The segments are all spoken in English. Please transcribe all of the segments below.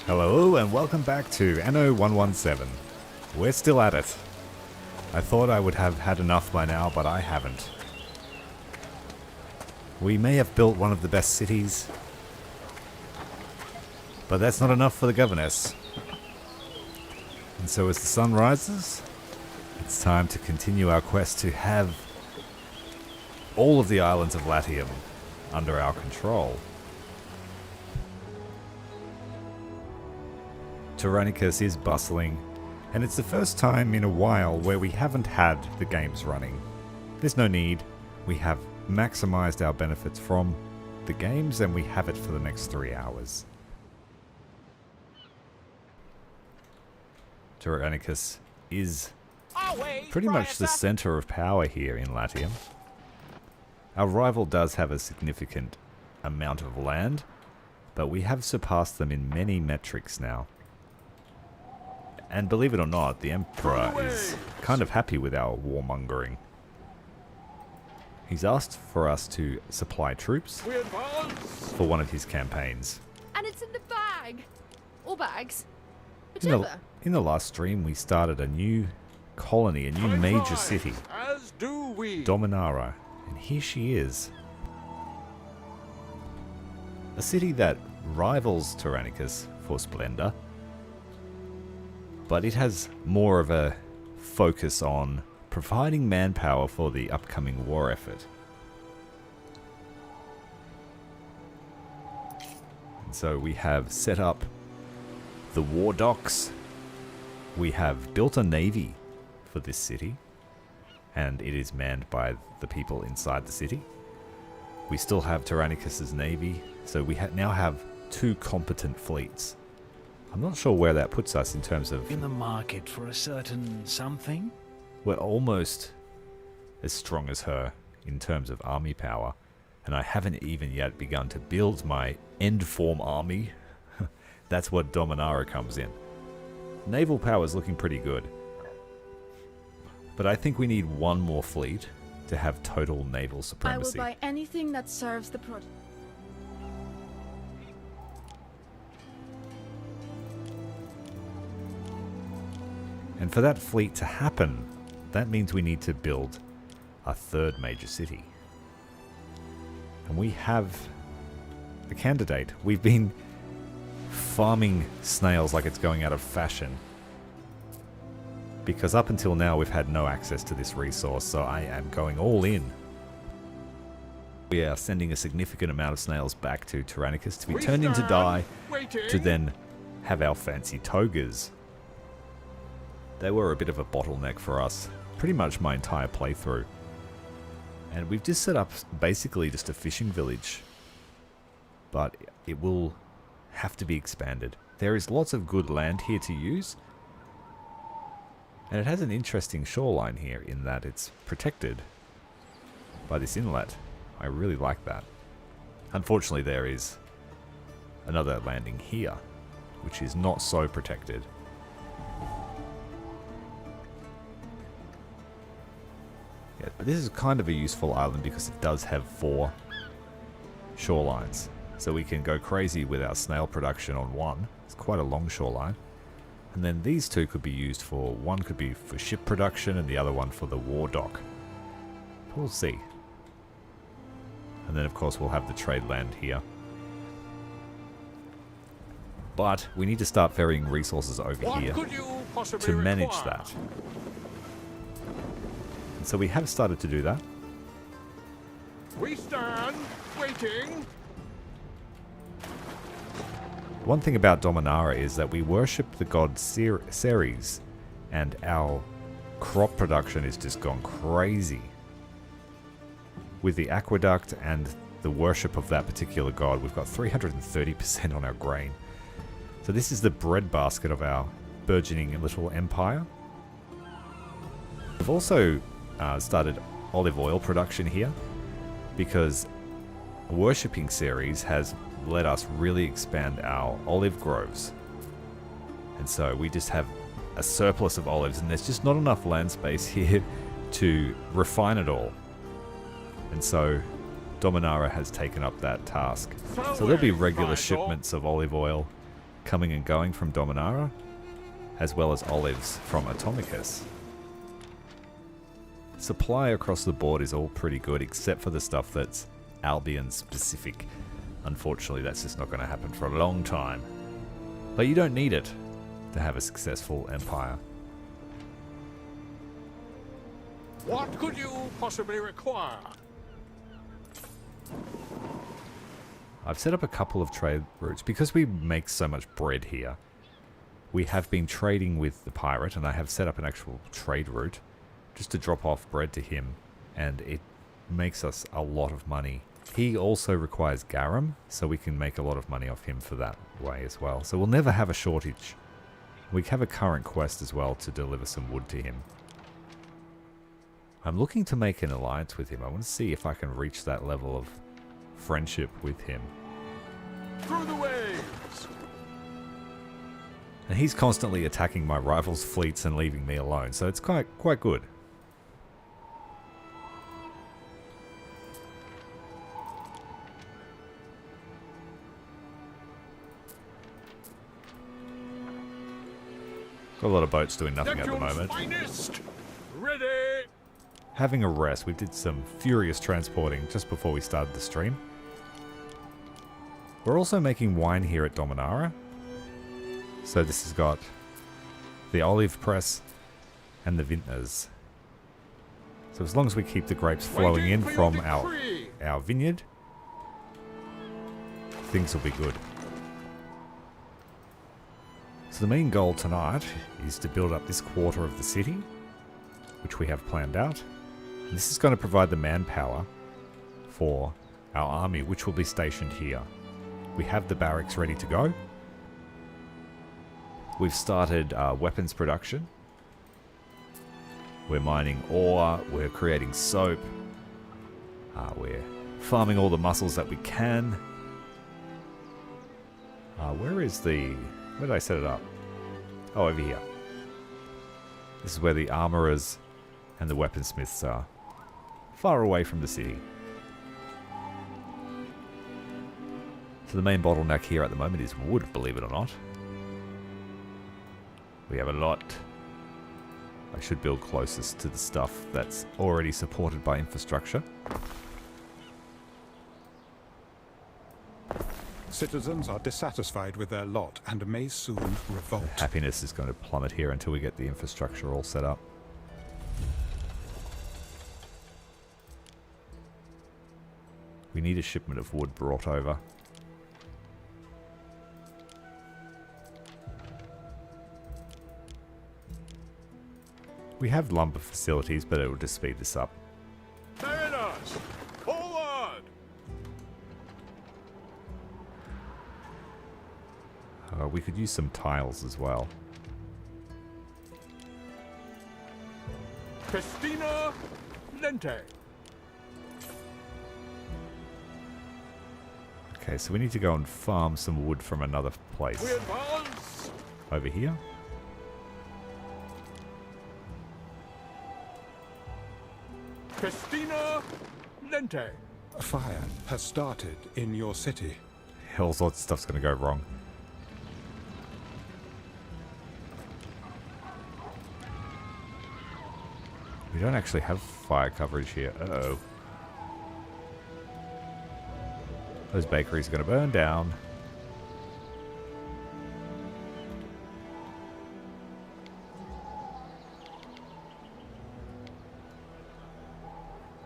Hello and welcome back to Anno 117. We're still at it. I thought I would have had enough by now, but I haven't. We may have built one of the best cities, but that's not enough for the governess. And so as the sun rises, it's time to continue our quest to have all of the islands of Latium under our control. Tyranicus is bustling, and it's the first time in a while where we haven't had the games running. There's no need. We have maximized our benefits from the games, and we have it for the next 3 hours. Tyranicus is pretty much the center of power here in Latium. Our rival does have a significant amount of land, but we have surpassed them in many metrics now. And believe it or not, the Emperor is kind of happy with our warmongering. He's asked for us to supply troops for one of his campaigns. And it's in the bag! Or bags. In the last stream, we started a new colony, a new major city, Dominara, and here she is. A city that rivals Tyranicus for splendor, but it has more of a focus on providing manpower for the upcoming war effort. And so we have set up the war docks. We have built a navy for this city, and it is manned by the people inside the city. We still have Tyranicus's navy, so we now have 2 competent fleets. I'm not sure where that puts us in terms of... In the market for a certain something? We're almost as strong as her in terms of army power, and I haven't even yet begun to build my end form army. That's what Dominara comes in. Naval power is looking pretty good, but I think we need 1 more fleet to have total naval supremacy. I will buy anything that serves the project. And for that fleet to happen, that means we need to build a 3rd major city. And we have a candidate. We've been farming snails like it's going out of fashion, because up until now we've had no access to this resource, so I am going all in. We are sending a significant amount of snails back to Tyranicus to be turned into dye, to then have our fancy togas. They were a bit of a bottleneck for us, pretty much my entire playthrough. And we've just set up basically just a fishing village, but it will have to be expanded. There is lots of good land here to use, and it has an interesting shoreline here in that it's protected by this inlet. I really like that. Unfortunately, there is another landing here, which is not so protected. Yeah, but this is kind of a useful island because it does have 4 shorelines. So we can go crazy with our snail production on one. It's quite a long shoreline. And then these 2 could be used for, one could be for ship production and the other one for the war dock. We'll see. And then of course we'll have the trade land here. But we need to start ferrying resources over here to manage that. And so we have started to do that. We stand waiting. One thing about Dominara is that we worship the god Ceres, and our crop production has just gone crazy. With the aqueduct and the worship of that particular god, we've got 330% on our grain. So this is the breadbasket of our burgeoning little empire. We've also started olive oil production here, because worshipping Ceres has let us really expand our olive groves. And so we just have a surplus of olives, and there's just not enough land space here to refine it all. And so Dominara has taken up that task. So there'll be regular shipments of olive oil coming and going from Dominara, as well as olives from Atomicus. Supply across the board is all pretty good, except for the stuff that's Albion specific. Unfortunately, that's just not going to happen for a long time. But you don't need it to have a successful empire. What could you possibly require? I've set up a couple of trade routes. Because we make so much bread here, we have been trading with the pirate, and I have set up an actual trade route just to drop off bread to him, and it makes us a lot of money. He also requires garum, so we can make a lot of money off him for that way as well. So we'll never have a shortage. We have a current quest as well to deliver some wood to him. I'm looking to make an alliance with him. I want to see if I can reach that level of friendship with him. Through the waves! And he's constantly attacking my rivals' fleets and leaving me alone, so it's quite good. Got a lot of boats doing nothing at the moment. Finest. Ready! Having a rest. We did some furious transporting just before we started the stream. We're also making wine here at Dominara. So this has got the olive press and the vintners. So as long as we keep the grapes flowing in from our vineyard, things will be good. So the main goal tonight is to build up this quarter of the city, which we have planned out. And this is going to provide the manpower for our army, which will be stationed here. We have the barracks ready to go. We've started weapons production. We're mining ore, we're creating soap, we're farming all the mussels that we can. Where did I set it up? Oh, over here. This is where the armorers and the weaponsmiths are. Far away from the city. So the main bottleneck here at the moment is wood, believe it or not. We have a lot. I should build closest to the stuff that's already supported by infrastructure. Citizens are dissatisfied with their lot and may soon revolt. Happiness is going to plummet here until we get the infrastructure all set up. We need a shipment of wood brought over. We have lumber facilities, but it will just speed this up. Mariners! Forward! We could use some tiles as well. Festina Lente. Okay, so we need to go and farm some wood from another place. We advance! Over here. Festina Lente. A fire has started in your city. All sorts of stuff's going to go wrong. We don't actually have fire coverage here. Uh-oh. Those bakeries are going to burn down.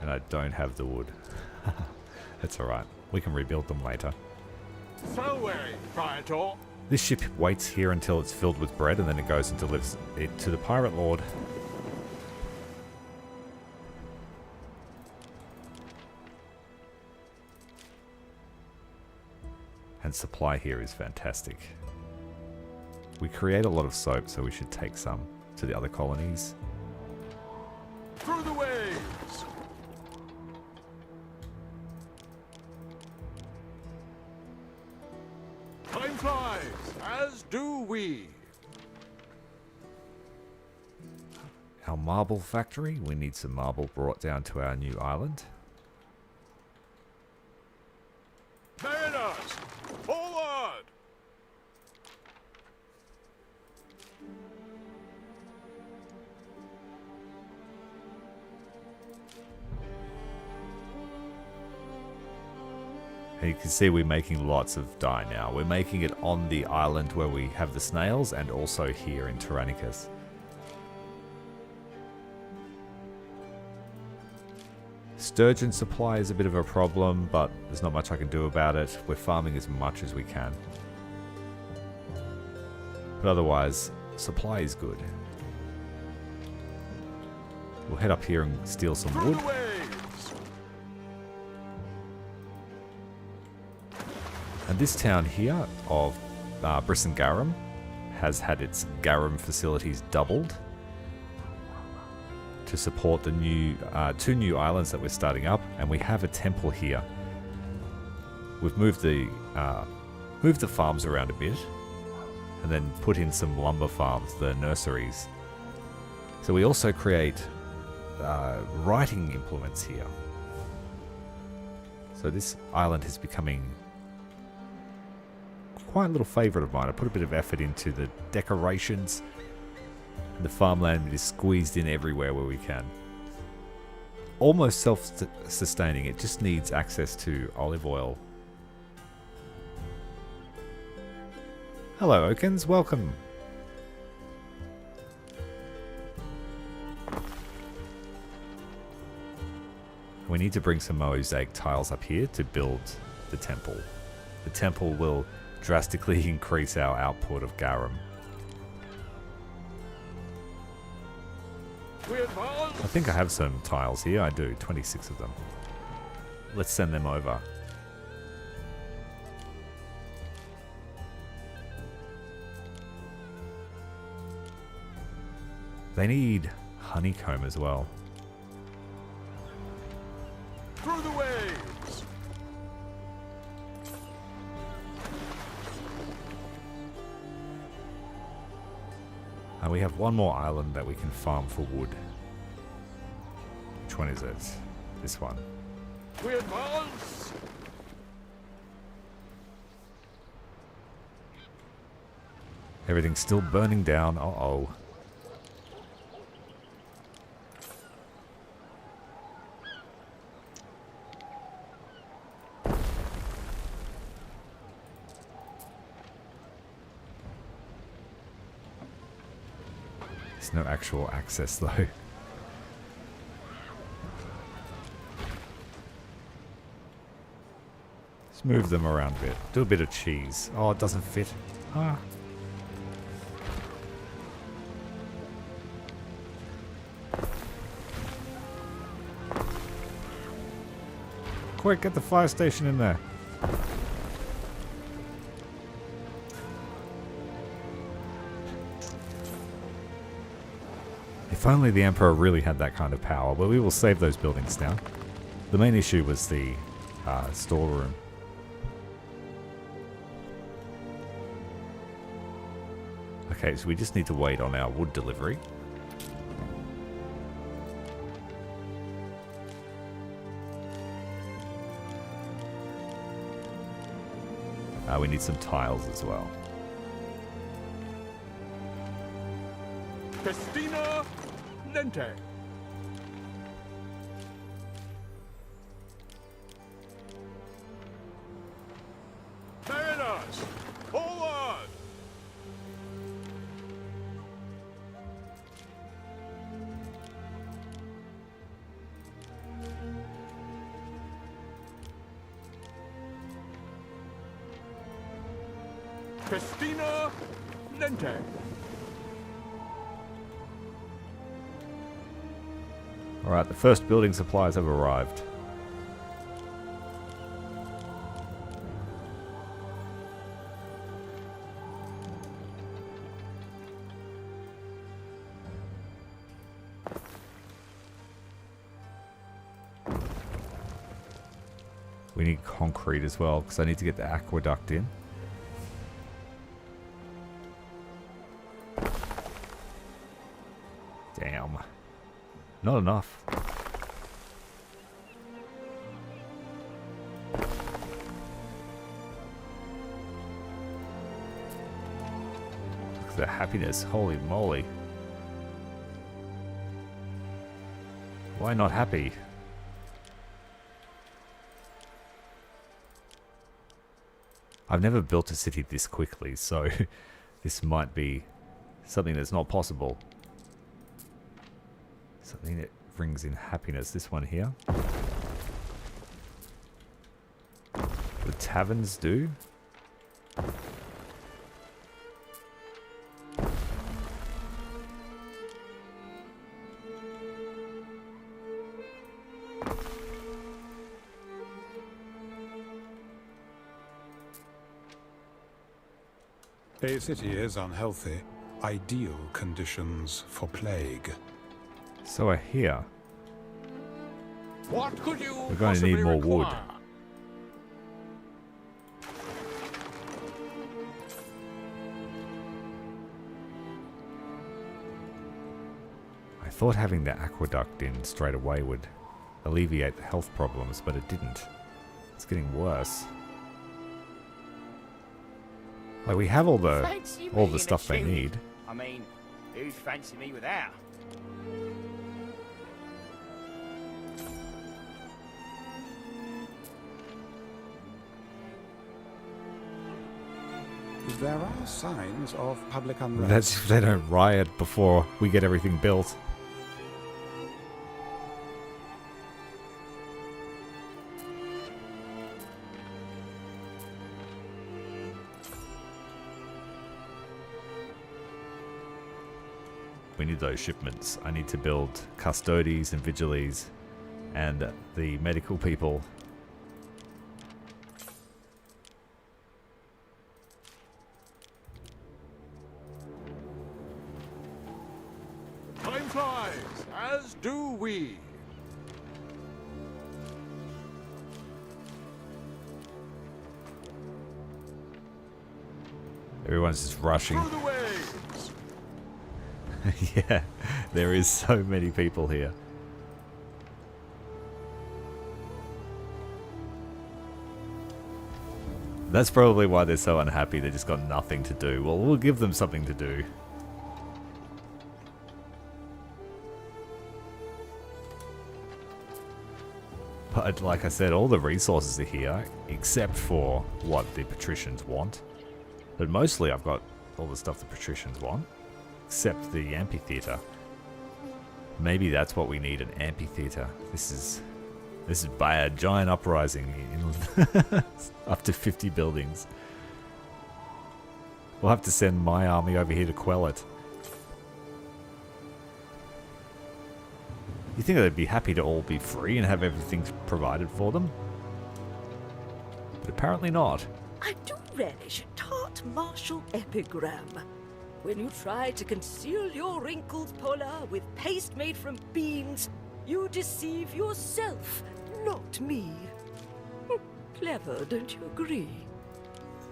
And I don't have the wood. That's alright. We can rebuild them later. Salve, Praetor. This ship waits here until it's filled with bread, and then it goes and delivers it to the pirate lord. And supply here is fantastic. We create a lot of soap, so we should take some to the other colonies. Through the waves. Time flies, as do we. Our marble factory, we need some marble brought down to our new island. And you can see we're making lots of dye now. We're making it on the island where we have the snails and also here in Tyrannicus. Sturgeon supply is a bit of a problem, but there's not much I can do about it. We're farming as much as we can. But otherwise, supply is good. We'll head up here and steal some wood. And this town here of Brissengarum has had its garum facilities doubled to support the new 2 new islands that we're starting up, and we have a temple here. We've moved the farms around a bit, and then put in some lumber farms, the nurseries. So we also create writing implements here. So this island is becoming quite a little favourite of mine. I put a bit of effort into the decorations. And the farmland is squeezed in everywhere where we can. Almost self-sustaining. It just needs access to olive oil. Hello, Okins. Welcome. We need to bring some mosaic tiles up here to build the temple. The temple will drastically increase our output of garum. I think I have some tiles here. I do. 26 of them. Let's send them over. They need honeycomb as well. Through the waves! We have one more island that we can farm for wood. Which one is it? This one. We advance! Everything's still burning down. Uh-oh. There's no actual access though. Let's move them around a bit. Do a bit of cheese. Oh, it doesn't fit. Ah. Quick, get the fire station in there. If only the Emperor really had that kind of power, but we will save those buildings now. The main issue was the storeroom. Okay, so we just need to wait on our wood delivery. We need some tiles as well. Festina Lente. Mariners, forward! Festina Lente. Alright, the first building supplies have arrived. We need concrete as well, because I need to get the aqueduct in. Damn. Not enough. Look at the happiness. Holy moly. Why not happy? I've never built a city this quickly, so this might be something that's not possible. Something that brings in happiness. This one here. The taverns do. A city is unhealthy. Ideal conditions for plague. So I hear What could you we're going to need more wood. require? I thought having the aqueduct in straight away would alleviate the health problems, but it didn't. It's getting worse. Like, we have all the stuff they need. I mean, who'd fancy me without? There are signs of public unrest. That's if they don't riot before we get everything built. We need those shipments. I need to build custodies and vigiles and the medical people. Time flies, as do we. Everyone's just rushing. Through the waves. Yeah, there is so many people here. That's probably why they're so unhappy. They just got nothing to do. Well, we'll give them something to do. But like I said, all the resources are here, except for what the patricians want. But mostly I've got all the stuff the patricians want, except the amphitheater. Maybe that's what we need, an amphitheater. This is bad. Giant uprising in up to 50 buildings. We'll have to send my army over here to quell it. You think they'd be happy to all be free and have everything provided for them? But apparently not. I do relish a tart martial epigram. When you try to conceal your wrinkles, Pola, with paste made from beans, you deceive yourself, not me. Clever, don't you agree?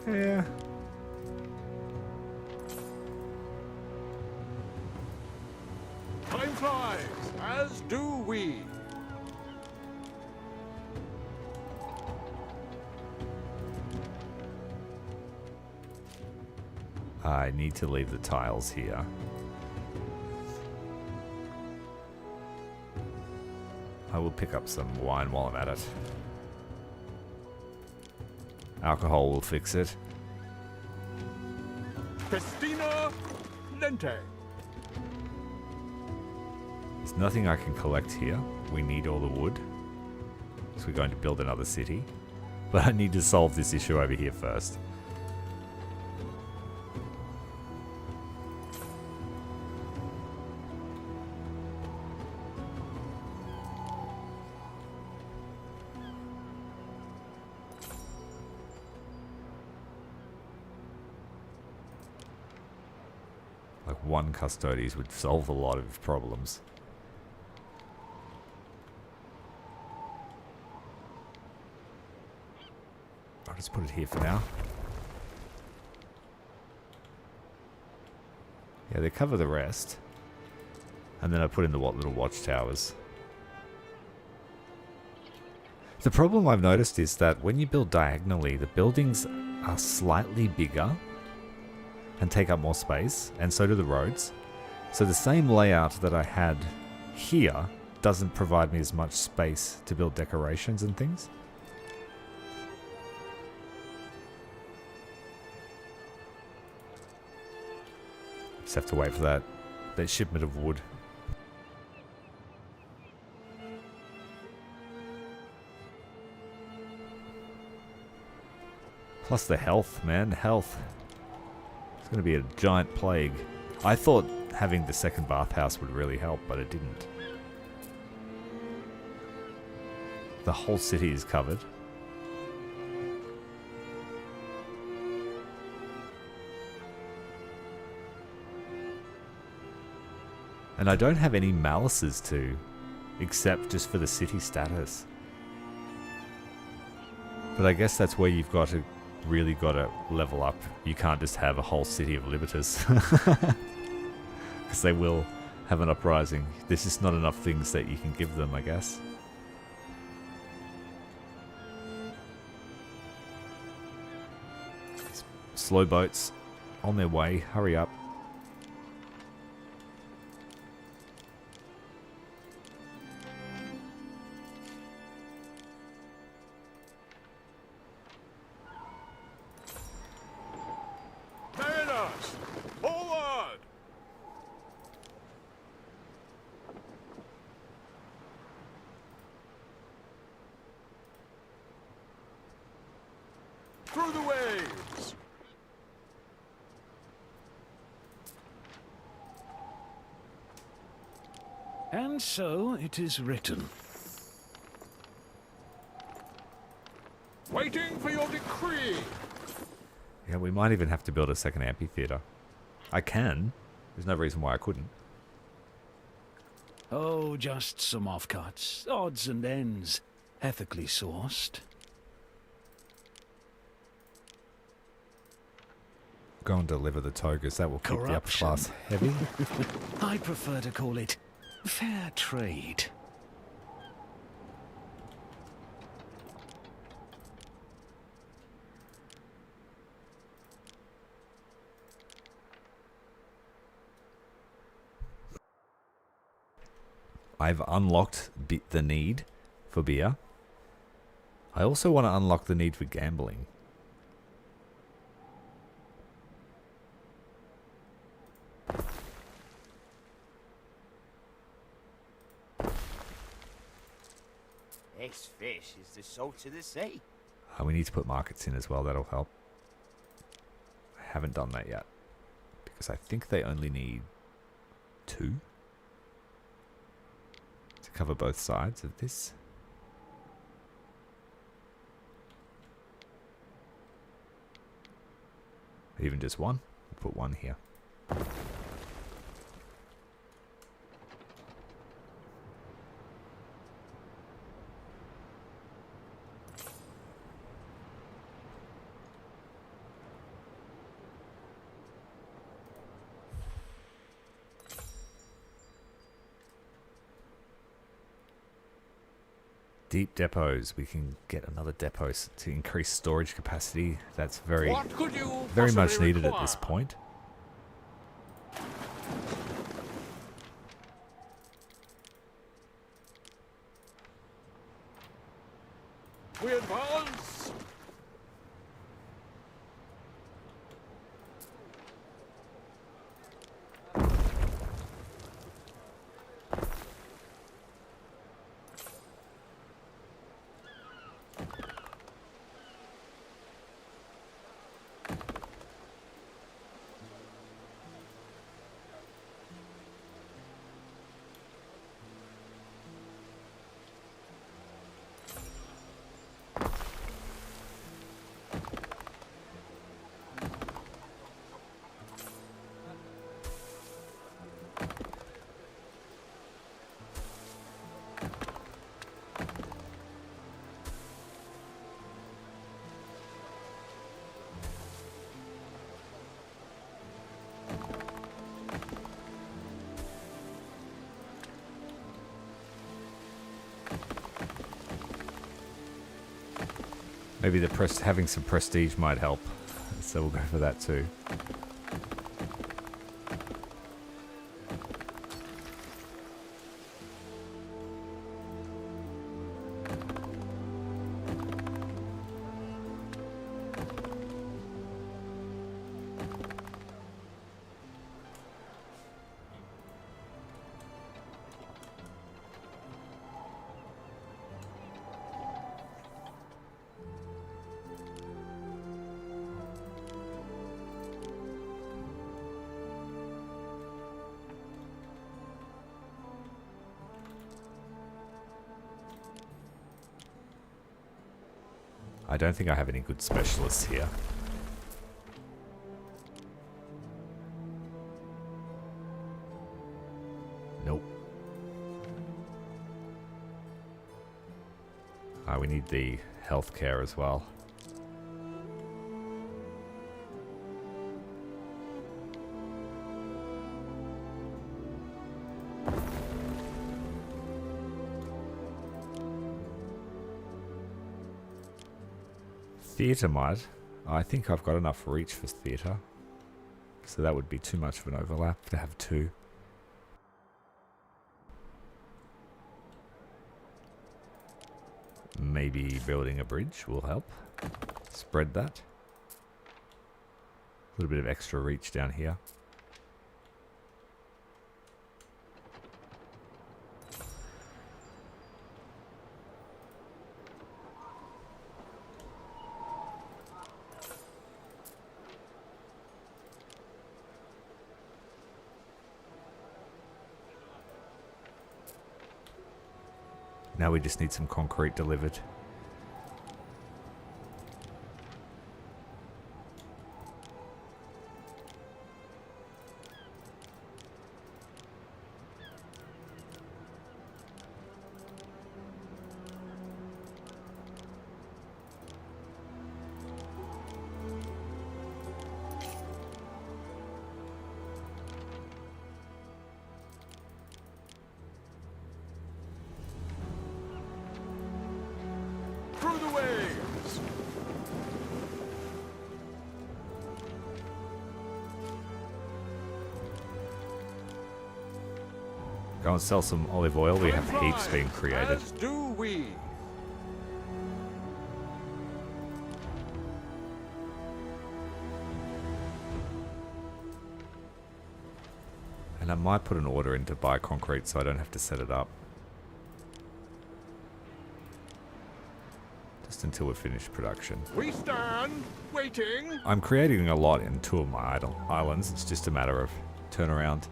Yeah. Time flies, as do we. I need to leave the tiles here. I will pick up some wine while I'm at it. Alcohol will fix it. Festina Lente. There's nothing I can collect here. We need all the wood. So we're going to build another city. But I need to solve this issue over here first. Like one custodies would solve a lot of problems. I'll just put it here for now. Yeah, they cover the rest. And then I put in the little watchtowers. The problem I've noticed is that when you build diagonally, the buildings are slightly bigger and take up more space, and so do the roads. So the same layout that I had here doesn't provide me as much space to build decorations and things. Just have to wait for that shipment of wood. Plus the health, man. Health. It's going to be a giant plague. I thought having the second bathhouse would really help, but it didn't. The whole city is covered. And I don't have any malices to, except just for the city status. But I guess that's where you've got to really got to level up. You can't just have a whole city of libeters. Because they will have an uprising. There's just not enough things that you can give them, I guess. Slow boats on their way. Hurry up. Mariners, forward! Through the waves! And so it is written. Waiting for your decree! Yeah, we might even have to build a second amphitheater. I can. There's no reason why I couldn't. Oh, just some offcuts, odds and ends, ethically sourced. Go and deliver the togas. That will keep the upper class heavy. I prefer to call it fair trade. I've unlocked the need for beer. I also want to unlock the need for gambling. This fish is the salt of the sea. We need to put markets in as well. That'll help. I haven't done that yet. Because I think they only need 2 to cover both sides of this. Even just 1. We'll put 1 here. Deep depots. We can get another depot to increase storage capacity. That's very What could you much possibly needed at require? this point. We advance! Maybe having some prestige might help. So we'll go for that too. I don't think I have any good specialists here. Nope. We need the healthcare as well. Theatre might. I think I've got enough reach for theatre. So that would be too much of an overlap to have two. Maybe building a bridge will help. Spread that. A little bit of extra reach down here. Now we just need some concrete delivered. Through the waves! Go and sell some olive oil. We have heaps being created. As do we. And I might put an order in to buy concrete so I don't have to set it up. Just until we finish production. We stand, waiting. I'm creating a lot in two of my islands. It's just a matter of turnaround.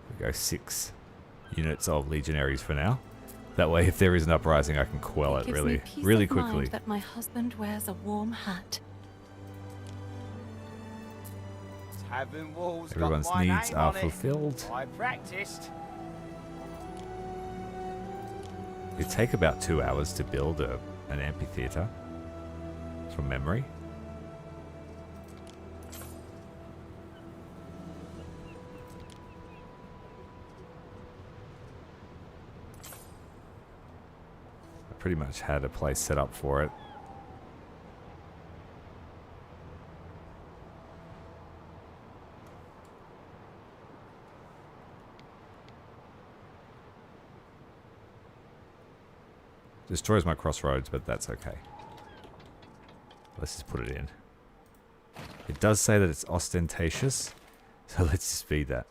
We go 6 units of legionaries for now. That way, if there is an uprising, I can quell it Gives me really, peace really of mind quickly. that my husband wears a warm hat. Tavern walls Everyone's got my needs name are on it. fulfilled. I practiced. It take about 2 hours to build an amphitheatre, from memory. I pretty much had a place set up for it. Destroys my crossroads, but that's okay. Let's just put it in. It does say that it's ostentatious, so let's just be that.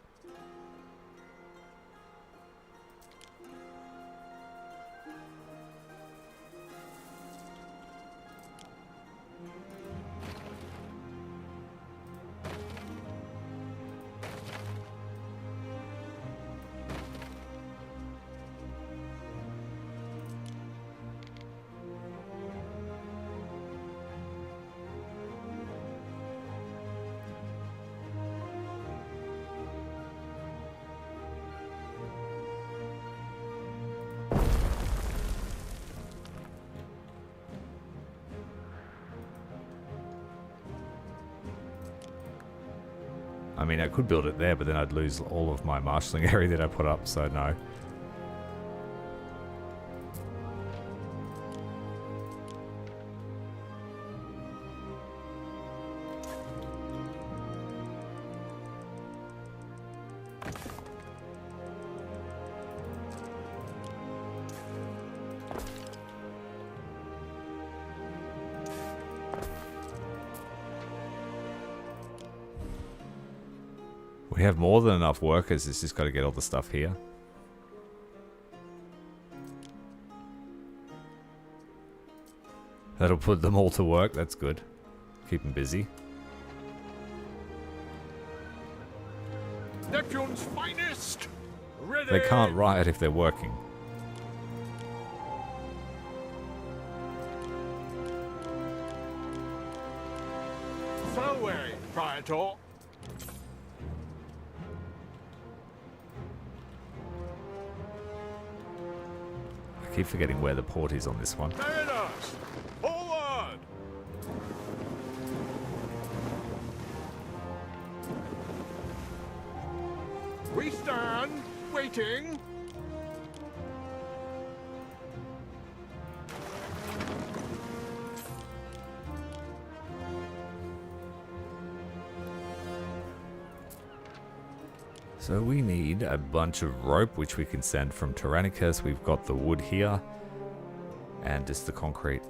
I mean, I could build it there, but then I'd lose all of my marshalling area that I put up, so no. We have more than enough workers, it's just got to get all the stuff here. That'll put them all to work. That's good. Keep them busy. Neptune's finest! Ready! They can't riot if they're working. Salve, Praetor! I keep forgetting where the port is on this one. Mariners! Forward! We stand, waiting. So we need a bunch of rope, which we can send from Tyrannicus. We've got the wood here. And just the concrete.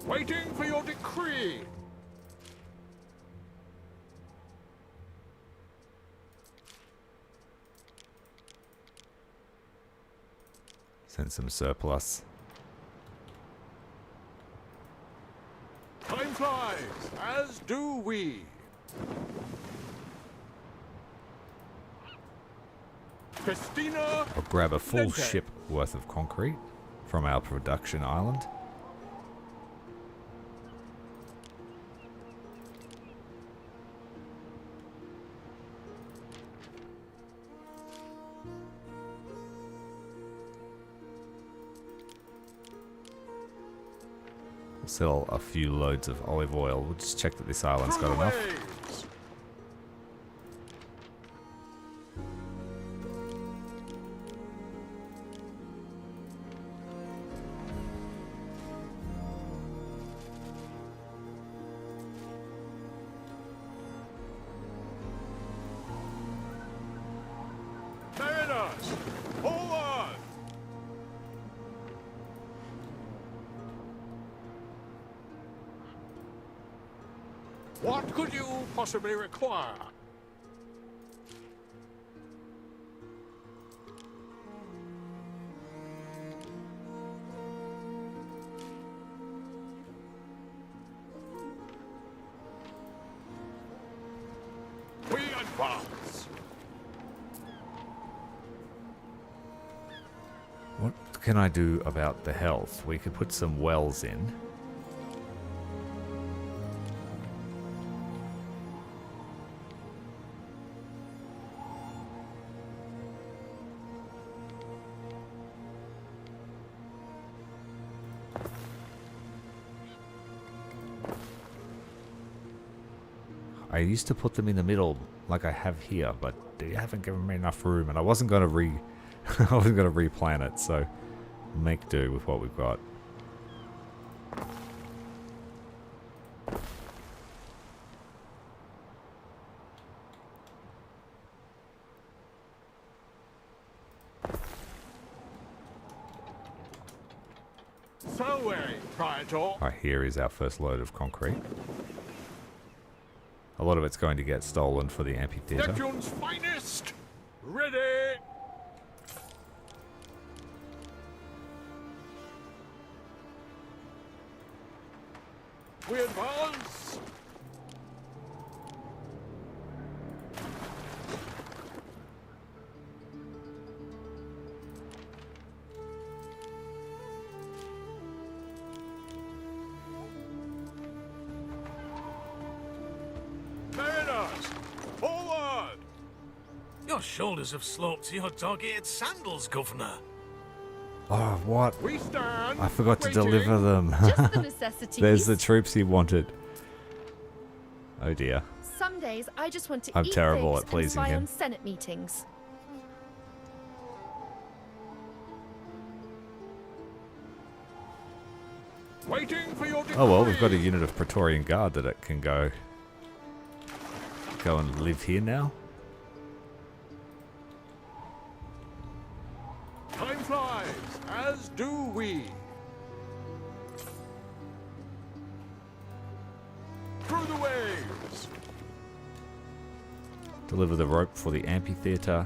Waiting for your decree. Send some surplus. Time flies, as do we. Christina, I'll grab a full Lente. ship worth of concrete from our production island. We'll sell a few loads of olive oil. We'll just check that this island's got enough. waves. Mariners, forward! What could you possibly require? We advance. What can I do about the health? We could put some wells in. I used to put them in the middle like I have here, but they haven't given me enough room, and I wasn't going to I wasn't going to replan it, so make do with what we've got. Salve, Praetor. Alright, here is our first load of concrete. A lot of it's going to get stolen for the amphitheater. Neptune's finest. Ready. We advance. Mariners, forward. Your shoulders have sloped to your dog-eared sandals, Governor. Oh, what? We stand. I forgot to waiting. deliver them. Just the necessities. There's the troops he wanted. Oh dear. Some days I just want to I'm eat terrible figs at pleasing and spy him. on Senate meetings. Waiting for your decree. Oh well, we've got a unit of Praetorian Guard that it can go and live here now. Time flies, as do we. Through the waves. Deliver the rope for the amphitheater.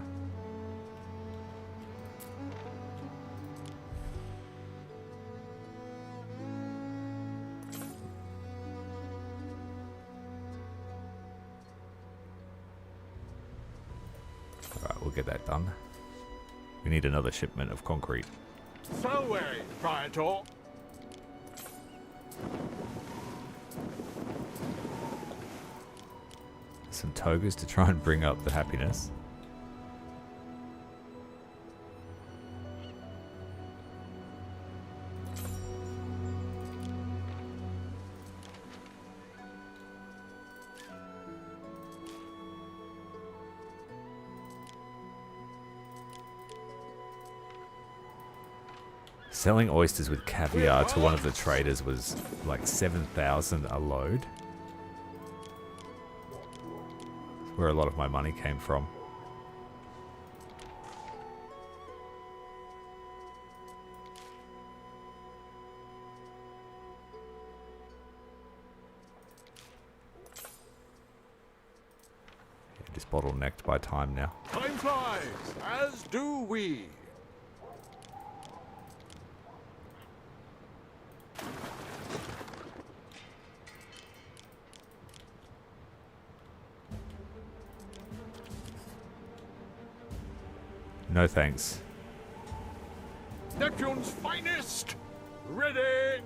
we'll get that done. We need another shipment of concrete. So way, Praetor. Some togas to try and bring up the happiness. Selling oysters with caviar to one of the traders was like 7,000 a load. That's where a lot of my money came from. Yeah, just bottlenecked by time now. Time flies, as do we. No thanks. Neptune's finest! Ready!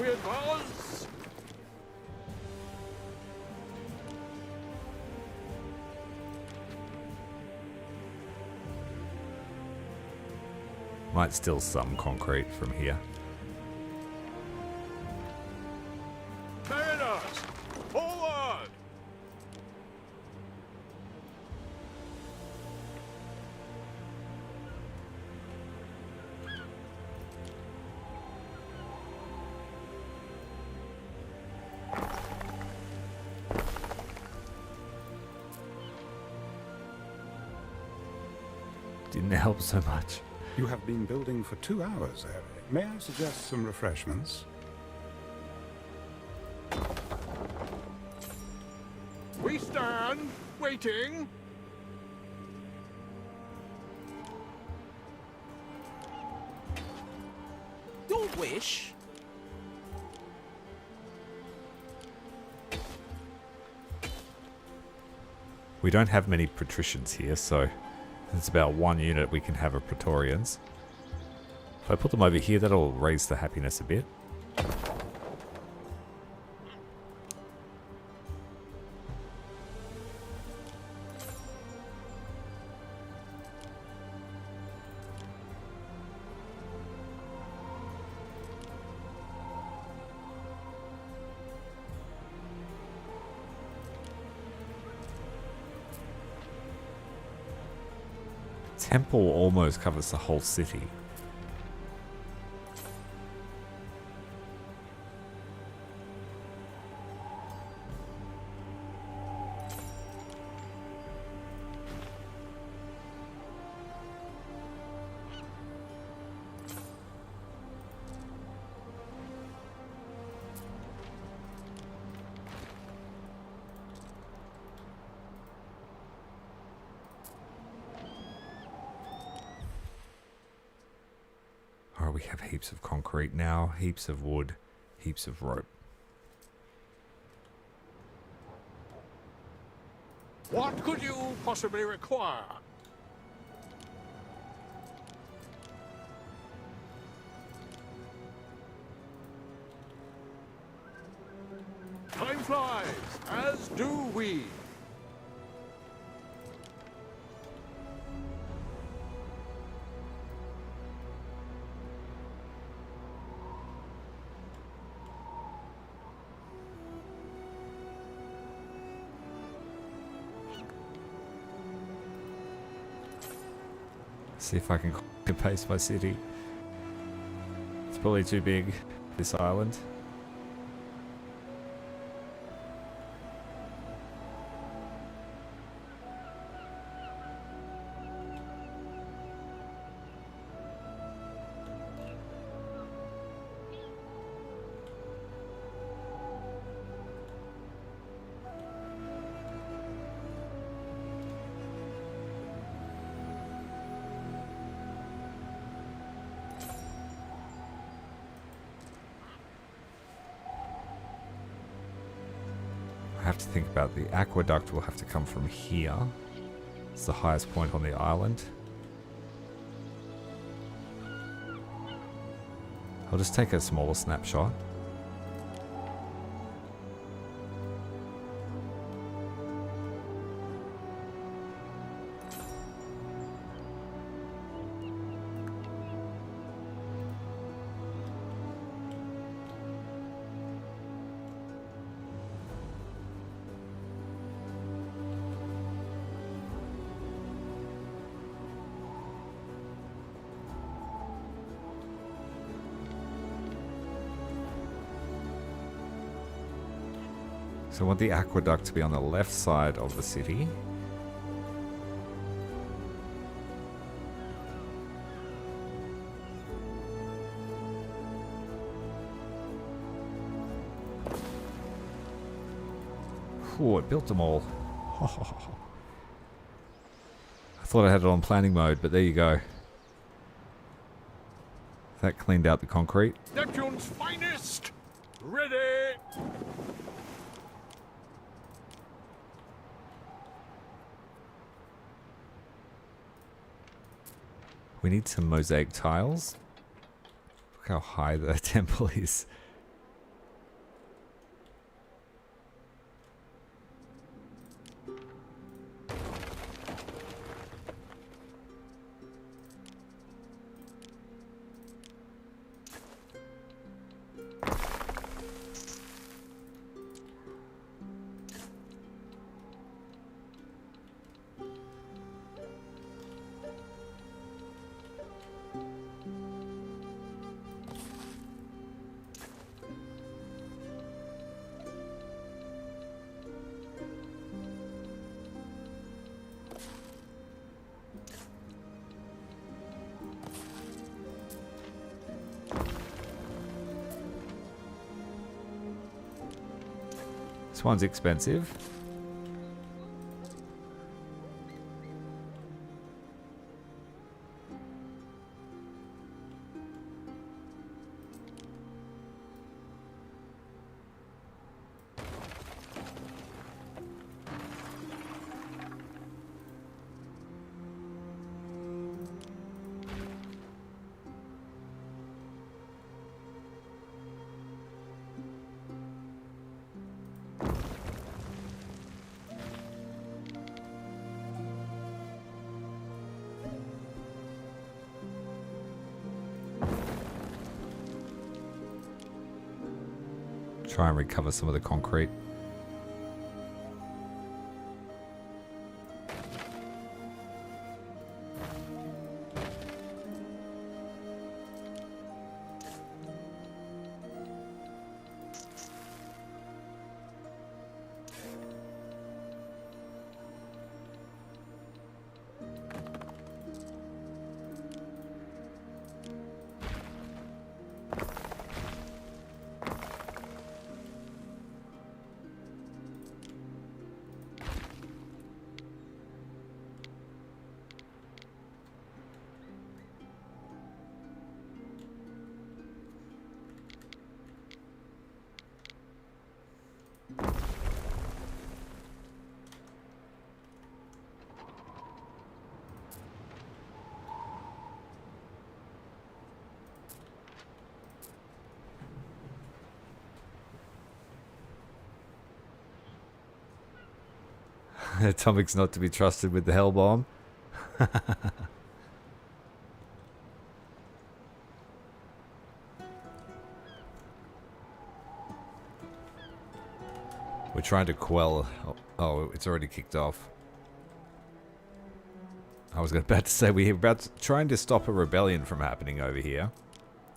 We advance! Might steal some concrete from here. Mariners! Forward! Didn't help so much. You have been building for 2 hours, Eric. May I suggest some refreshments? We stand, waiting. Your wish? We don't have many patricians here, so it's about 1 unit we can have of Praetorians. If I put them over here, that'll raise the happiness a bit. Temple almost covers the whole city. Oh, we have heaps of concrete now, heaps of wood, heaps of rope. What could you possibly require? Time flies, as do we. See if I can copy and paste my city. It's probably too big, this island. have to think about the aqueduct will have to come from here. It's the highest point on the island. I'll just take a smaller snapshot. So I want the aqueduct to be on the left side of the city. Oh, it built them all. I thought I had it on planning mode, but there you go. That cleaned out the concrete. Neptune's finest! Ready! We need some mosaic tiles. Look how high the temple is. This one's expensive. Try and recover some of the concrete. Atomic's not to be trusted with the hell bomb. We're trying to quell... Oh, it's already kicked off. I was about to say we're trying to stop a rebellion from happening over here.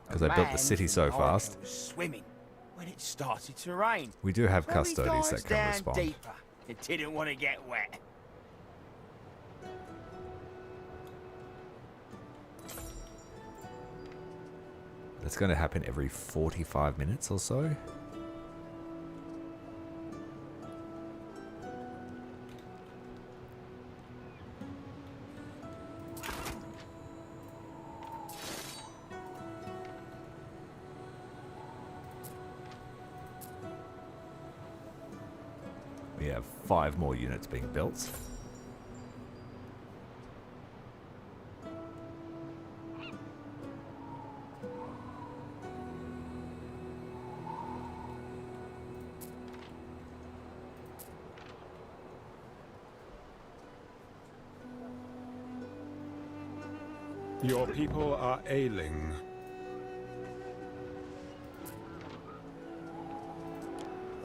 Because I built the city so fast. Swimming when it started to rain. We do have So he custodies that dives can down respond. deeper. It didn't want to get wet. That's going to happen every 45 minutes or so. We have 5 more units being built. Your people are ailing.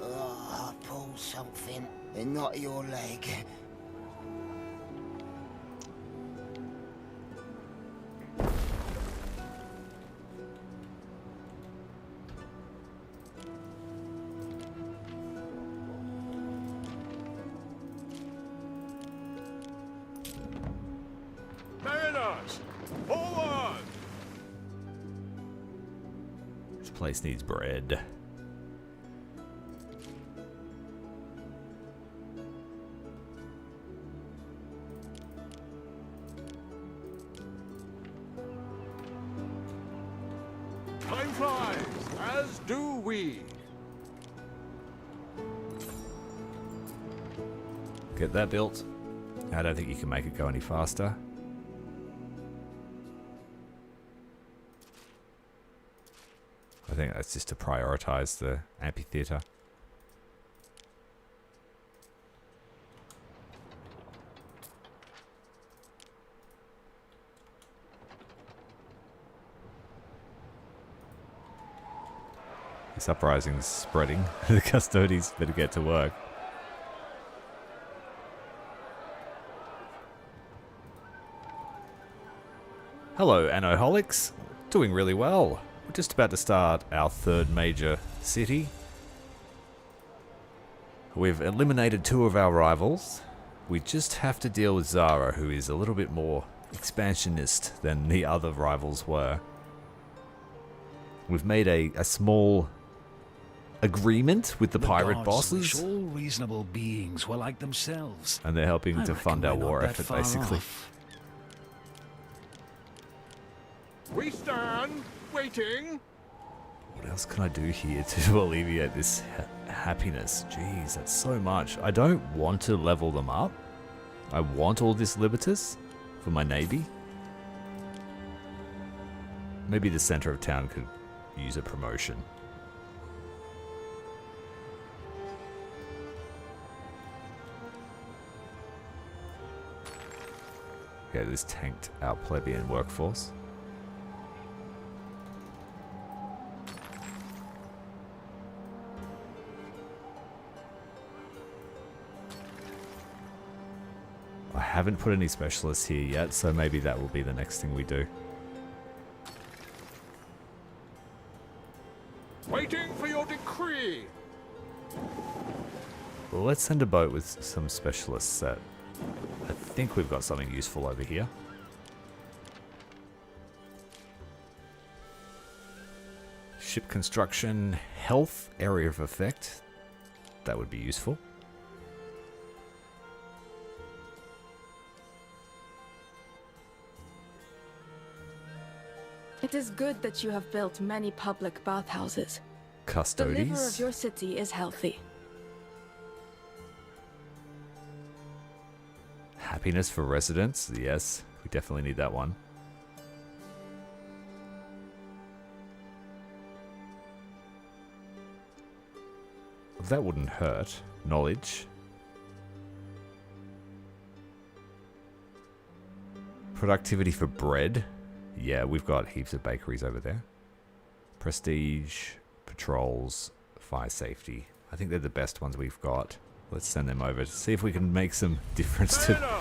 Oh, I pulled something and not your leg. Mariners, forward! This place needs bread. Time flies, as do we. Get that built. I don't think you can make it go any faster. I think that's just to prioritize the amphitheater. This uprising's spreading. The custodians better get to work. Hello, Annoholics. Doing really well. We're just about to start our 3rd major city. We've eliminated 2 of our rivals. We just have to deal with Zara, who is a little bit more expansionist than the other rivals were. We've made a small agreement with the pirate gods bosses. wish all reasonable beings were like themselves. And they're helping I to reckon fund our we're not war that effort, far basically. off. We stand, waiting. What else can I do here to alleviate this happiness? Jeez, that's so much. I don't want to level them up. I want all this Libertas for my navy. Maybe the center of town could use a promotion. Okay, this tanked our plebeian workforce. I haven't put any specialists here yet, so maybe that will be the next thing we do. Waiting for your decree. Well, let's send a boat with some specialists that I think we've got something useful over here. Ship construction, health, area of effect. That would be useful. It is good that you have built many public bathhouses. The Custodies. liver of your city is healthy. Happiness for residents. Yes, we definitely need that one. That wouldn't hurt. Knowledge. Productivity for bread. Yeah, we've got heaps of bakeries over there. Prestige, patrols, fire safety. I think they're the best ones we've got. Let's send them over to see if we can make some difference to...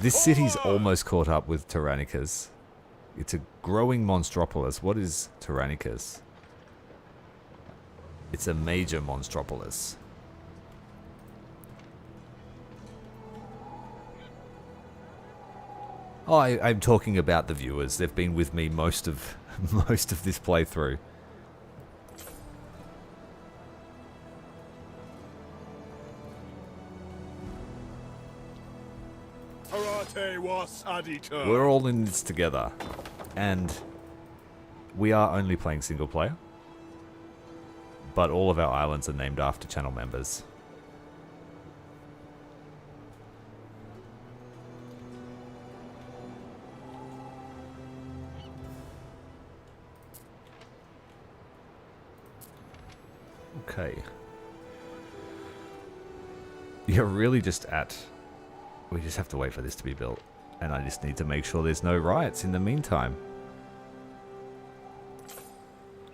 This city's almost caught up with Tyrannicus. It's a growing monstropolis. What is Tyrannicus? It's a major monstropolis. Oh, I'm talking about the viewers. They've been with me most of this playthrough. We're all in this together, and we are only playing single player, but all of our islands are named after channel members. Okay. You're really just at... We just have to wait for this to be built. And I just need to make sure there's no riots in the meantime.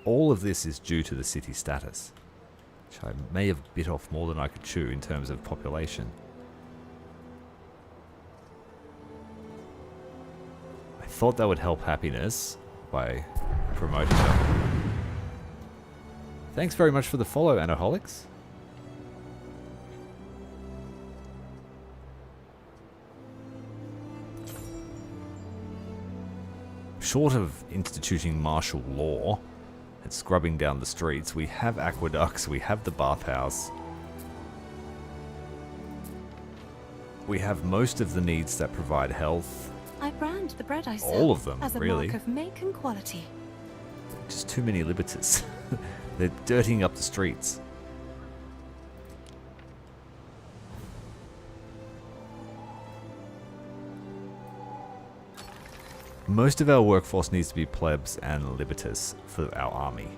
All of this is due to the city status, which I may have bit off more than I could chew in terms of population. I thought that would help happiness by promoting them. Thanks very much for the follow, Anoholics. Short of instituting martial law and scrubbing down the streets, we have aqueducts, we have the bathhouse. We have most of the needs that provide health. I brand the bread I sell All of them, as a really. mark of make and quality. Just too many libertors. They're dirtying up the streets. Most of our workforce needs to be plebs and libertors for our army.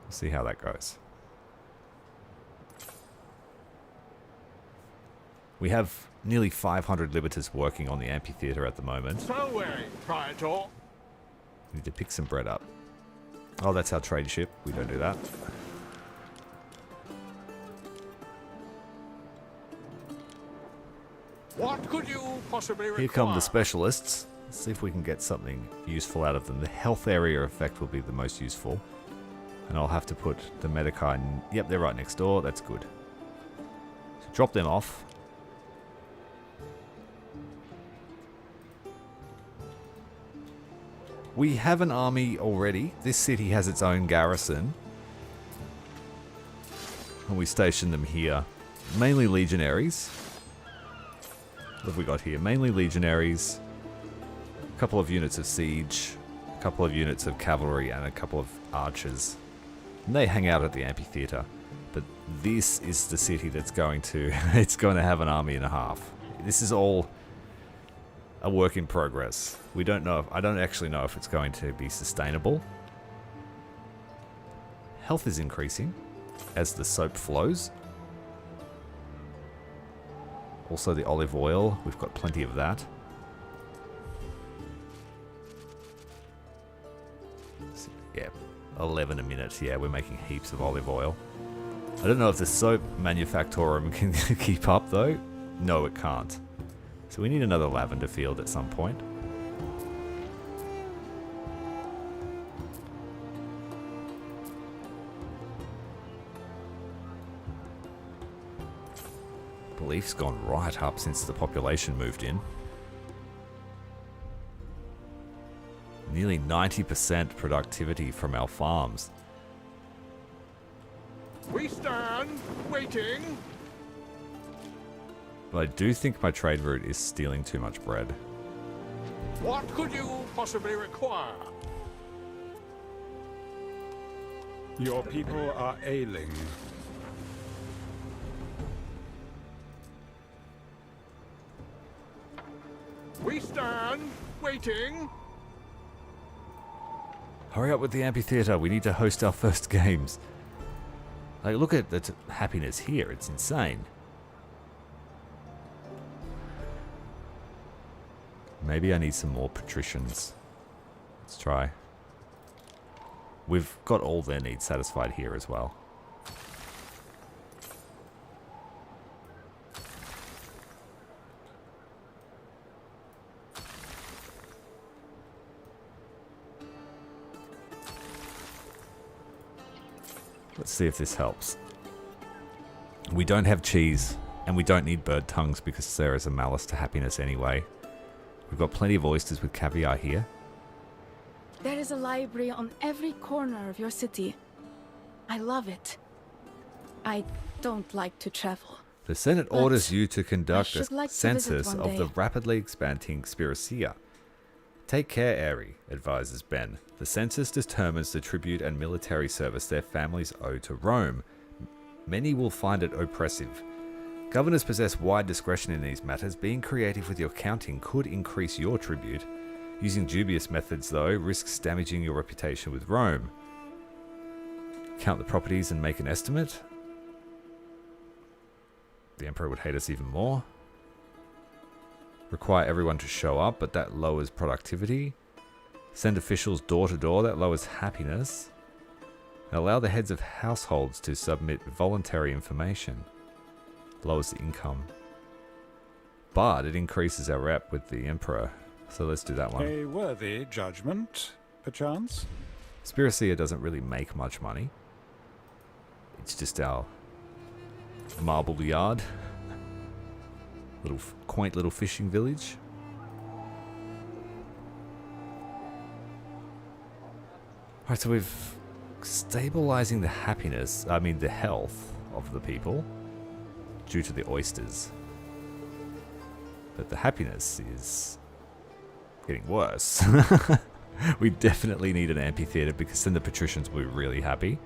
We'll see how that goes. We have nearly 500 libertors working on the amphitheater at the moment. So weary, Praetor. We need to pick some bread up. Oh, that's our trade ship. We don't do that. What could you possibly require? Here come the specialists. Let's see if we can get something useful out of them. The health area effect will be the most useful. And I'll have to put the Medici... Yep, they're right next door. That's good. So drop them off. We have an army already. This city has its own garrison. And we station them here. Mainly legionaries. What have we got here? Mainly legionaries. A couple of units of siege. A couple of units of cavalry and a couple of archers. And they hang out at the amphitheater. But this is the city that's going to... it's going to have an army and a half. This is all a work in progress. We don't know. I don't actually know if it's going to be sustainable. Health is increasing as the soap flows. Also the olive oil. We've got plenty of that. Yeah, 11 a minute. Yeah, we're making heaps of olive oil. I don't know if the soap manufactorum can keep up though. No, it can't. So we need another lavender field at some point. Belief's gone right up since the population moved in. Nearly 90% productivity from our farms. We stand waiting. But I do think my trade route is stealing too much bread. What could you possibly require? Your people are ailing. We stand waiting. Hurry up with the amphitheater. We need to host our first games. Like, look at the happiness here. It's insane. Maybe I need some more patricians. Let's try. We've got all their needs satisfied here as well. Let's see if this helps. We don't have cheese, and we don't need bird tongues because there is a malice to happiness anyway. We've got plenty of oysters with caviar here. There is a library on every corner of your city. I love it. I don't like to travel. The Senate But orders you to conduct I a should like to visit census one of the day. rapidly expanding Spiracia. Take care, Aerie, advises Ben. The census determines the tribute and military service their families owe to Rome. Many will find it oppressive. Governors possess wide discretion in these matters. Being creative with your counting could increase your tribute. Using dubious methods, though, risks damaging your reputation with Rome. Count the properties and make an estimate. The Emperor would hate us even more. Require everyone to show up, but that lowers productivity. Send officials door to door, that lowers happiness. And allow the heads of households to submit voluntary information. Lowers the income. But it increases our rep with the Emperor. So let's do that one. A worthy judgment, perchance? Spiracia doesn't really make much money. It's just our marble yard. Little quaint little fishing village. Alright, so we've stabilizing the the health of the people due to the oysters. But the happiness is getting worse. We definitely need an amphitheater because then the patricians will be really happy.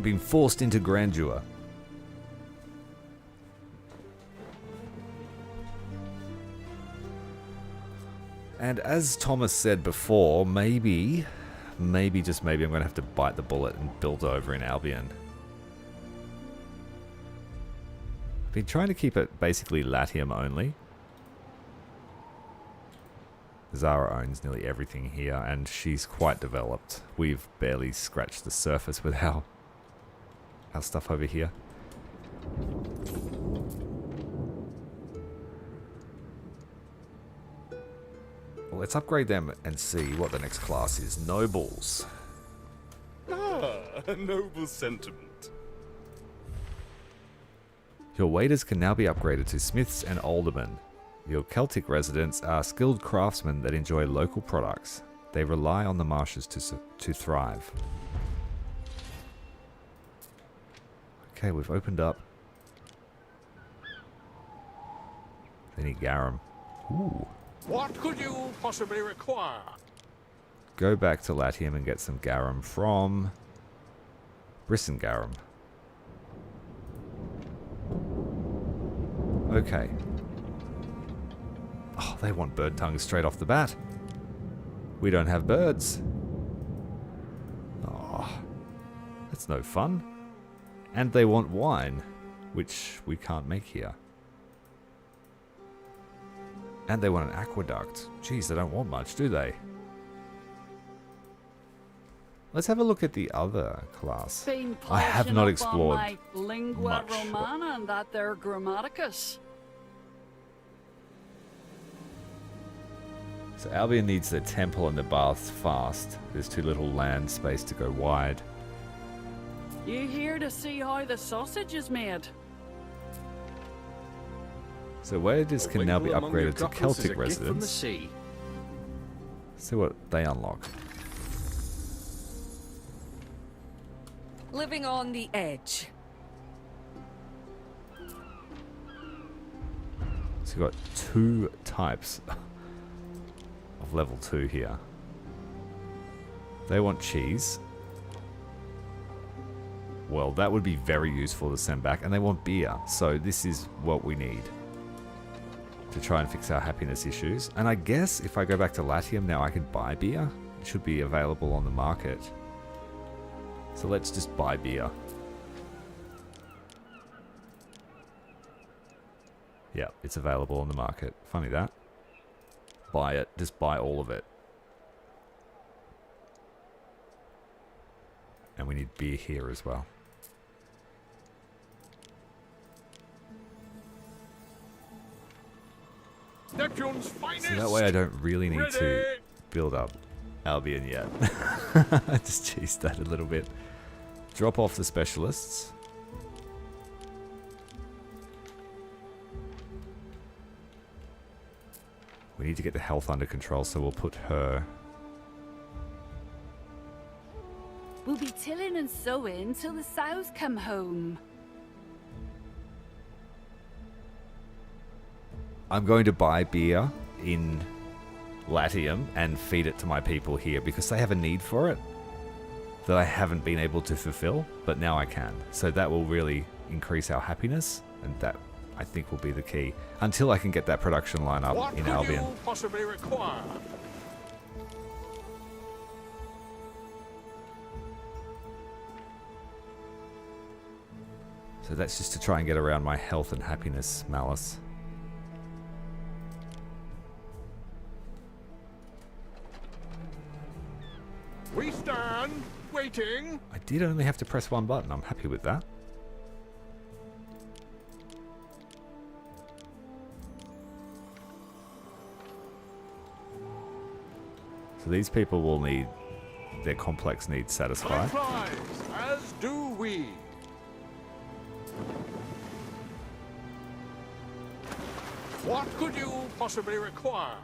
Being forced into grandeur. And as Thomas said before, maybe, just maybe, I'm going to have to bite the bullet and build over in Albion. I've been trying to keep it basically Latium only. Zara owns nearly everything here, and she's quite developed. We've barely scratched the surface with our stuff over here. Well, let's upgrade them and see what the next class is. Nobles. Ah, a noble sentiment. Your waiters can now be upgraded to smiths and aldermen. Your Celtic residents are skilled craftsmen that enjoy local products. They rely on the marshes to thrive. Okay, we've opened up. They need garum. Ooh. What could you possibly require? Go back to Latium and get some garum from Brisson garum. Okay. Oh, they want bird tongues straight off the bat. We don't have birds. Oh, that's no fun. And they want wine, which we can't make here. And they want an aqueduct. Geez, they don't want much, do they? Let's have a look at the other class. I have not explored my Lingua much. Romana and that there Grammaticus. So Albion needs their temple and the baths fast. There's too little land space to go wide. You here to see how the sausage is made? So waiters can now be upgraded to Celtic residents. See what they unlock. Living on the edge. So you've got 2 types of level 2 here. They want cheese. Well, that would be very useful to send back. And they want beer. So this is what we need to try and fix our happiness issues. And I guess if I go back to Latium now, I can buy beer. It should be available on the market. So let's just buy beer. Yeah, it's available on the market. Funny that. Buy it. Just buy all of it. And we need beer here as well. Neptune's finest. So that way I don't really need to build up Albion yet. I just cheesed that a little bit. Drop off the specialists. We need to get the health under control, so we'll put her... We'll be tilling and sowing till the sows come home. I'm going to buy beer in Latium and feed it to my people here because they have a need for it. that I haven't been able to fulfill, but now I can. So that will really increase our happiness, and that I think will be the key until I can get that production line up What in could Albion. you possibly require? So that's just to try and get around my health and happiness malice. We stand waiting. I did only have to press one button. I'm happy with that. So these people will need their complex needs satisfied. Time flies, as do we. What could you possibly require?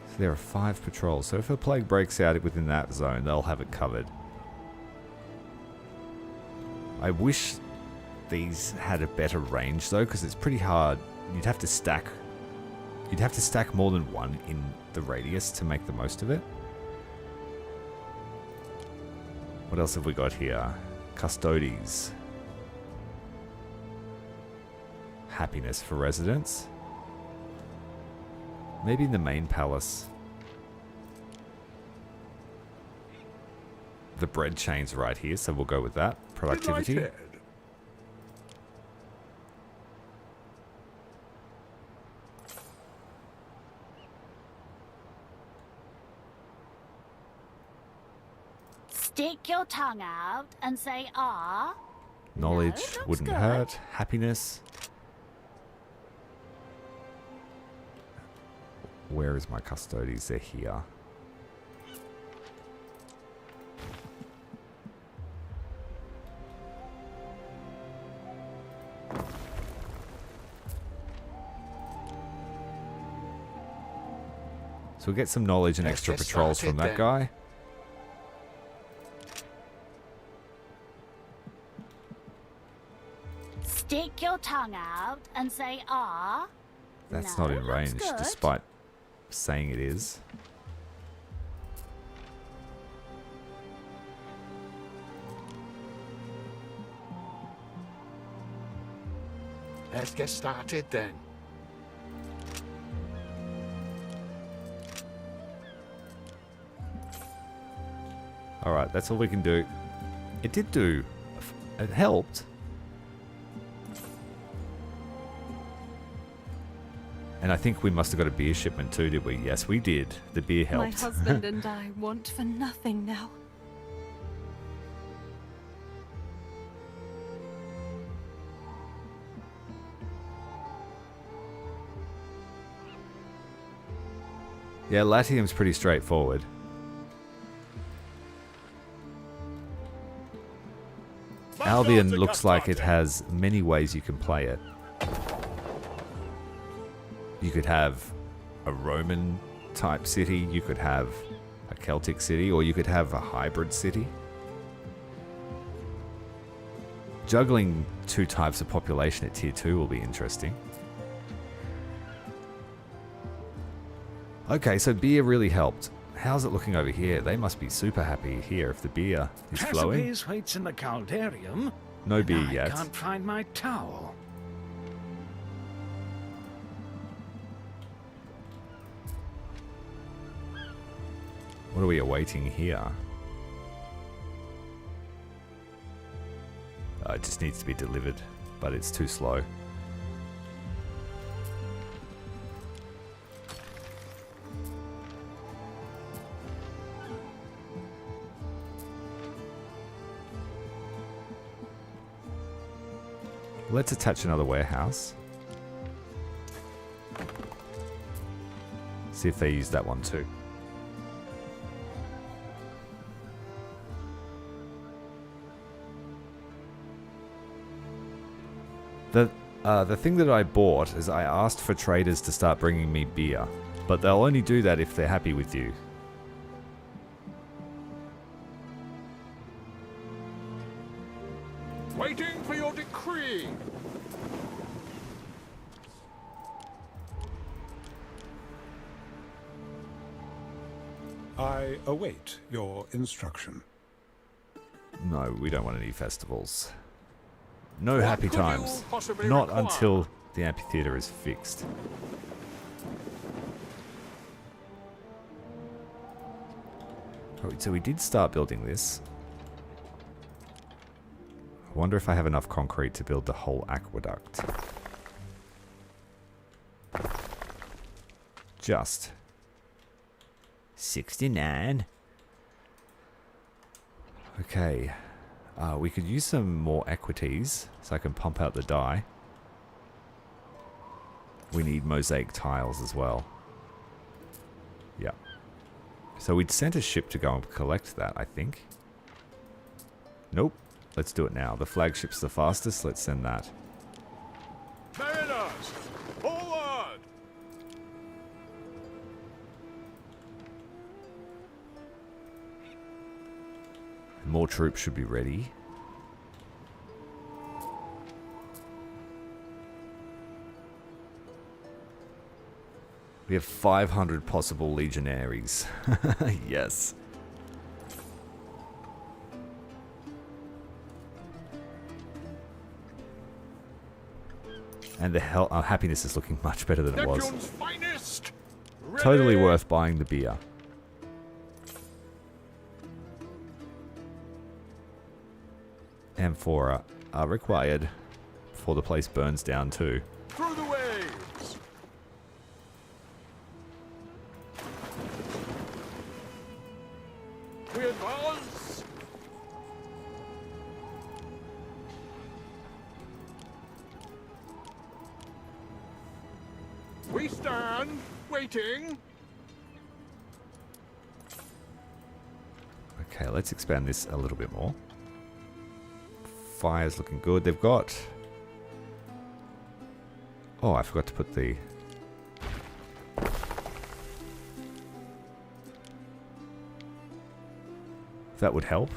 So there are 5 patrols. So if a plague breaks out within that zone, they'll have it covered. I wish these had a better range though, because it's pretty hard. You'd have to stack more than one in the radius to make the most of it. What else have we got here? Custodes. Happiness for residents. Maybe in the main palace. The bread chain's right here, so we'll go with that. Productivity. Delighted. Stick your tongue out and say ah. Knowledge No, that's wouldn't good. hurt. Happiness. Where is my custodes? They're here. So we'll get some knowledge and Let's extra get patrols started from that then. guy. Stick your tongue out and say ah. That's No, not in that's range, good. despite saying it is. Let's get started then. Alright, that's all we can do. It did do. It helped. And I think we must have got a beer shipment too, did we? Yes, we did. The beer My helped. husband and I want for nothing now. Yeah, Latium's pretty straightforward. Albion looks like it has many ways you can play it. You could have a Roman type city, you could have a Celtic city, or you could have a hybrid city. Juggling 2 types of population at tier 2 will be interesting. Okay, so beer really helped. How's it looking over here? They must be super happy here if the beer is flowing. Cassidy's waits in the caldarium. No beer and I yet. can't find my towel. What are we awaiting here? It just needs to be delivered, but it's too slow. Let's attach another warehouse. See if they use that one too. The thing that I bought is I asked for traders to start bringing me beer, but they'll only do that if they're happy with you. Waiting for your decree. I await your instruction. No, we don't want any festivals. No What happy could you times. possibly Not require? until the amphitheater is fixed. Alright, so we did start building this. I wonder if I have enough concrete to build the whole aqueduct. Just 69. Okay. We could use some more equities so I can pump out the dye. We need mosaic tiles as well. Yeah. So we'd sent a ship to go and collect that, I think. Nope. Let's do it now. The flagship's the fastest. Let's send that. Mariners, forward! More troops should be ready. We have 500 possible legionaries. Yes. And the happiness is looking much better than it was. Neptune's finest! Totally Ready? worth buying the beer. Amphora are required before the place burns down too. Through the waves! We advance! We stand, waiting. Okay, let's expand this a little bit more. Fire's looking good. They've got... Oh, I forgot to put the... That would help.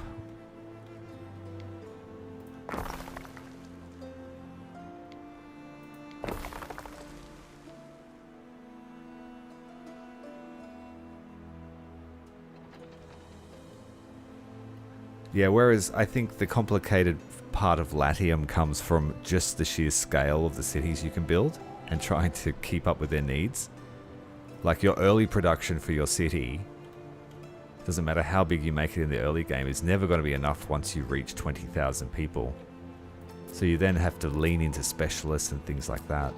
Yeah, whereas I think the complicated part of Latium comes from just the sheer scale of the cities you can build and trying to keep up with their needs. Like your early production for your city, doesn't matter how big you make it in the early game, is never going to be enough once you reach 20,000 people. So you then have to lean into specialists and things like that.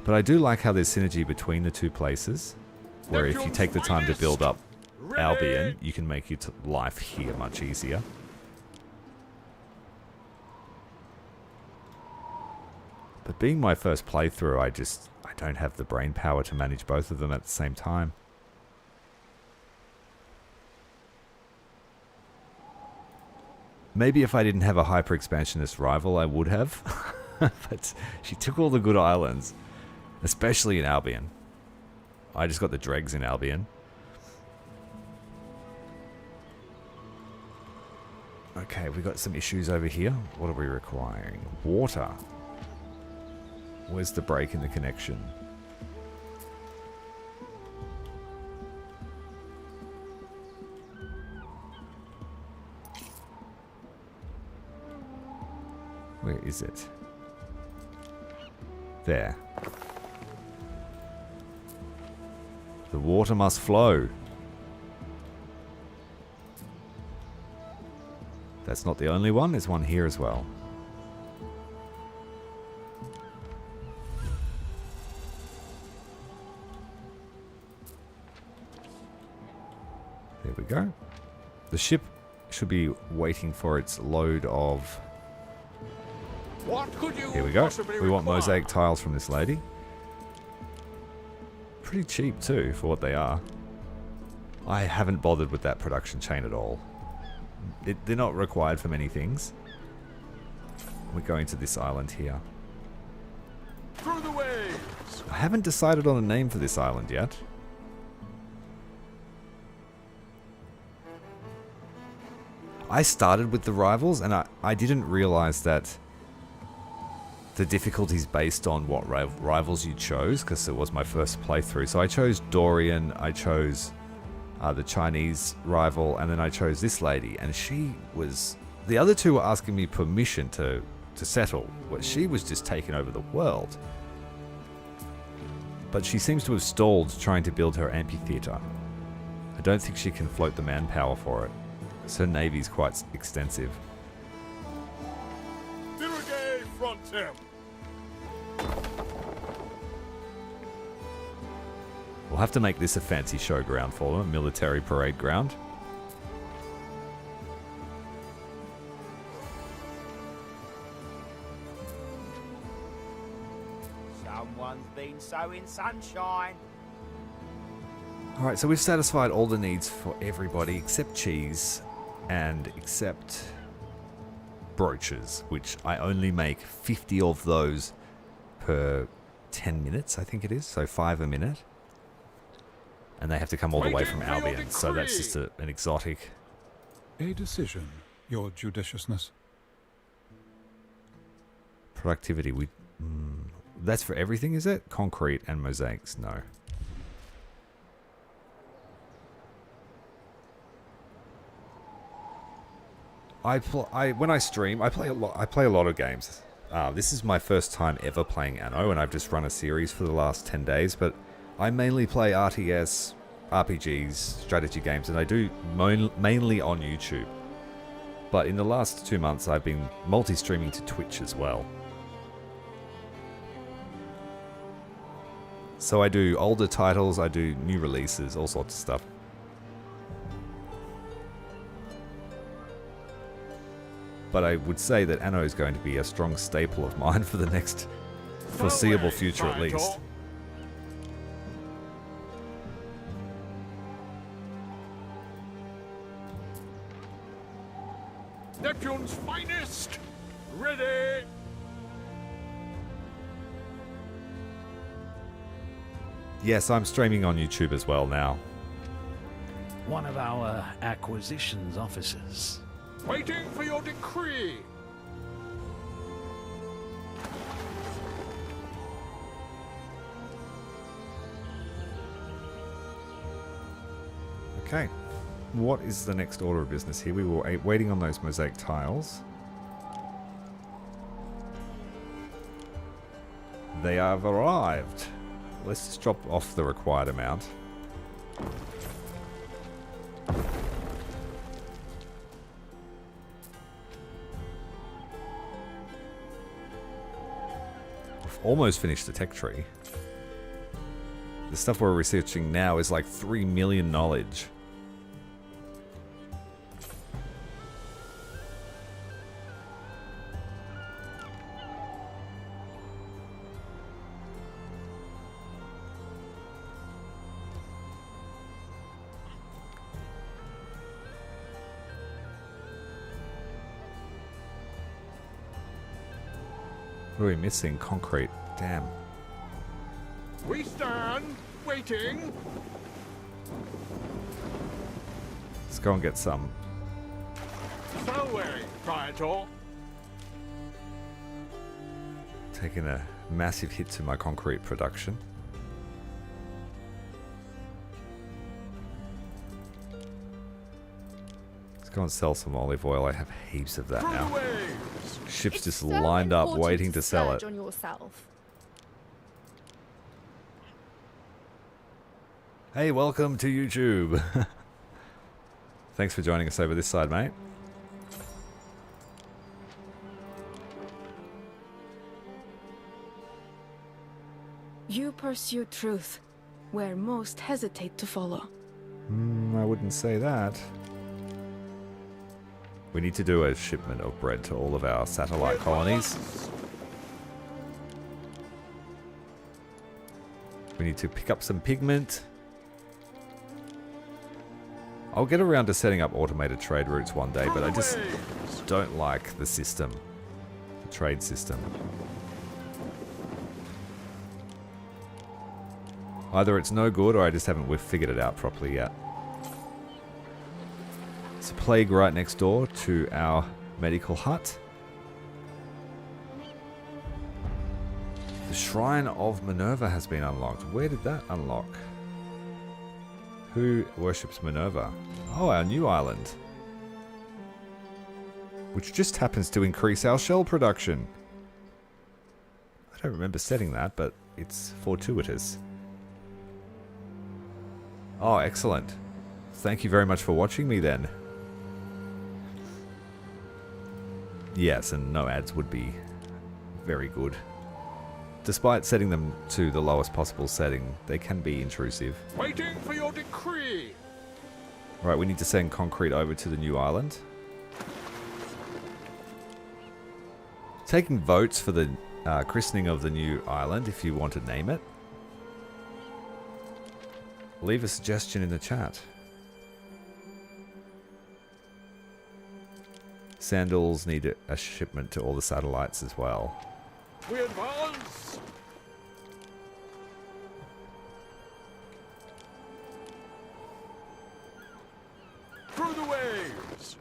But I do like how there's synergy between the two places, where if you take the time to build up Albion, you can make your life here much easier. But being my first playthrough, I don't have the brain power to manage both of them at the same time. Maybe if I didn't have a hyper-expansionist rival, I would have. But she took all the good islands, especially in Albion. I just got the dregs in Albion. Okay, we got some issues over here. What are we requiring? Water. Where's the break in the connection? Where is it? There. The water must flow. That's not the only one. There's one here as well. There we go. The ship should be waiting for its load of... What could you Here we go. possibly We want require? mosaic tiles from this lady. Pretty cheap too for what they are. I haven't bothered with that production chain at all. They're not required for many things. We're going to this island here. Through the waves! I haven't decided on a name for this island yet. I started with the rivals and I didn't realize that the difficulties based on what rivals you chose, because it was my first playthrough. So I chose Dorian, I chose the Chinese rival, and then I chose this lady, and she was... The other two were asking me permission to settle, but she was just taking over the world. But she seems to have stalled trying to build her amphitheatre. I don't think she can float the manpower for it, because her navy's quite extensive. Dirige frontem! We'll have to make this a fancy showground for them, a military parade ground. Someone's been sowing sunshine. Alright, so we've satisfied all the needs for everybody except cheese and except brooches, which I only make 50 of those per 10 minutes, I think it is, so 5 a minute. And they have to come all the way from Albion, so that's just an exotic. A decision, your judiciousness. Productivity, that's for everything, is it? Concrete and mosaics, no. When I stream, I play a lot of games. This is my first time ever playing Anno, and I've just run a series for the last 10 days, but I mainly play RTS, RPGs, strategy games, and I do mainly on YouTube. But in the last 2 months, I've been multi-streaming to Twitch as well. So I do older titles, I do new releases, all sorts of stuff. But I would say that Anno is going to be a strong staple of mine for the next foreseeable future at least. Neptune's finest! Ready! Yes, I'm streaming on YouTube as well now. One of our acquisitions officers. Waiting for your decree! Okay. What is the next order of business here? We were waiting on those mosaic tiles. They have arrived. Let's just drop off the required amount. We've almost finished the tech tree. The stuff we're researching now is like 3 million knowledge. What are we missing? Concrete. Damn. We stand, waiting. Let's go and get some. So way, Tyrael. Taking a massive hit to my concrete production. Let's go and sell some olive oil. I have heaps of that now. Ships It's just so lined up important waiting to sell it. splurge on yourself. Hey, welcome to YouTube. Thanks for joining us over this side, mate. You pursue truth, where most hesitate to follow. I wouldn't say that. We need to do a shipment of bread to all of our satellite colonies. We need to pick up some pigment. I'll get around to setting up automated trade routes one day, but I just don't like the system. The trade system. Either it's no good or I just haven't figured it out properly yet. It's a plague right next door to our medical hut. The Shrine of Minerva has been unlocked. Where did that unlock? Who worships Minerva? Oh, our new island. Which just happens to increase our shell production. I don't remember setting that, but it's fortuitous. Oh, excellent. Thank you very much for watching me then. Yes, and no ads would be very good. Despite setting them to the lowest possible setting, they can be intrusive. Waiting for your decree. Right, we need to send concrete over to the new island. Taking votes for the christening of the new island, if you want to name it. Leave a suggestion in the chat. Sandals need a shipment to all the satellites as well. We advance. Through the waves.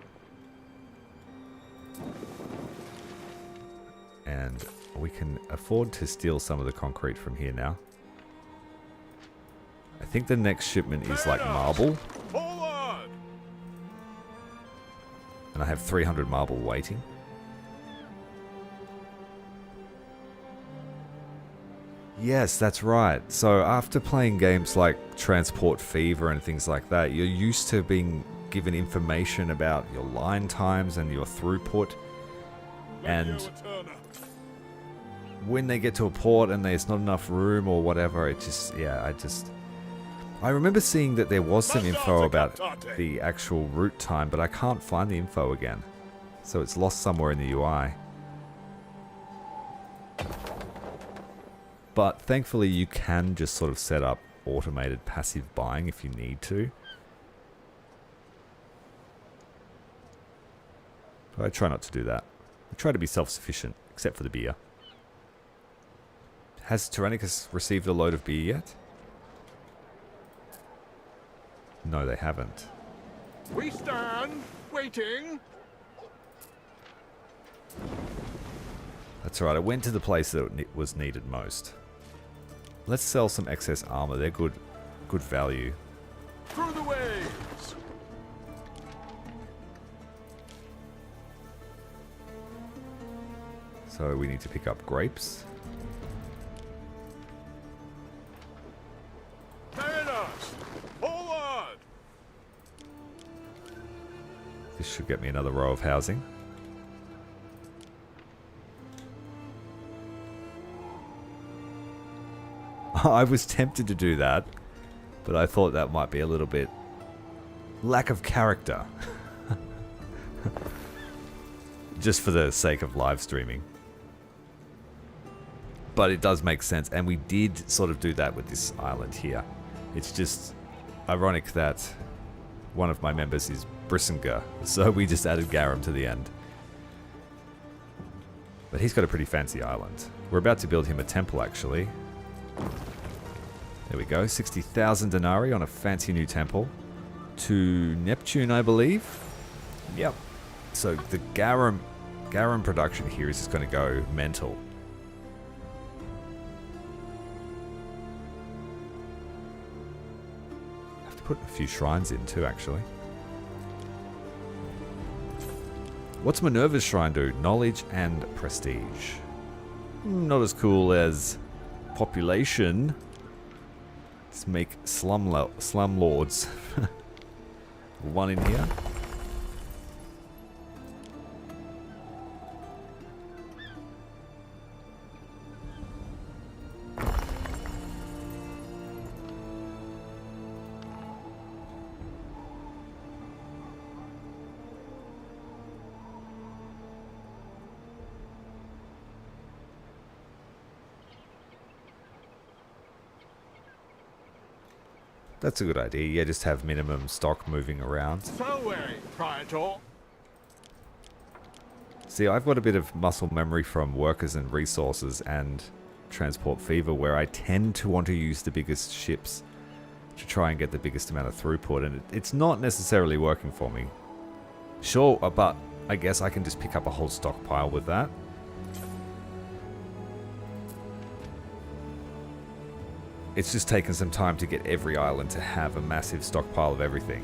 And we can afford to steal some of the concrete from here now. I think the next shipment is like marble. Forward. And I have 300 marble waiting. Yes, that's right. So after playing games like Transport Fever and things like that, you're used to being given information about your line times and your throughput. And when they get to a port and there's not enough room or whatever, it just, yeah, I remember seeing that there was some info about the actual route time, but I can't find the info again. So it's lost somewhere in the UI. But thankfully you can just sort of set up automated passive buying if you need to. But I try not to do that. I try to be self-sufficient, except for the beer. Has Tyrannicus received a load of beer yet? No, they haven't. We stand, waiting. That's alright, I went to the place that was needed most. Let's sell some excess armor, they're good value. Through the waves. So we need to pick up grapes. Forward. This should get me another row of housing. I was tempted to do that, but I thought that might be a little bit lack of character. Just for the sake of live streaming. But it does make sense, and we did sort of do that with this island here. It's just ironic that one of my members is Brissinger, so we just added Garum to the end. But he's got a pretty fancy island. We're about to build him a temple, actually. There we go, 60,000 denarii on a fancy new temple. To Neptune, I believe. Yep. So the Garum production here is just going to go mental. I have to put a few shrines in too, actually. What's Minerva's shrine do? Knowledge and prestige. Not as cool as population. Let's make slum lords. One in here. That's a good idea. Yeah, just have minimum stock moving around. So way, Praetor. See, I've got a bit of muscle memory from Workers and Resources and Transport Fever, where I tend to want to use the biggest ships to try and get the biggest amount of throughput, and it's not necessarily working for me. Sure, but I guess I can just pick up a whole stockpile with that. It's just taken some time to get every island to have a massive stockpile of everything.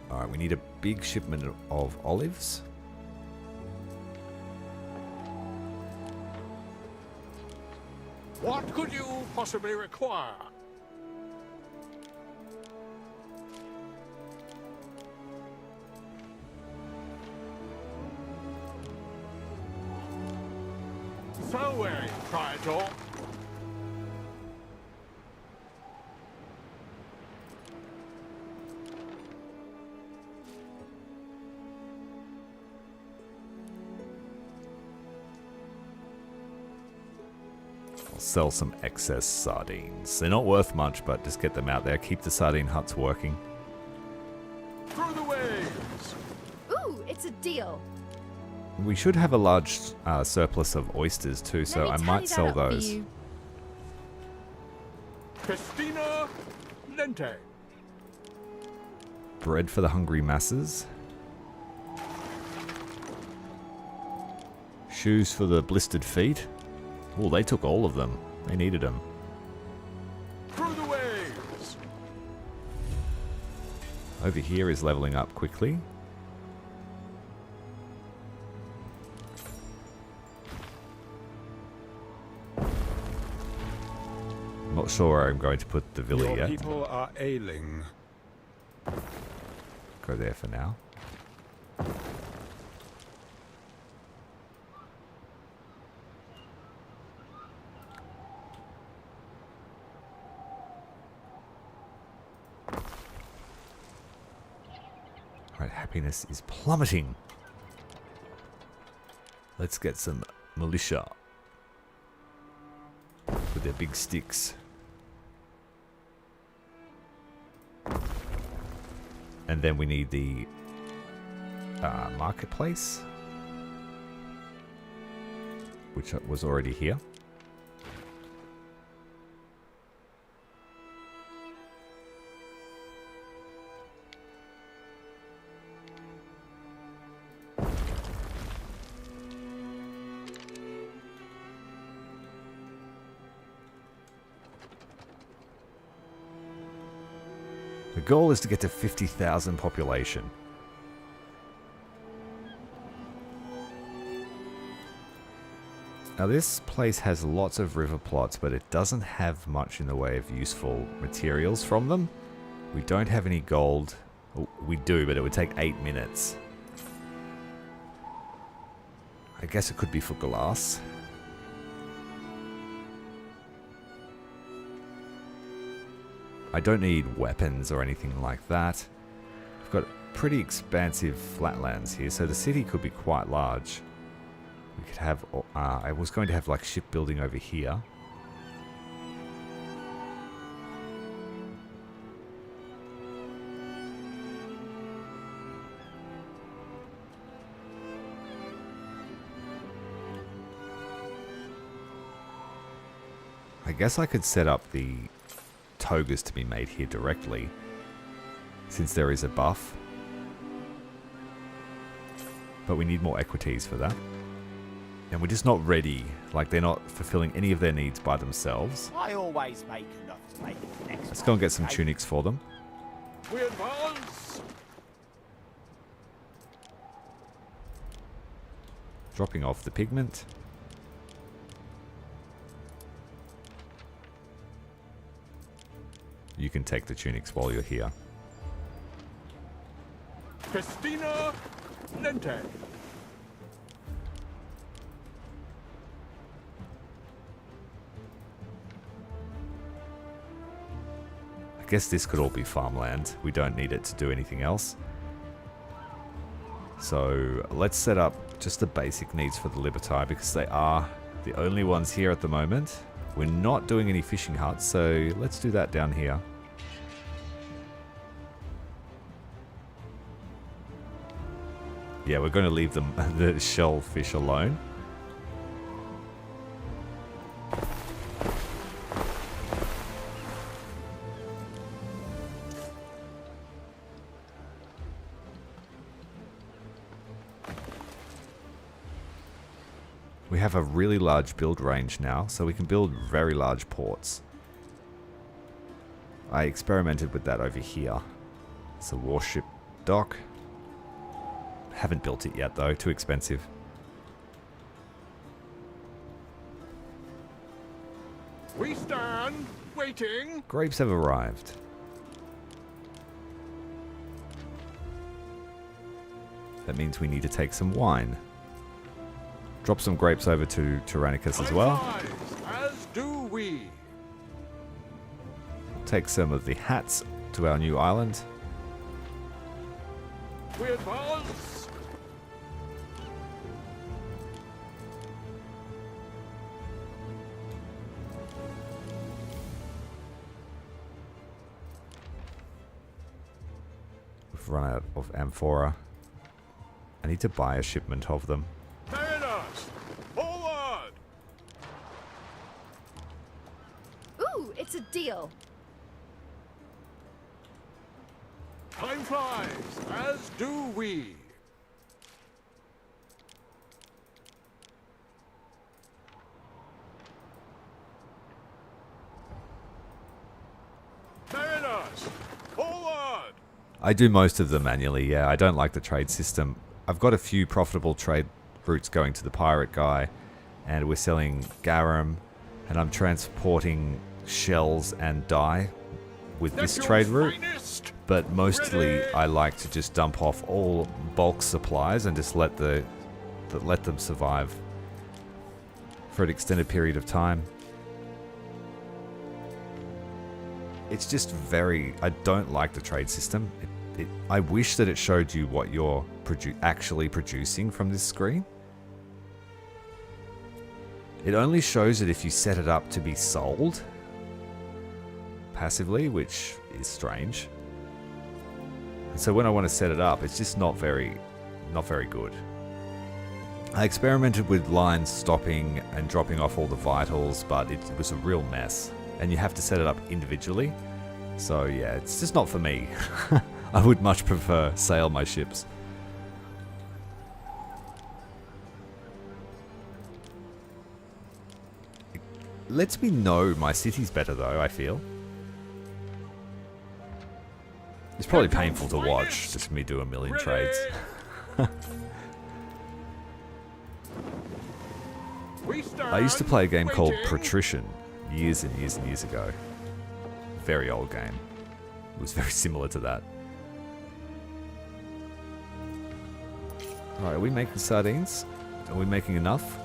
Alright, we need a big shipment of olives. What could you possibly require? So weary, Tyrael. I'll sell some excess sardines. They're not worth much, but just get them out there. Keep the sardine huts working. Through the waves. Ooh, it's a deal. We should have a large surplus of oysters too, so I might sell those. Festina Lente. Bread for the hungry masses. Shoes for the blistered feet. Oh, they took all of them. They needed them. Through the waves. Over here is leveling up quickly. Not sure where I'm going to put the villa Your yet. people are ailing. Go there for now. Alright, happiness is plummeting. Let's get some militia with their big sticks. And then we need the marketplace, which was already here. The goal is to get to 50,000 population. Now this place has lots of river plots, but it doesn't have much in the way of useful materials from them. We don't have any gold. Oh, we do, but it would take 8 minutes. I guess it could be for glass. I don't need weapons or anything like that. We've got pretty expansive flatlands here, so the city could be quite large. We could have... I was going to have like shipbuilding over here. I guess I could set up the togas to be made here directly, since there is a buff. But we need more equities for that. And we're just not ready. Like, they're not fulfilling any of their needs by themselves. I always make enough to make it the next. Let's go and get some tunics for them. We advance. Dropping off the pigment. You can take the tunics while you're here. Festina Lente. I guess this could all be farmland. We don't need it to do anything else. So let's set up just the basic needs for the Libertai, because they are the only ones here at the moment. We're not doing any fishing huts, so let's do that down here. Yeah, we're going to leave them the shellfish alone. We have a really large build range now, so we can build very large ports. I experimented with that over here. It's a warship dock. Haven't built it yet though, too expensive. We stand waiting. Grapes have arrived. That means we need to take some wine. Drop some grapes over to Tyrannicus as well. As do we. Take some of the hats to our new island. We advance. We've run out of amphora. I need to buy a shipment of them. Mariners, forward! Ooh, it's a deal. Time flies, as do we. Mariners, forward! I do most of them manually, yeah. I don't like the trade system. I've got a few profitable trade routes going to the pirate guy, and we're selling garum, and I'm transporting shells and dye with this trade route. But mostly I like to just dump off all bulk supplies and just let them survive for an extended period of time. It's just very... I don't like the trade system. I wish that it showed you what you're actually producing from this screen. It only shows it if you set it up to be sold passively, which is strange. And so when I want to set it up, it's just not very good. I experimented with lines stopping and dropping off all the vitals, but it was a real mess. And you have to set it up individually. So yeah, it's just not for me. I would much prefer sail my ships. It lets me know my city's better though, I feel. It's probably painful to watch, just me do a million trades. I used to play a game called Patrician years and years and years ago. Very old game. It was very similar to that. Alright, are we making sardines? Are we making enough?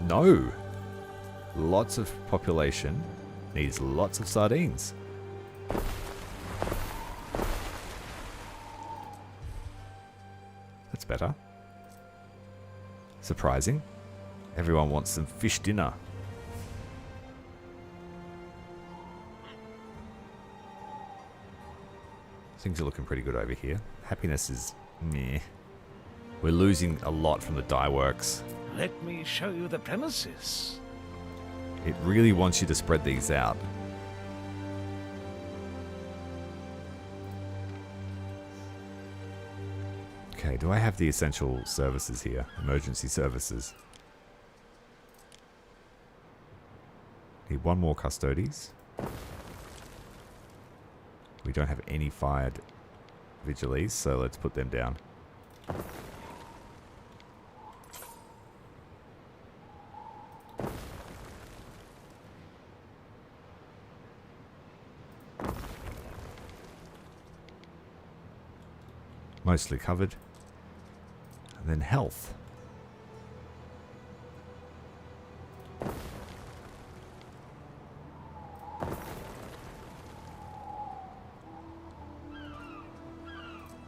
No! Lots of population needs lots of sardines. That's better. Surprising. Everyone wants some fish dinner. Things are looking pretty good over here. Happiness is meh. We're losing a lot from the dye works. Let me show you the premises. It really wants you to spread these out. Okay, do I have the essential services here? Emergency services. Need one more custodies. We don't have any fired vigiles, so let's put them down. Mostly covered. And then health.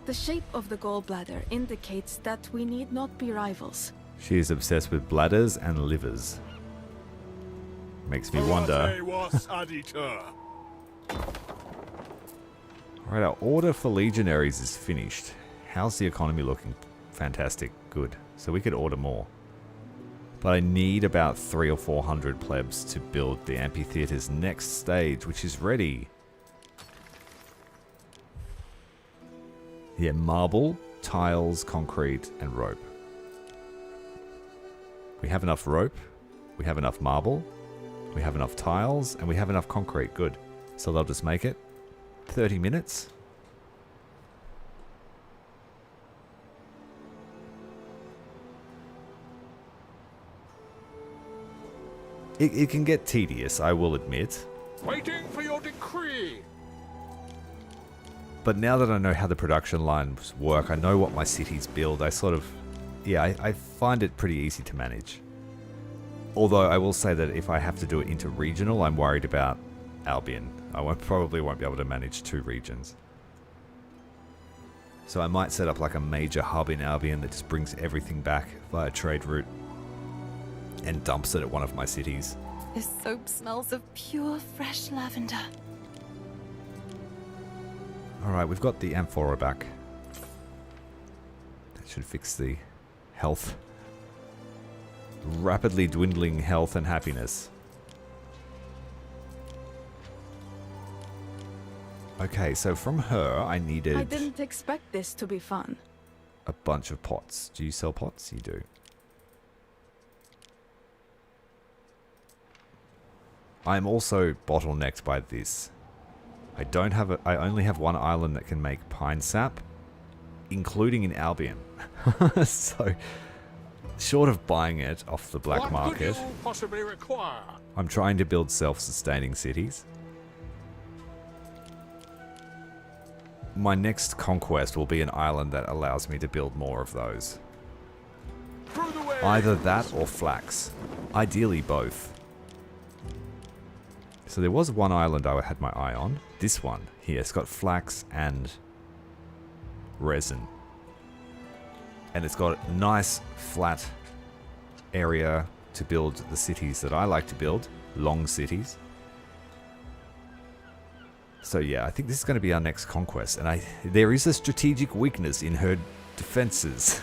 The shape of the gallbladder indicates that we need not be rivals. She is obsessed with bladders and livers. Makes me wonder. Alright, our order for legionaries is finished. How's the economy looking? Fantastic. Good. So we could order more. But I need about 300 or 400 plebs to build the amphitheater's next stage, which is ready. Yeah, marble, tiles, concrete, and rope. We have enough rope. We have enough marble. We have enough tiles. And we have enough concrete. Good. So they'll just make it. 30 minutes. It can get tedious, I will admit. Waiting for your decree. But now that I know how the production lines work, I know what my cities build, I sort of... Yeah, I find it pretty easy to manage. Although I will say that if I have to do it interregional, I'm worried about Albion. I probably won't be able to manage 2 regions. So I might set up like a major hub in Albion that just brings everything back via trade route and dumps it at one of my cities. This soap smells of pure, fresh lavender. Alright, we've got the amphora back. That should fix the health. Rapidly dwindling health and happiness. Okay, so from her I needed... I didn't expect this to be fun. A bunch of pots. Do you sell pots? You do. I'm also bottlenecked by this. I only have 1 island that can make pine sap, including in Albion. So, short of buying it off the black market, what could you possibly require? I'm trying to build self-sustaining cities. My next conquest will be an island that allows me to build more of those. Either that or flax. Ideally both. So there was 1 island I had my eye on. This one here, it's got flax and resin. And it's got a nice flat area to build the cities that I like to build. Long cities. So yeah, I think this is going to be our next conquest. And there is a strategic weakness in her defenses.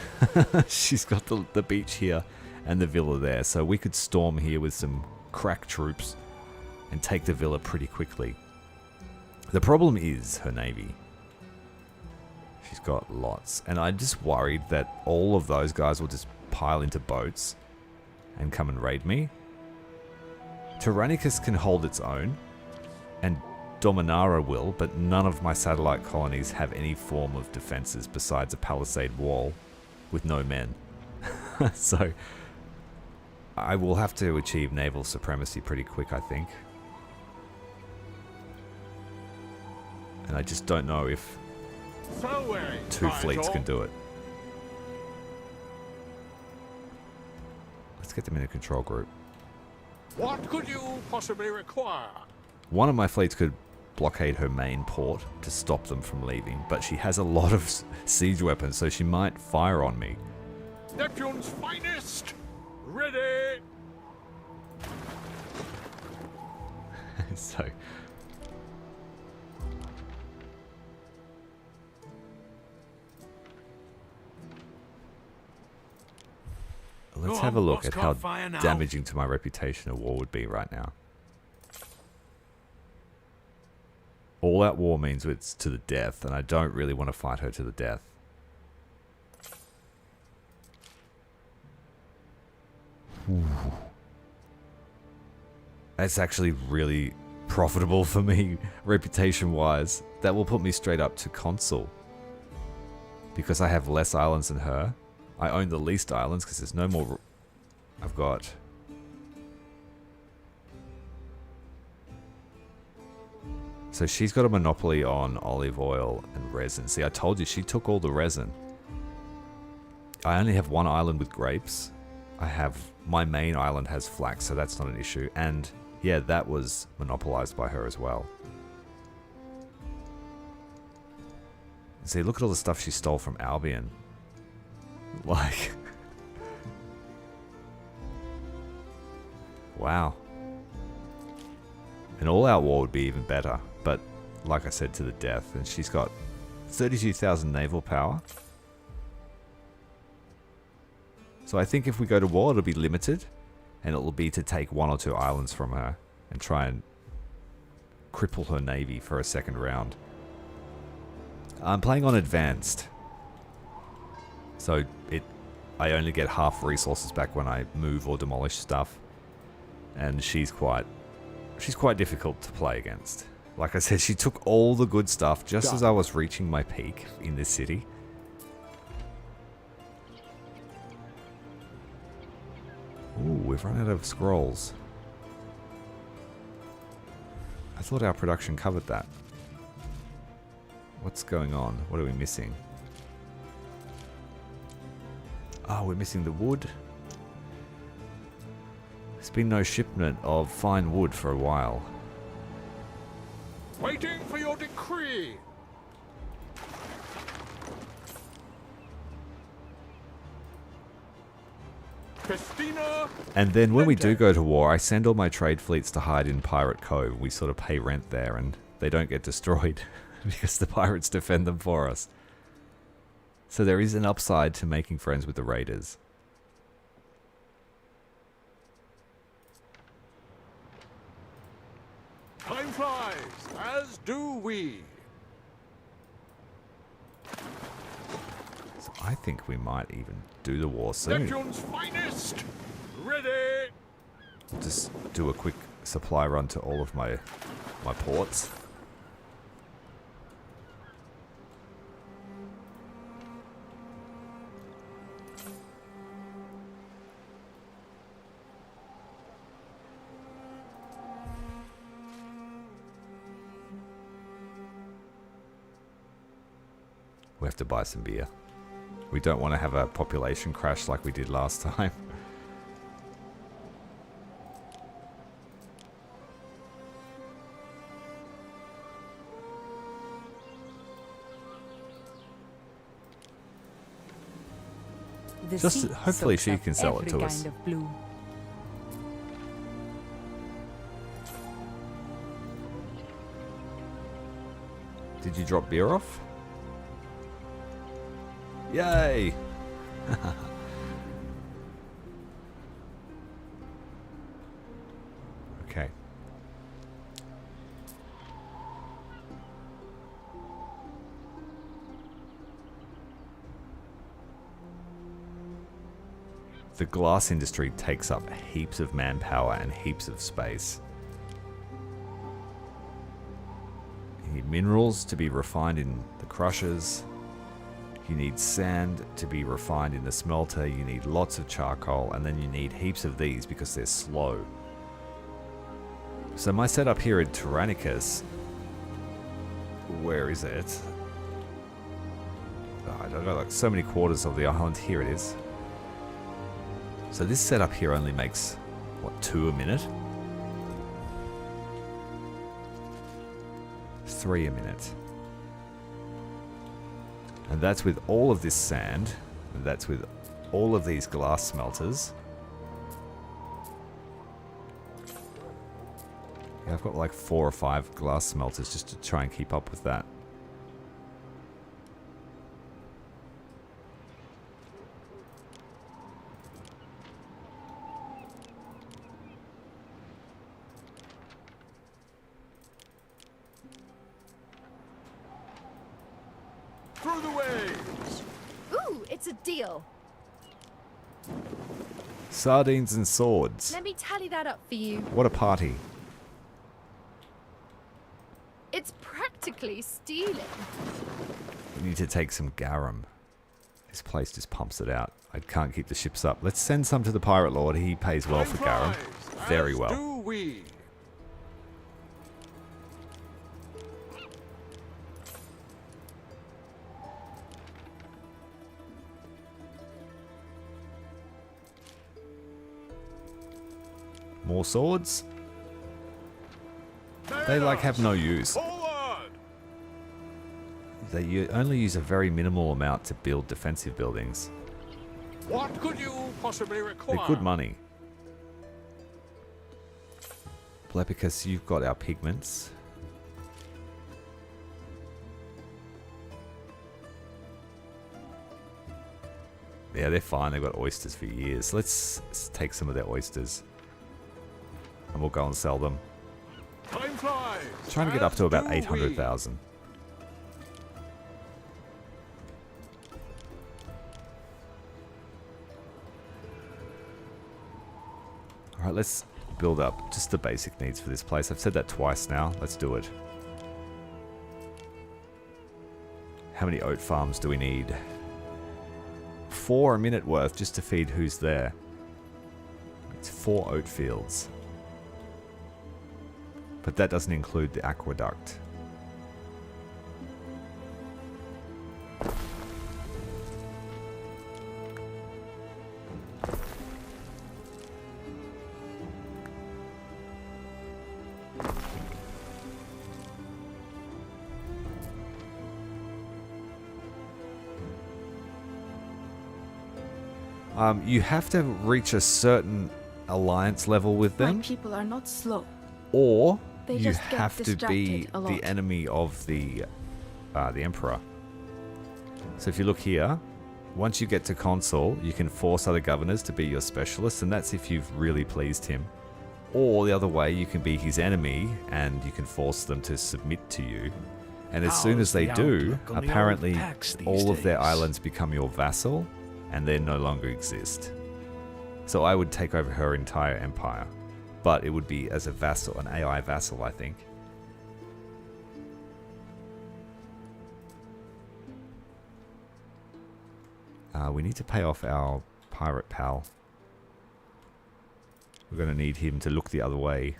She's got the beach here and the villa there. So we could storm here with some crack troops and take the villa pretty quickly. The problem is her navy. She's got lots. And I'm just worried that all of those guys will just pile into boats and come and raid me. Tyrannicus can hold its own, and Dominara will, but none of my satellite colonies have any form of defenses besides a palisade wall with no men. So I will have to achieve naval supremacy pretty quick, I think. And I just don't know if 2 fleets can do it. Let's get them in a control group. What could you possibly require? One of my fleets could blockade her main port to stop them from leaving, but she has a lot of siege weapons, so she might fire on me. Neptune's finest! Ready! So... let's have a look at how damaging to my reputation a war would be right now. All out war means it's to the death, and I don't really want to fight her to the death. Ooh. That's actually really profitable for me, reputation-wise. That will put me straight up to consul. Because I have less islands than her. I own the least islands because there's no more... I've got... So she's got a monopoly on olive oil and resin. See, I told you, she took all the resin. I only have 1 island with grapes. My main island has flax, so that's not an issue. And yeah, that was monopolized by her as well. See, look at all the stuff she stole from Albion. Like... wow. An all-out war would be even better, but like I said, to the death. And she's got 32,000 naval power. So I think if we go to war, it'll be limited, and it'll be to take 1 or 2 islands from her and try and cripple her navy for a second round. I'm playing on advanced, so it I only get half resources back when I move or demolish stuff. And she's quite difficult to play against. Like I said, she took all the good stuff just as I was reaching my peak in this city. Ooh, we've run out of scrolls. I thought our production covered that. What's going on? What are we missing? Oh, we're missing the wood. There's been no shipment of fine wood for a while. Waiting for your decree. Festina. And then when we do go to war, I send all my trade fleets to hide in Pirate Cove. We sort of pay rent there and they don't get destroyed because the pirates defend them for us. So there is an upside to making friends with the raiders. Time flies, as do we. So I think we might even do the war soon. Legion's finest. Ready. Just do a quick supply run to all of my ports. We have to buy some beer. We don't want to have a population crash like we did last time. Just hopefully she can sell it to us. Did you drop beer off? Yay! Okay. The glass industry takes up heaps of manpower and heaps of space. You need minerals to be refined in the crushers. You need sand to be refined in the smelter, you need lots of charcoal, and then you need heaps of these because they're slow. So my setup here in Tyrannicus, where is it? Oh, I don't know, like so many quarters of the island. Here it is. So this setup here only makes, what, 2 a minute? 3 a minute. And that's with all of this sand, and that's with all of these glass smelters. Yeah, I've got like 4 or 5 glass smelters just to try and keep up with that. Through the waves. Ooh, it's a deal. Sardines and swords. Let me tally that up for you. What a party. It's practically stealing. We need to take some garum. This place just pumps it out. I can't keep the ships up. Let's send some to the Pirate Lord. He pays well for garum. Very well. Do we? More swords? They like have no use. Forward. They only use a very minimal amount to build defensive buildings. What could you possibly require? They're good money. Blepicus, you've got our pigments. Yeah, they're fine. They've got oysters for years. Let's take some of their oysters. And we'll go and sell them. Time flies. Trying to get up to about As do 800,000. Alright, let's build up just the basic needs for this place. I've said that twice now. Let's do it. How many oat farms do we need? 4 a minute worth just to feed who's there. It's 4 oat fields. But that doesn't include the aqueduct. You have to reach a certain alliance level with them. My people are not slow. Or They you just get have to be distracted a the lot. enemy of the emperor. So if you look here, once you get to consul, you can force other governors to be your specialists, and that's if you've really pleased him. Or the other way, you can be his enemy, and you can force them to submit to you. And as soon as How's they the do, outlook on the old apparently Pax these all of their days? islands become your vassal, and they no longer exist. So I would take over her entire empire. But it would be as a vassal, an AI vassal, I think. We need to pay off our pirate pal. We're going to need him to look the other way.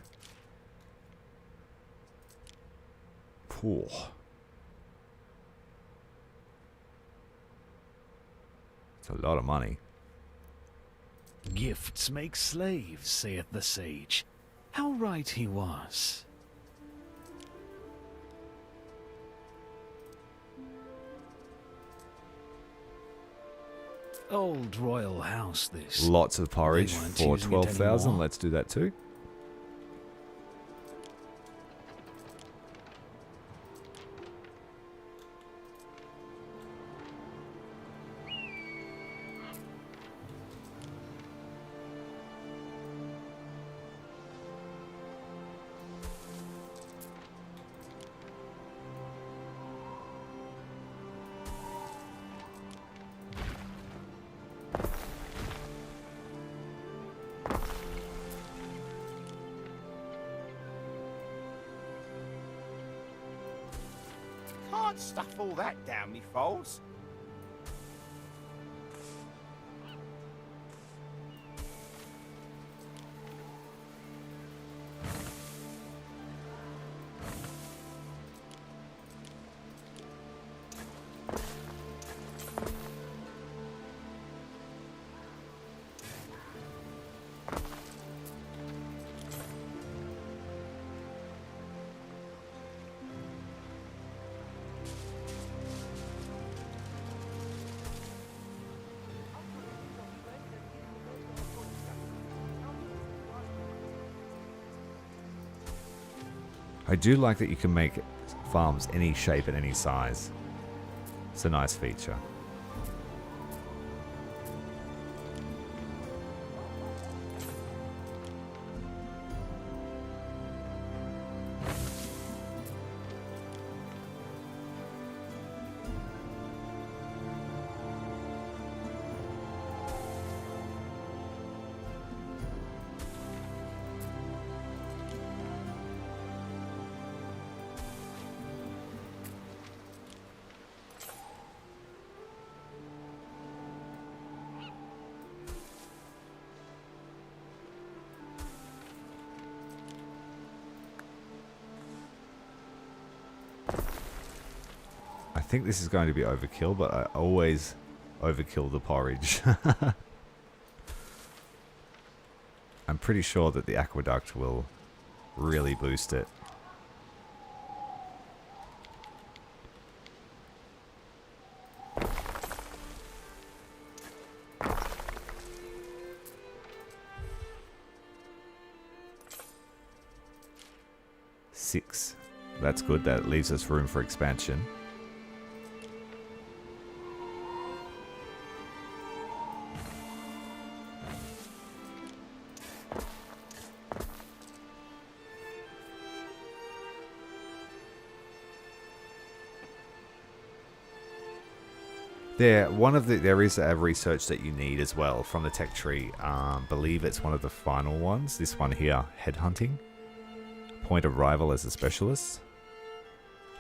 Poor. It's a lot of money. Gifts make slaves, saith the sage. How right he was. Old royal house, this. Lots of porridge They weren't for using it 12,000. anymore. Let's do that too. Can't stuff all that down me folds. I do like that you can make farms any shape and any size. It's a nice feature. I think this is going to be overkill, but I always overkill the porridge. I'm pretty sure that the aqueduct will really boost it. Six. That's good. That leaves us room for expansion. There is a research that you need as well from the tech tree. Believe it's one of the final ones. This one here, headhunting. Point a rival as a specialist.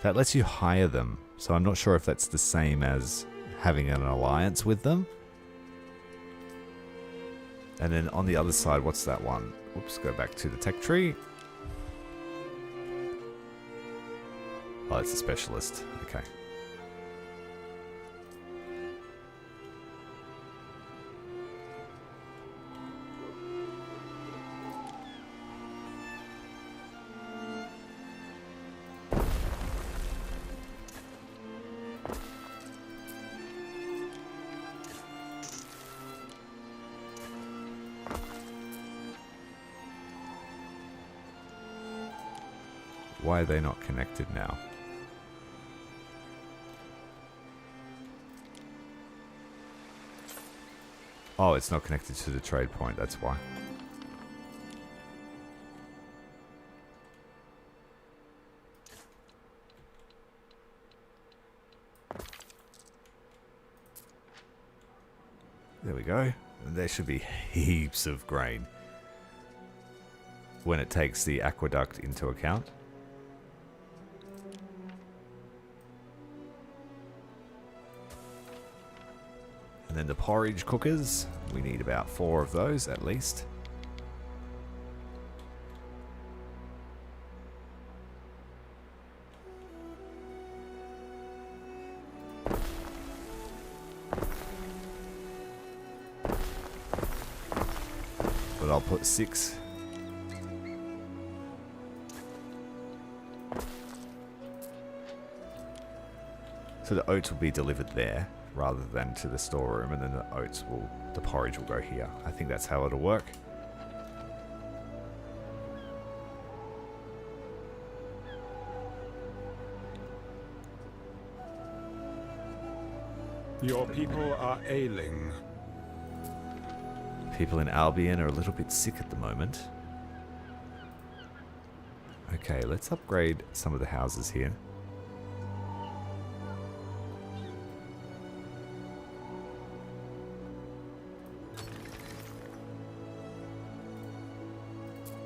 That lets you hire them. So I'm not sure if that's the same as having an alliance with them. And then on the other side, what's that one? Whoops, go back to the tech tree. Oh, it's a specialist. Okay. Why are they not connected now? Oh, it's not connected to the trade point, that's why. There we go. And there should be heaps of grain when it takes the aqueduct into account. And then the porridge cookers, we need about 4 of those at least. But I'll put 6. So the oats will be delivered there, rather than to the storeroom, and then the porridge will go here. I think that's how it'll work. Your people are ailing. People in Albion are a little bit sick at the moment. Okay, let's upgrade some of the houses here.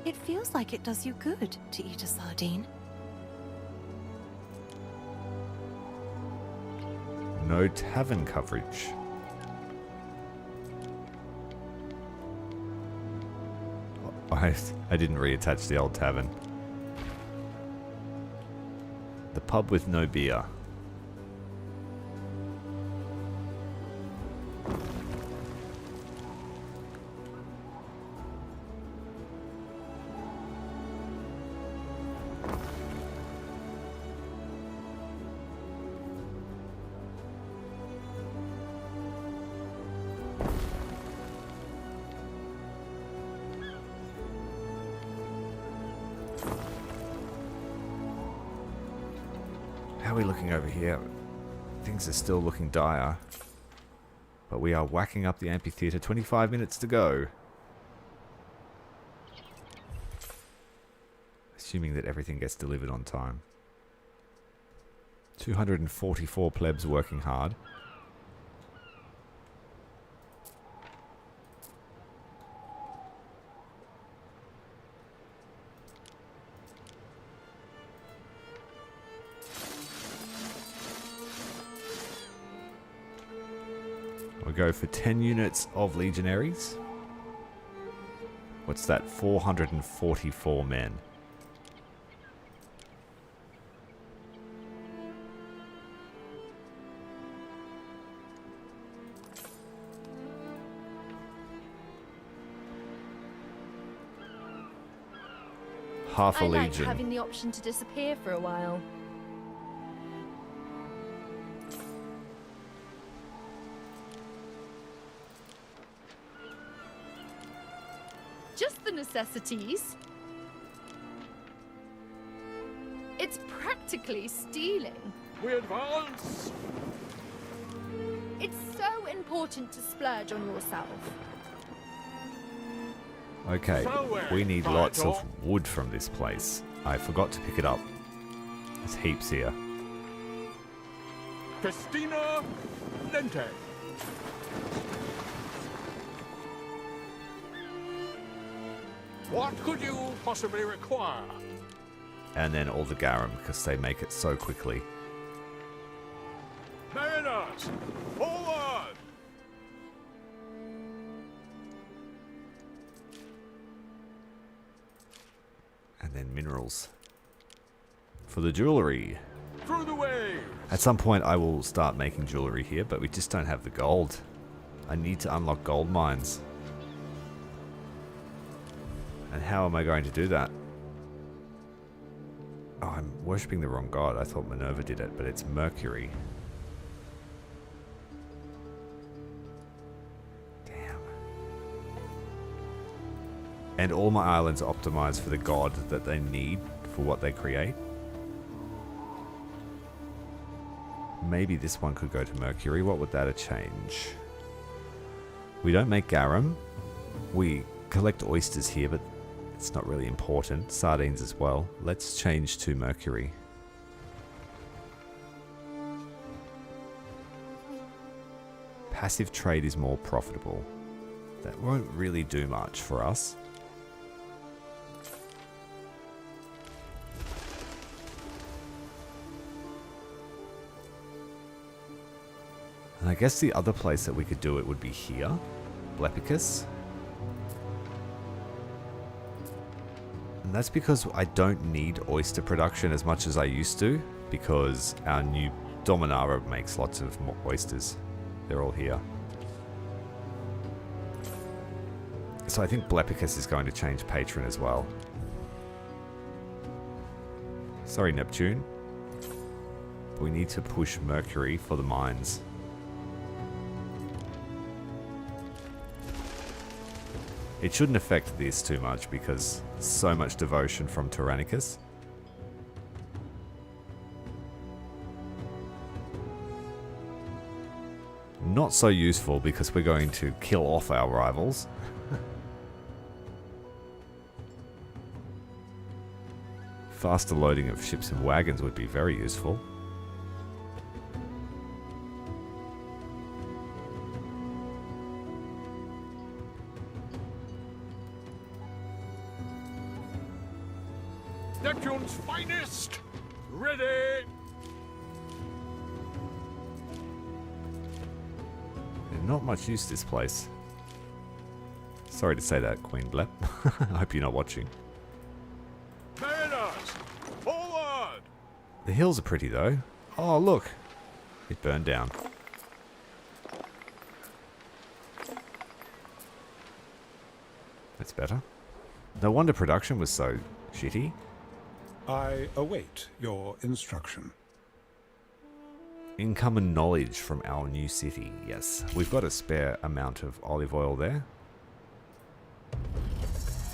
It feels like it does you good to eat a sardine. No tavern coverage. I didn't reattach the old tavern. The pub with no beer. How are we looking over here? Things are still looking dire. But we are whacking up the amphitheater. 25 minutes to go. Assuming that everything gets delivered on time. 244 plebs working hard. We'll go for 10 units of legionaries. What's that? 444 men. Half a I like legion. having the option to disappear for a while. Just the necessities. It's practically stealing. We advance! It's so important to splurge on yourself. Okay, So, we need lots of Vital. wood from this place. I forgot to pick it up. There's heaps here. Festina Lente. What could you possibly require? And then all the garum, because they make it so quickly. Mariners, forward! And then minerals. For the jewelry. Through the waves! At some point I will start making jewelry here, but we just don't have the gold. I need to unlock gold mines. And how am I going to do that? Oh, I'm worshipping the wrong god. I thought Minerva did it, but it's Mercury. Damn. And all my islands are optimized for the god that they need for what they create. Maybe this one could go to Mercury. What would that change? We don't make garum. We collect oysters here, but it's not really important. Sardines as well. Let's change to Mercury. Passive trade is more profitable. That won't really do much for us. And I guess the other place that we could do it would be here. Blepicus. And that's because I don't need oyster production as much as I used to, because our new Dominara makes lots of more oysters. They're all here. So I think Blepicus is going to change patron as well. Sorry, Neptune. We need to push Mercury for the mines. It shouldn't affect this too much because so much devotion from Tyrannicus. Not so useful because we're going to kill off our rivals. Faster loading of ships and wagons would be very useful. Neptune's finest! Ready! Not much use this place. Sorry to say that, Queen Blep. I hope you're not watching. Mariners, forward! The hills are pretty though. Oh look! It burned down. That's better. No wonder production was so shitty. I await your instruction. Income and knowledge from our new city. Yes, we've got a spare amount of olive oil there.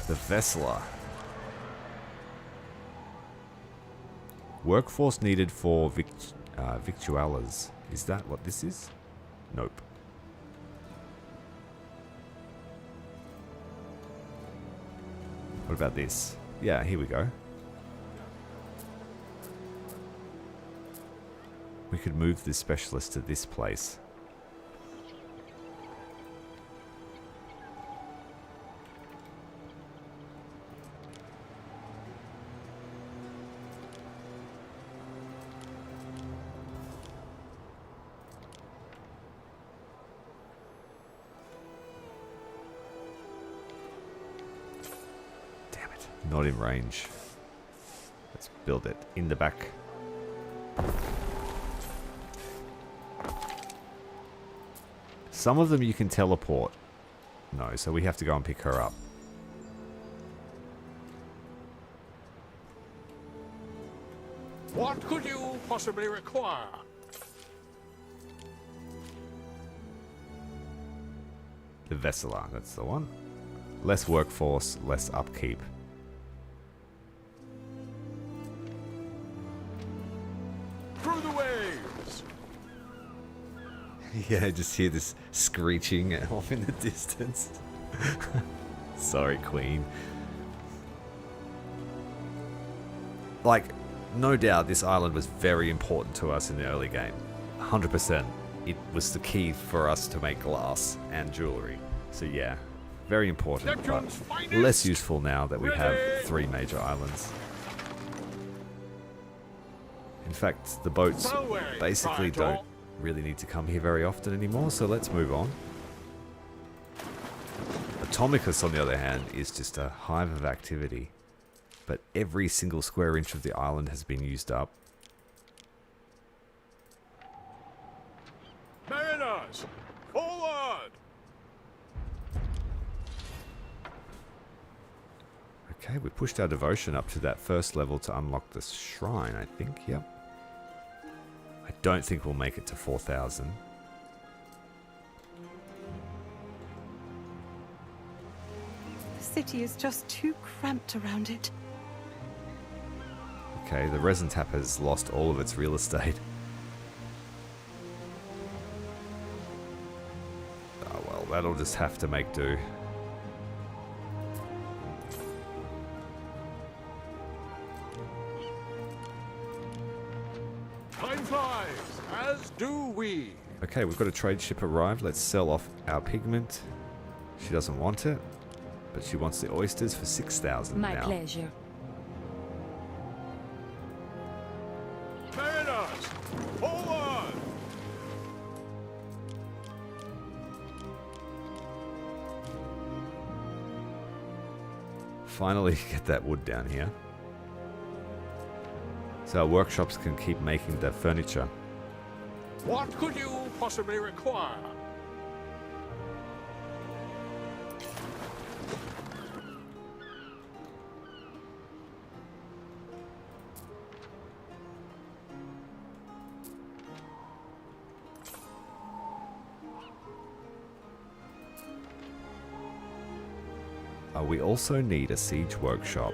The Vesseler. Workforce needed for victualers. Is that what this is? Nope. What about this? Yeah, here we go. We could move this specialist to this place. Damn it, not in range. Let's build it in the back. Some of them you can teleport. No, so we have to go and pick her up. What could you possibly require? The Vesseler, that's the one. Less workforce, less upkeep. Through the waves! Yeah, I just hear this screeching off in the distance. Sorry, Queen. Like, no doubt this island was very important to us in the early game. 100%, it was the key for us to make glass and jewelry. So yeah, very important, but less useful now that we have 3 major islands. In fact, the boats basically don't really need to come here very often anymore, so let's move on. Atomicus, on the other hand, is just a hive of activity, but every single square inch of the island has been used up. Mariners, forward! Okay, we pushed our devotion up to that first level to unlock the shrine, I think. Yep. I don't think we'll make it to 4,000. The city is just too cramped around it. Okay, the resin tap has lost all of its real estate. Oh well, that'll just have to make do. Time flies, as do we. Okay, we've got a trade ship arrived. Let's sell off our pigment. She doesn't want it, but she wants the oysters for 6,000 now. My pleasure. Mariners, forward! Finally get that wood down here. So our workshops can keep making the furniture. What could you possibly require? We also need a siege workshop.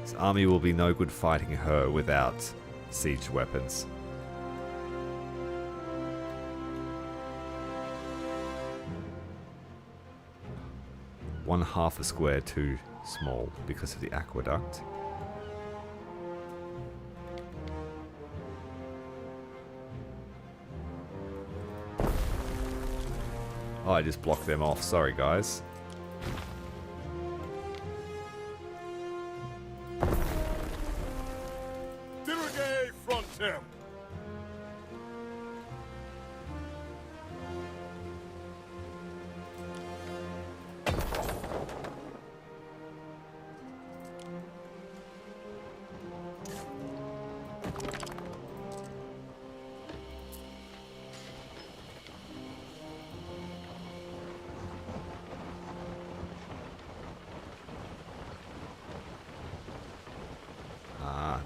This army will be no good fighting her without siege weapons. One half a square too small because of the aqueduct. Oh, I just blocked them off. Sorry, guys. Dirige frontem!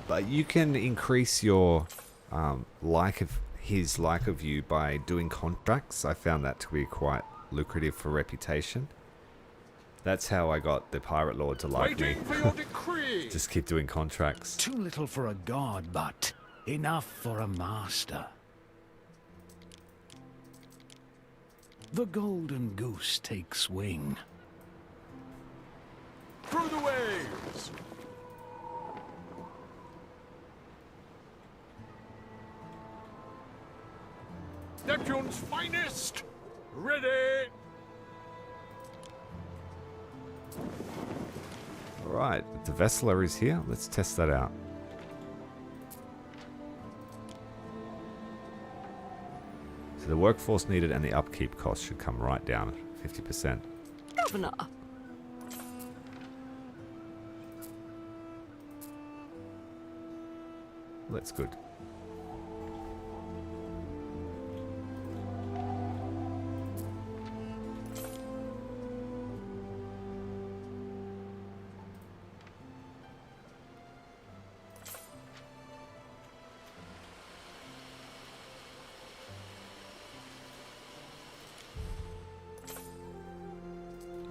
But you can increase your his like of you by doing contracts. I found that to be quite lucrative for reputation. That's how I got the pirate lord to like me. For your decree. Just keep doing contracts. Too little for a god, but enough for a master. The golden goose takes wing. Through the waves! Neptune's finest! Ready! Alright, the Vesseler is here. Let's test that out. So the workforce needed and the upkeep cost should come right down at 50%. Governor! That's good.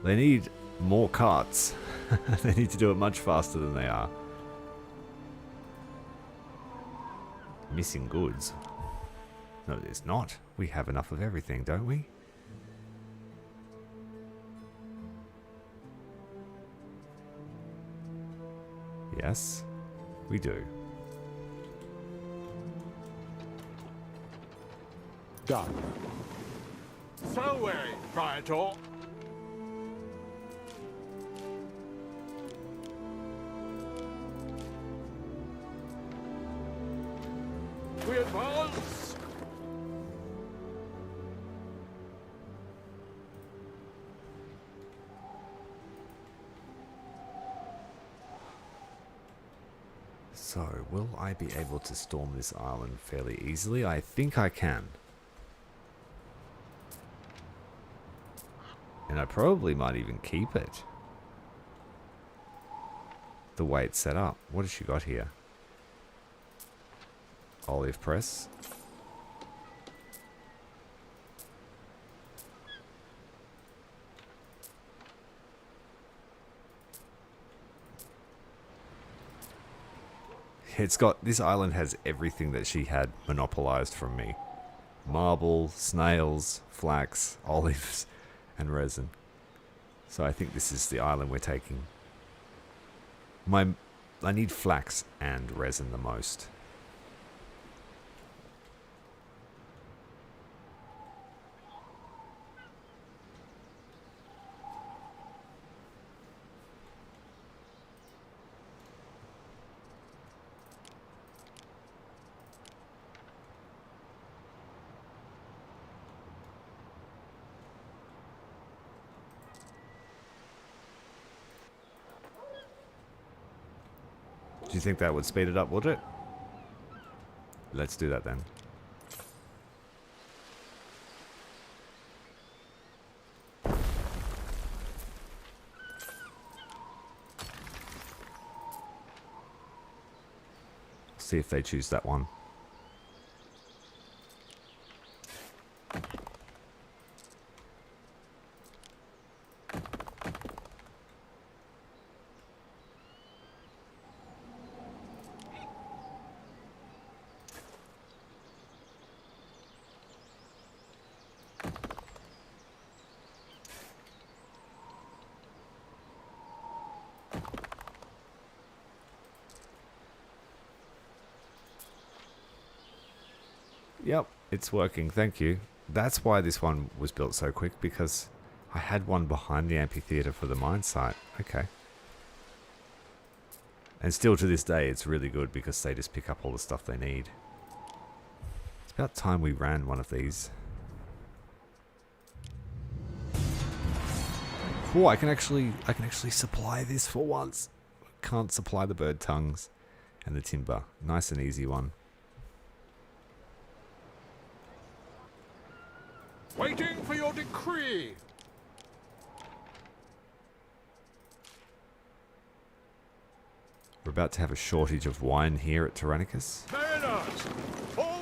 They need more carts. They need to do it much faster than they are. Missing goods. No, there's not. We have enough of everything, don't we? Yes, we do. Done. So weary, Praetor. We advance. So, will I be able to storm this island fairly easily? I think I can. And I probably might even keep it. The way it's set up. What has she got here? Olive press. It's got, this island has everything that she had monopolized from me. Marble, snails, flax, olives, and resin. So I think this is the island we're taking. I need flax and resin the most. Do you think that would speed it up, would it? Let's do that then. See if they choose that one. Yep, it's working, thank you. That's why this one was built so quick, because I had one behind the amphitheater for the mine site. Okay. And still to this day, it's really good because they just pick up all the stuff they need. It's about time we ran one of these. Oh, I can actually supply this for once. Can't supply the bird tongues and the timber. Nice and easy one. Waiting for your decree. We're about to have a shortage of wine here at Tyrannicus. Mariners, forward!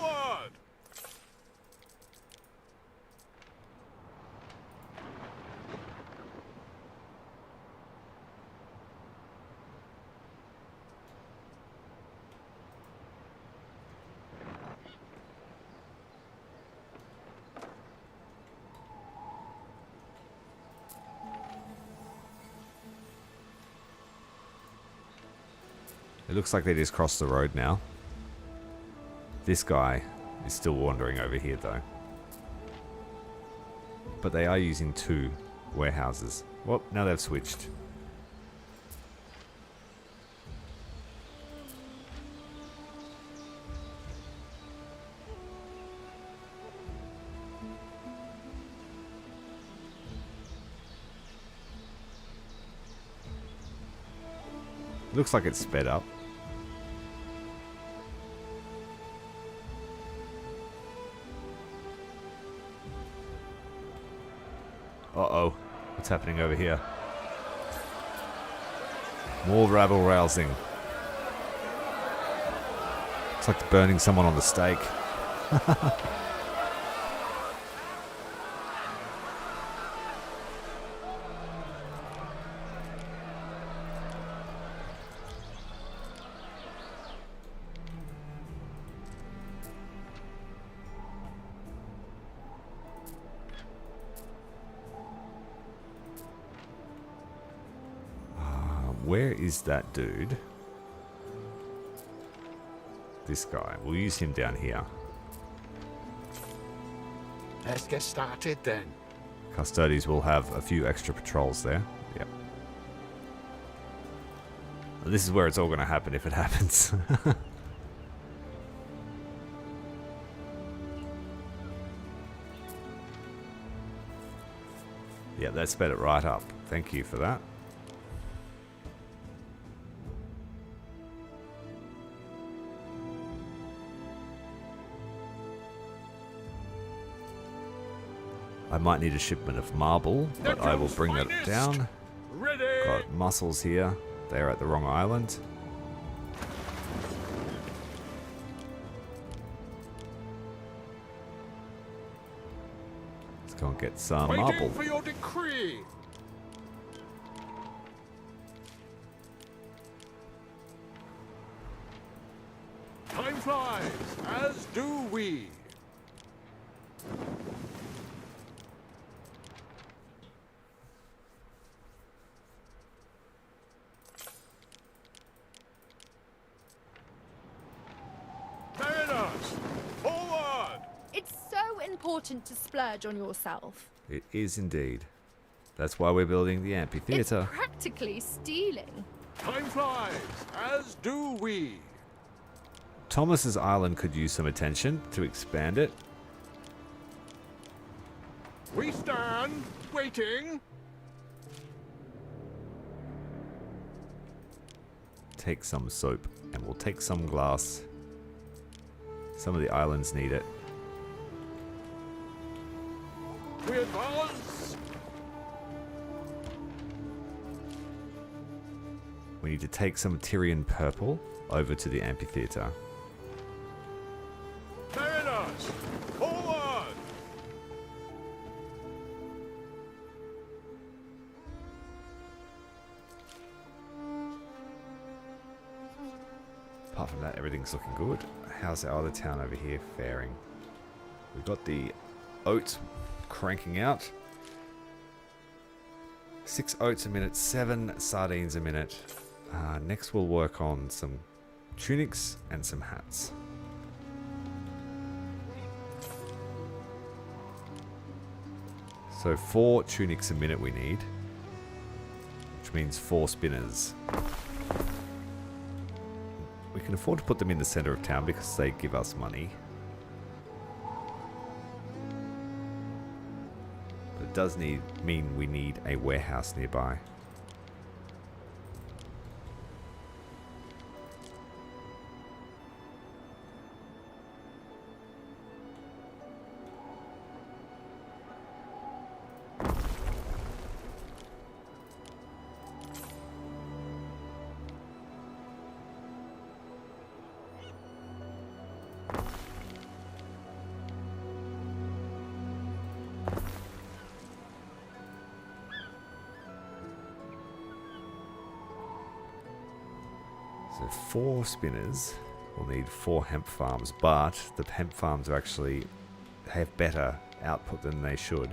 It looks like they just crossed the road now. This guy is still wandering over here though. But they are using 2 warehouses. Well, now they've switched. Looks like it's sped up. Uh-oh. What's happening over here? More rabble-rousing. It's like burning someone on the stake. Where is that dude? This guy. We'll use him down here. Let's get started then. Custodies will have a few extra patrols there. Yep. This is where it's all going to happen if it happens. Yeah, that sped it right up. Thank you for that. I might need a shipment of marble, but I will bring that down. Ready. Got mussels here. They're at the wrong island. Let's go and get some Waiting marble. for your decree. Time flies, as do we. Mariners, forward! It's so important to splurge on yourself. It is indeed. That's why we're building the It's amphitheater. practically stealing. Time flies, as do we. Thomas's island could use some attention to expand it. We stand, waiting. Take some soap, and we'll take some glass. Some of the islands need it. We advance. We need to take some Tyrian purple over to the amphitheater. Mariners, forward! Apart from that, everything's looking good. How's our other town over here faring? We've got the oats cranking out. 6 oats a minute, 7 sardines a minute. Next we'll work on some tunics and some hats. So 4 tunics a minute we need, which means 4 spinners. We can afford to put them in the center of town because they give us money. But it does mean we need a warehouse nearby. So 4 spinners will need 4 hemp farms, but the hemp farms are actually have better output than they should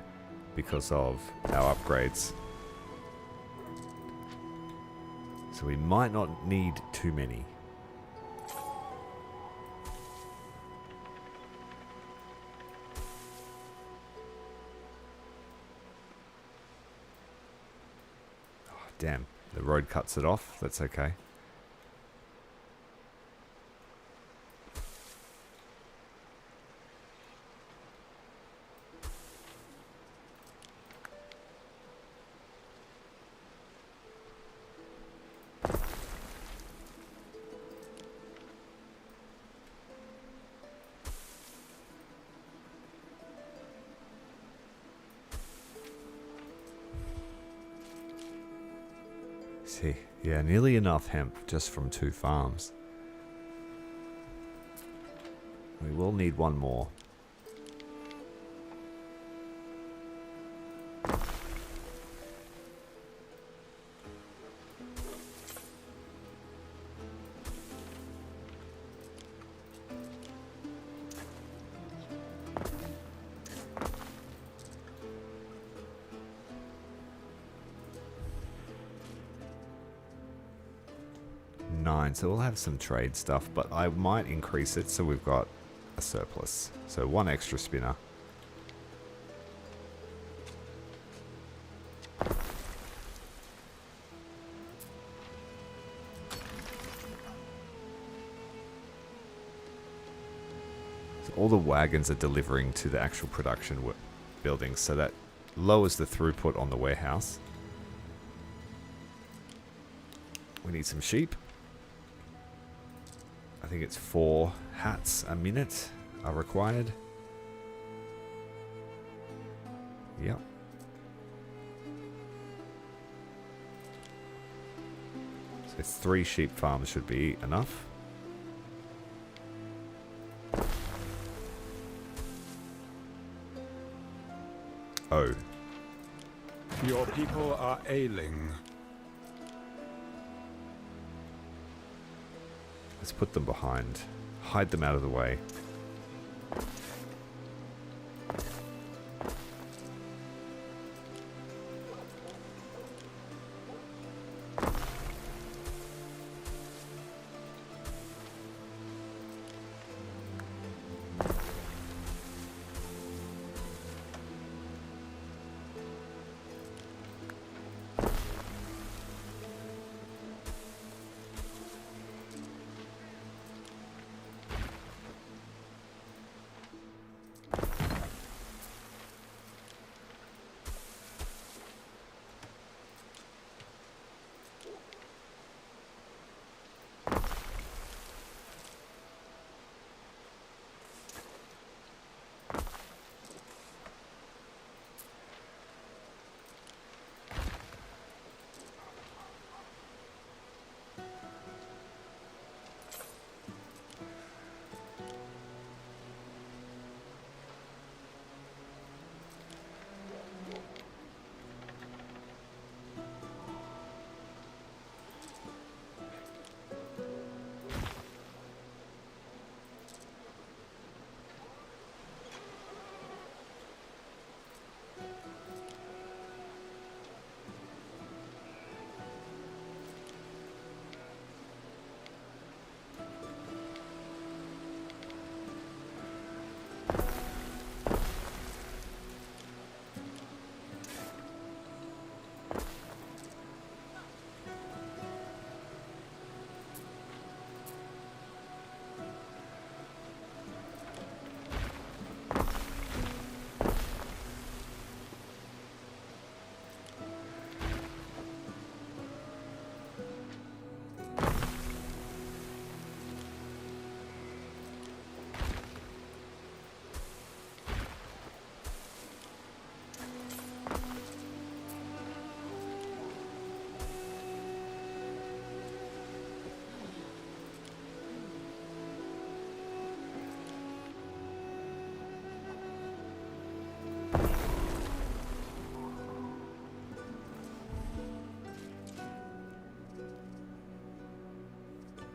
because of our upgrades. So we might not need too many. Oh, damn, the road cuts it off. That's okay. See, yeah, nearly enough hemp just from 2 farms. We will need 1 more. So we'll have some trade stuff, but I might increase it so we've got a surplus. So 1 extra spinner. So all the wagons are delivering to the actual production buildings, so that lowers the throughput on the warehouse. We need some sheep. I think it's 4 hats a minute are required. Yep. So 3 sheep farms should be enough. Oh. Your people are ailing. Let's put them behind. Hide them out of the way.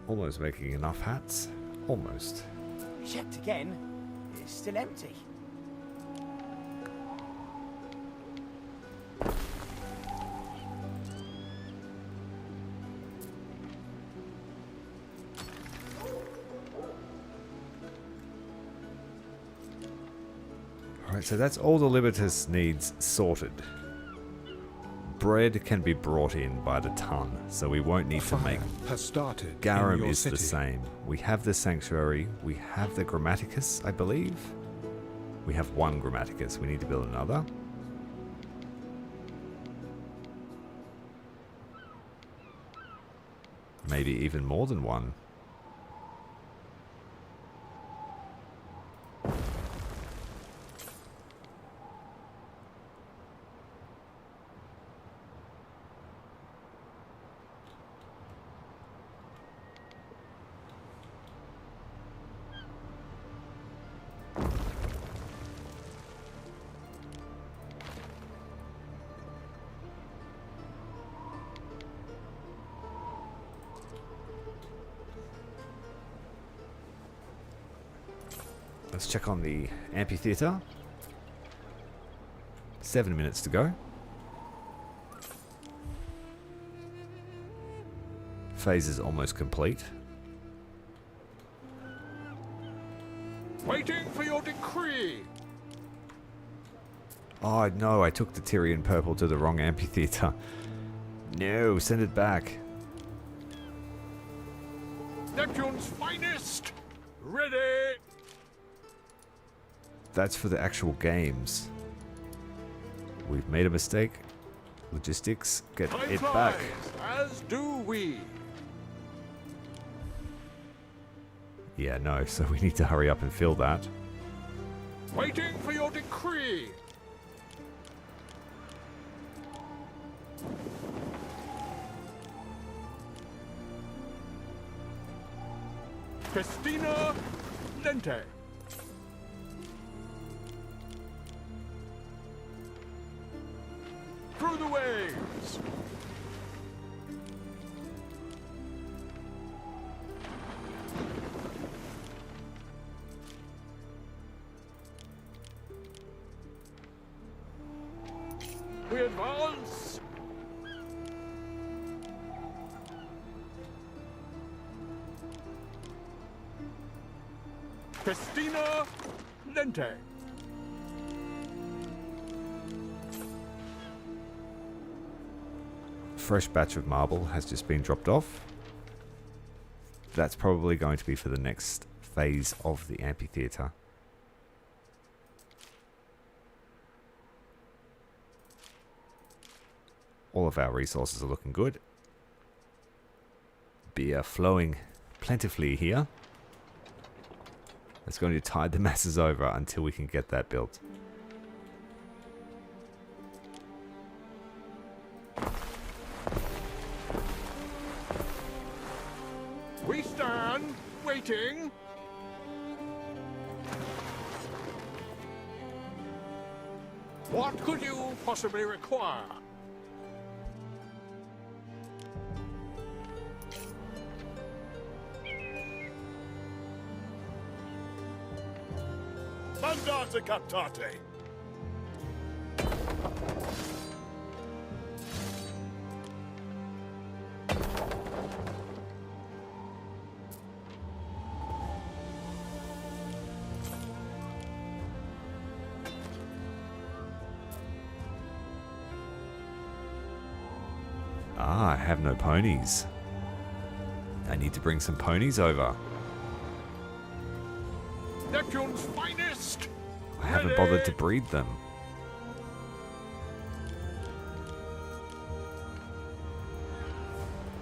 Almost making enough hats. Almost. Checked again. It's still empty. Alright, so that's all the Libertas needs sorted. Bread can be brought in by the ton, so we won't need to make... has started. Garum in your is city. the same. We have the Sanctuary, we have the Grammaticus, I believe. We have 1 Grammaticus, we need to build another. Maybe even more than 1. Let's check on the amphitheater. 7 minutes to go. Phase is almost complete. Waiting for your decree. Oh no, I took the Tyrian purple to the wrong amphitheater. No, send it back. Neptune's finest. Ready. That's for the actual games. We've made a mistake. Logistics, get Time it flies, back. as do we. Yeah, no, so we need to hurry up and fill that. Waiting for your decree. Christina Lente. Through the waves. We advance. Christina Lente. Fresh batch of marble has just been dropped off. That's probably going to be for the next phase of the amphitheater. All of our resources are looking good. Beer flowing plentifully here. That's going to tide the masses over until we can get that built. We stand waiting. What could you possibly require? Mandate captate. Ah, I have no ponies. I need to bring some ponies over. Neptune's finest. I haven't bothered to breed them.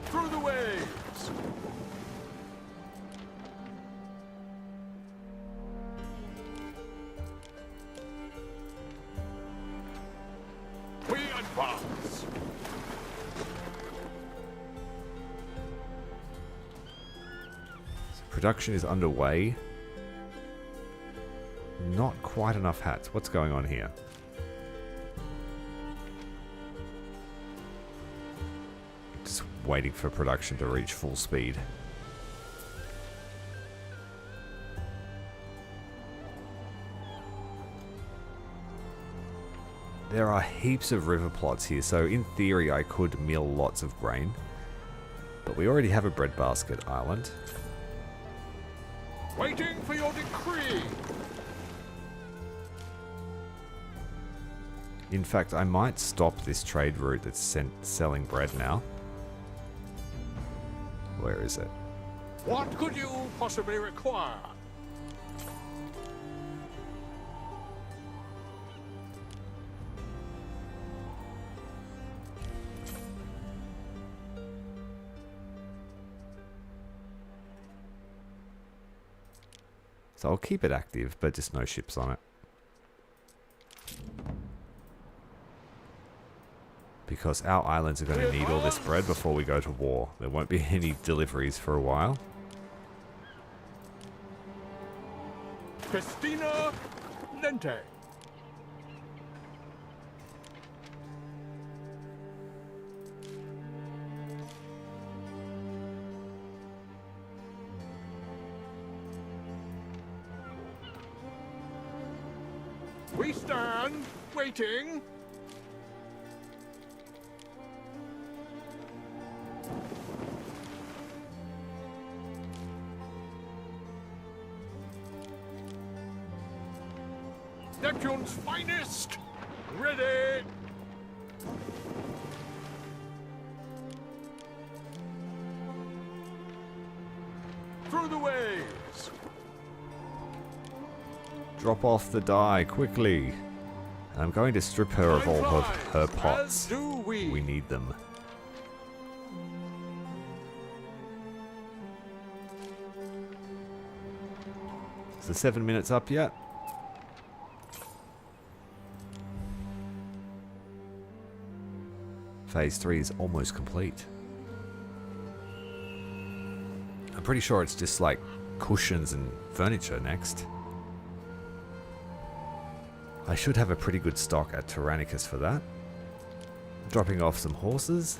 Through the waves. We advance. So production is underway. Not quite enough hats. What's going on here? Just waiting for production to reach full speed. There are heaps of river plots here, so in theory I could mill lots of grain. But we already have a breadbasket island. Waiting for your decree. In fact, I might stop this trade route that's selling bread now. Where is it? What could you possibly require? So I'll keep it active, but just no ships on it. Because our islands are going to need all this bread before we go to war. There won't be any deliveries for a while. Christina Lente. We stand waiting. Neptune's finest! Ready! Through the waves! Drop off the dye, quickly. I'm going to strip her of all her pots. We need them. Is the 7 minutes up yet? Phase 3 is almost complete. I'm pretty sure it's just like cushions and furniture next. I should have a pretty good stock at Tyrannicus for that. Dropping off some horses.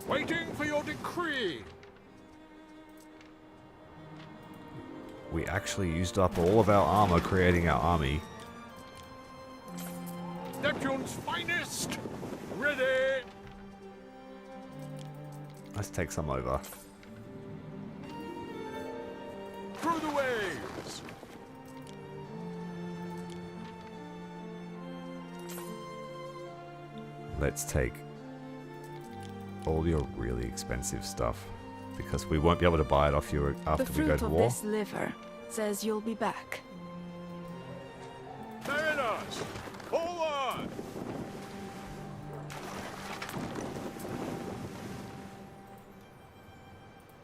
Waiting for your decree. We actually used up all of our armor creating our army. Neptune's finest. Ready. Let's take some over. Through the waves. Let's take all your really expensive stuff, because we won't be able to buy it off you after we go to war. The fruit of this liver says you'll be back. Mariners, forward!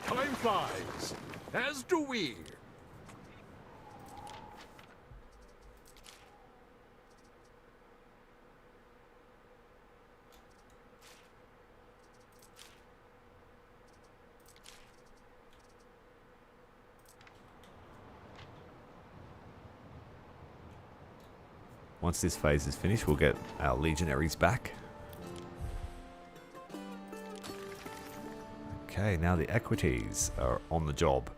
Time flies, as do we. Once this phase is finished, we'll get our legionaries back. Okay, now the equities are on the job.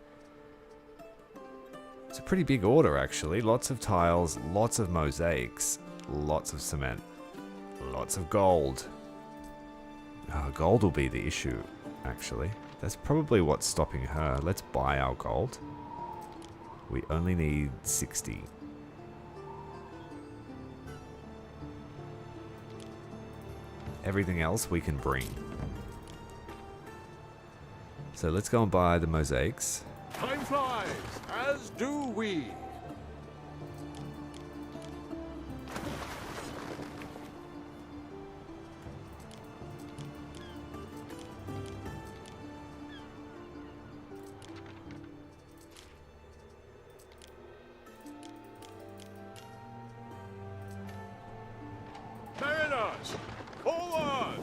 It's a pretty big order, actually. Lots of tiles, lots of mosaics, lots of cement, lots of gold. Gold will be the issue, actually. That's probably what's stopping her. Let's buy our gold. We only need 60. Everything else we can bring. So let's go and buy the mosaics. Time flies, as do we. Mariners, forward!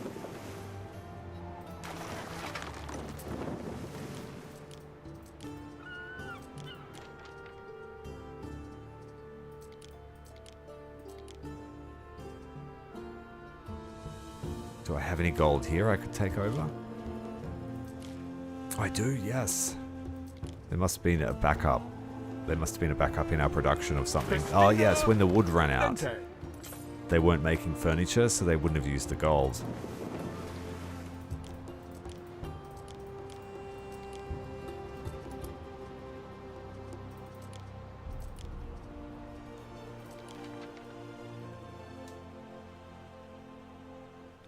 Do I have any gold here I could take over? I do, yes. There must have been a backup. There must have been a backup in our production of something. Oh yes, when the wood ran out. They weren't making furniture, so they wouldn't have used the gold.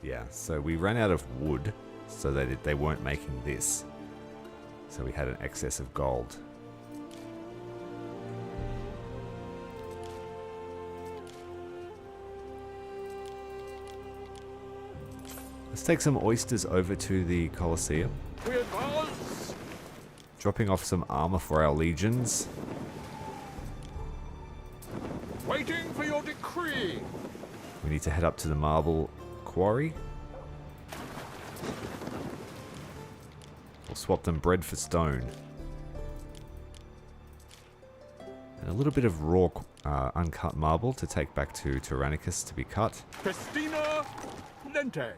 Yeah, so we ran out of wood, so they weren't making this. So we had an excess of gold. Let's take some oysters over to the Colosseum. We advance. Dropping off some armor for our legions. Waiting for your decree. We need to head up to the marble quarry. We'll swap them bread for stone. And a little bit of raw uncut marble to take back to Tyrannicus to be cut. Festina lente.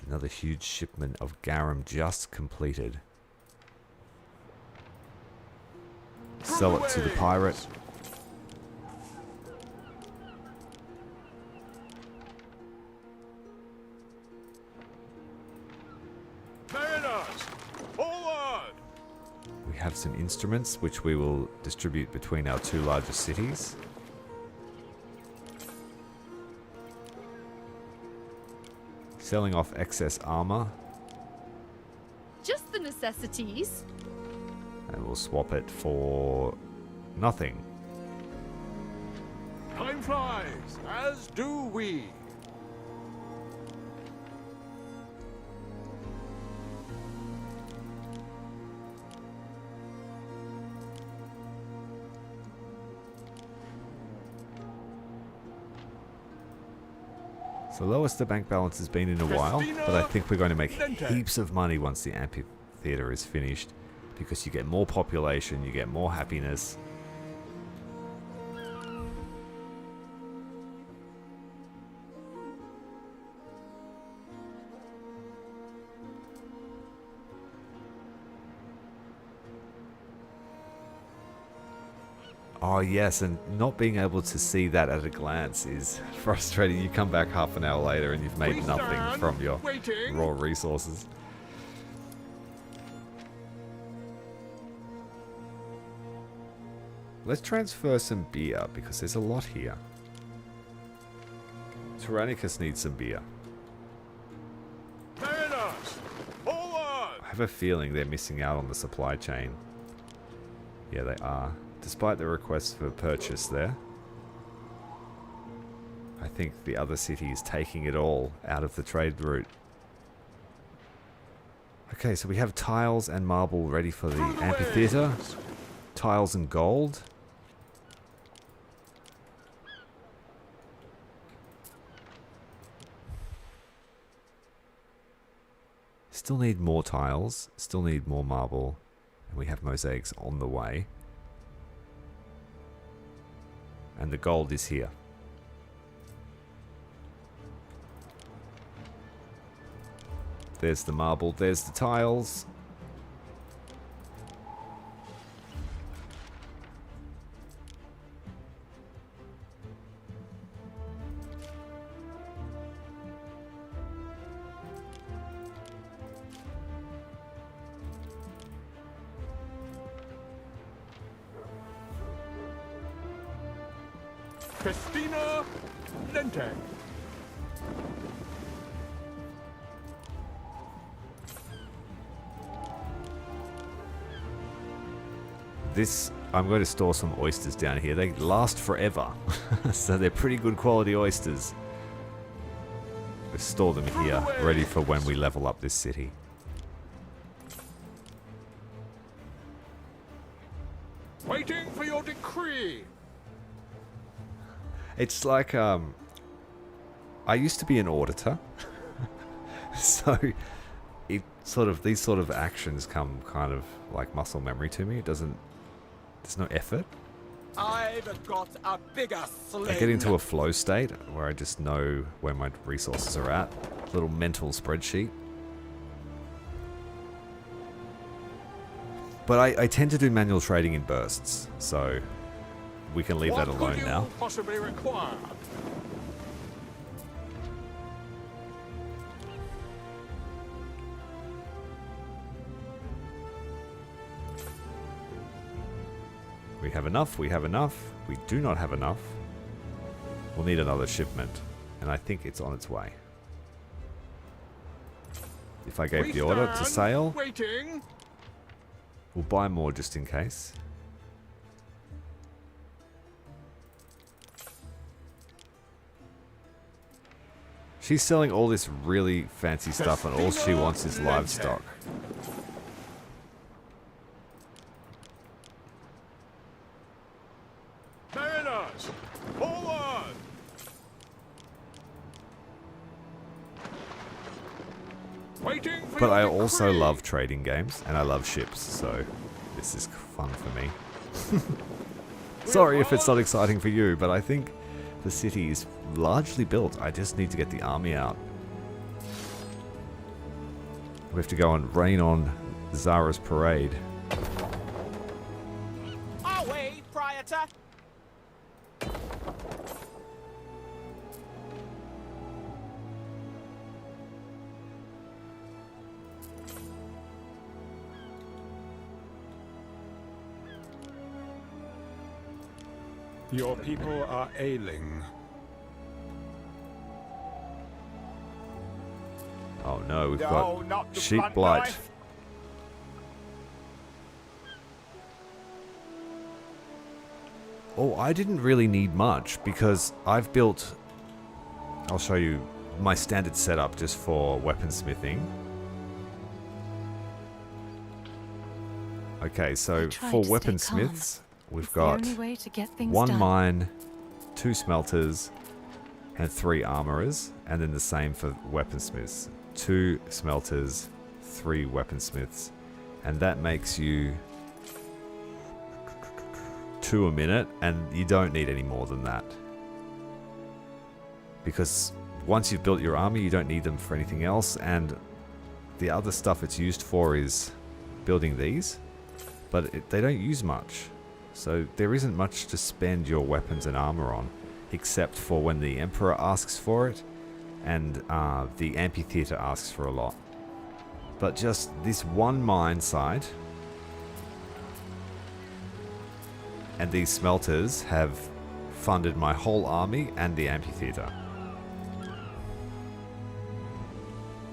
Another huge shipment of garum just completed. Sell it to the pirate. Mariners, forward! We have some instruments which we will distribute between our two largest cities. Selling off excess armor. Just the necessities. And we'll swap it for nothing. Time flies, as do we. So lowest the bank balance has been in a while, but I think we're going to make heaps of money once the amphitheater is finished, because you get more population, you get more happiness. Oh yes, and not being able to see that at a glance is frustrating. You come back half an hour later and you've made nothing from your raw resources. Let's transfer some beer, because there's a lot here. Tyrannicus needs some beer. Mariners, forward! I have a feeling they're missing out on the supply chain. Yeah, they are. Despite the request for purchase there. I think the other city is taking it all out of the trade route. Okay, so we have tiles and marble ready for the amphitheater. Tiles and gold. Still need more tiles, still need more marble, and we have mosaics on the way. And the gold is here. There's the marble, there's the tiles. Festina Lente. This, I'm going to store some oysters down here. They last forever. So they're pretty good quality oysters. We'll store them here, ready for when we level up this city. Waiting for your decree. It's like, I used to be an auditor. So it sort of, these sort of actions come kind of like muscle memory to me. It doesn't, there's no effort. I've got a bigger sling. I get into a flow state where I just know where my resources are at. Little mental spreadsheet. But I tend to do manual trading in bursts, so we can leave that alone now. What could you possibly require? We have enough, we have enough. We do not have enough. We'll need another shipment, and I think it's on its way. If I gave the order to sail, waiting. We'll buy more just in case. She's selling all this really fancy stuff, and all she wants is livestock. Mariners, forward! Waiting for But I your also decree. love trading games, and I love ships, so this is fun for me. Sorry if it's not exciting for you, but I think the city is largely built. I just need to get the army out. We have to go and rain on Zara's parade. Away, Prietor! Your people are ailing. Oh no, we've No, got not the sheep blunt blight. knife. Oh, I didn't really need much because I've built... I'll show you my standard setup just for weaponsmithing. Okay, so for weaponsmiths, we've got one mine, 2 smelters, and 3 armorers, and then the same for weaponsmiths. 2 smelters, 3 weaponsmiths, and that makes you 2 a minute, and you don't need any more than that. Because once you've built your army, you don't need them for anything else, and the other stuff it's used for is building these, but they don't use much. So there isn't much to spend your weapons and armor on, except for when the Emperor asks for it, and the Amphitheater asks for a lot. But just this one mine site, and these smelters have funded my whole army and the Amphitheater.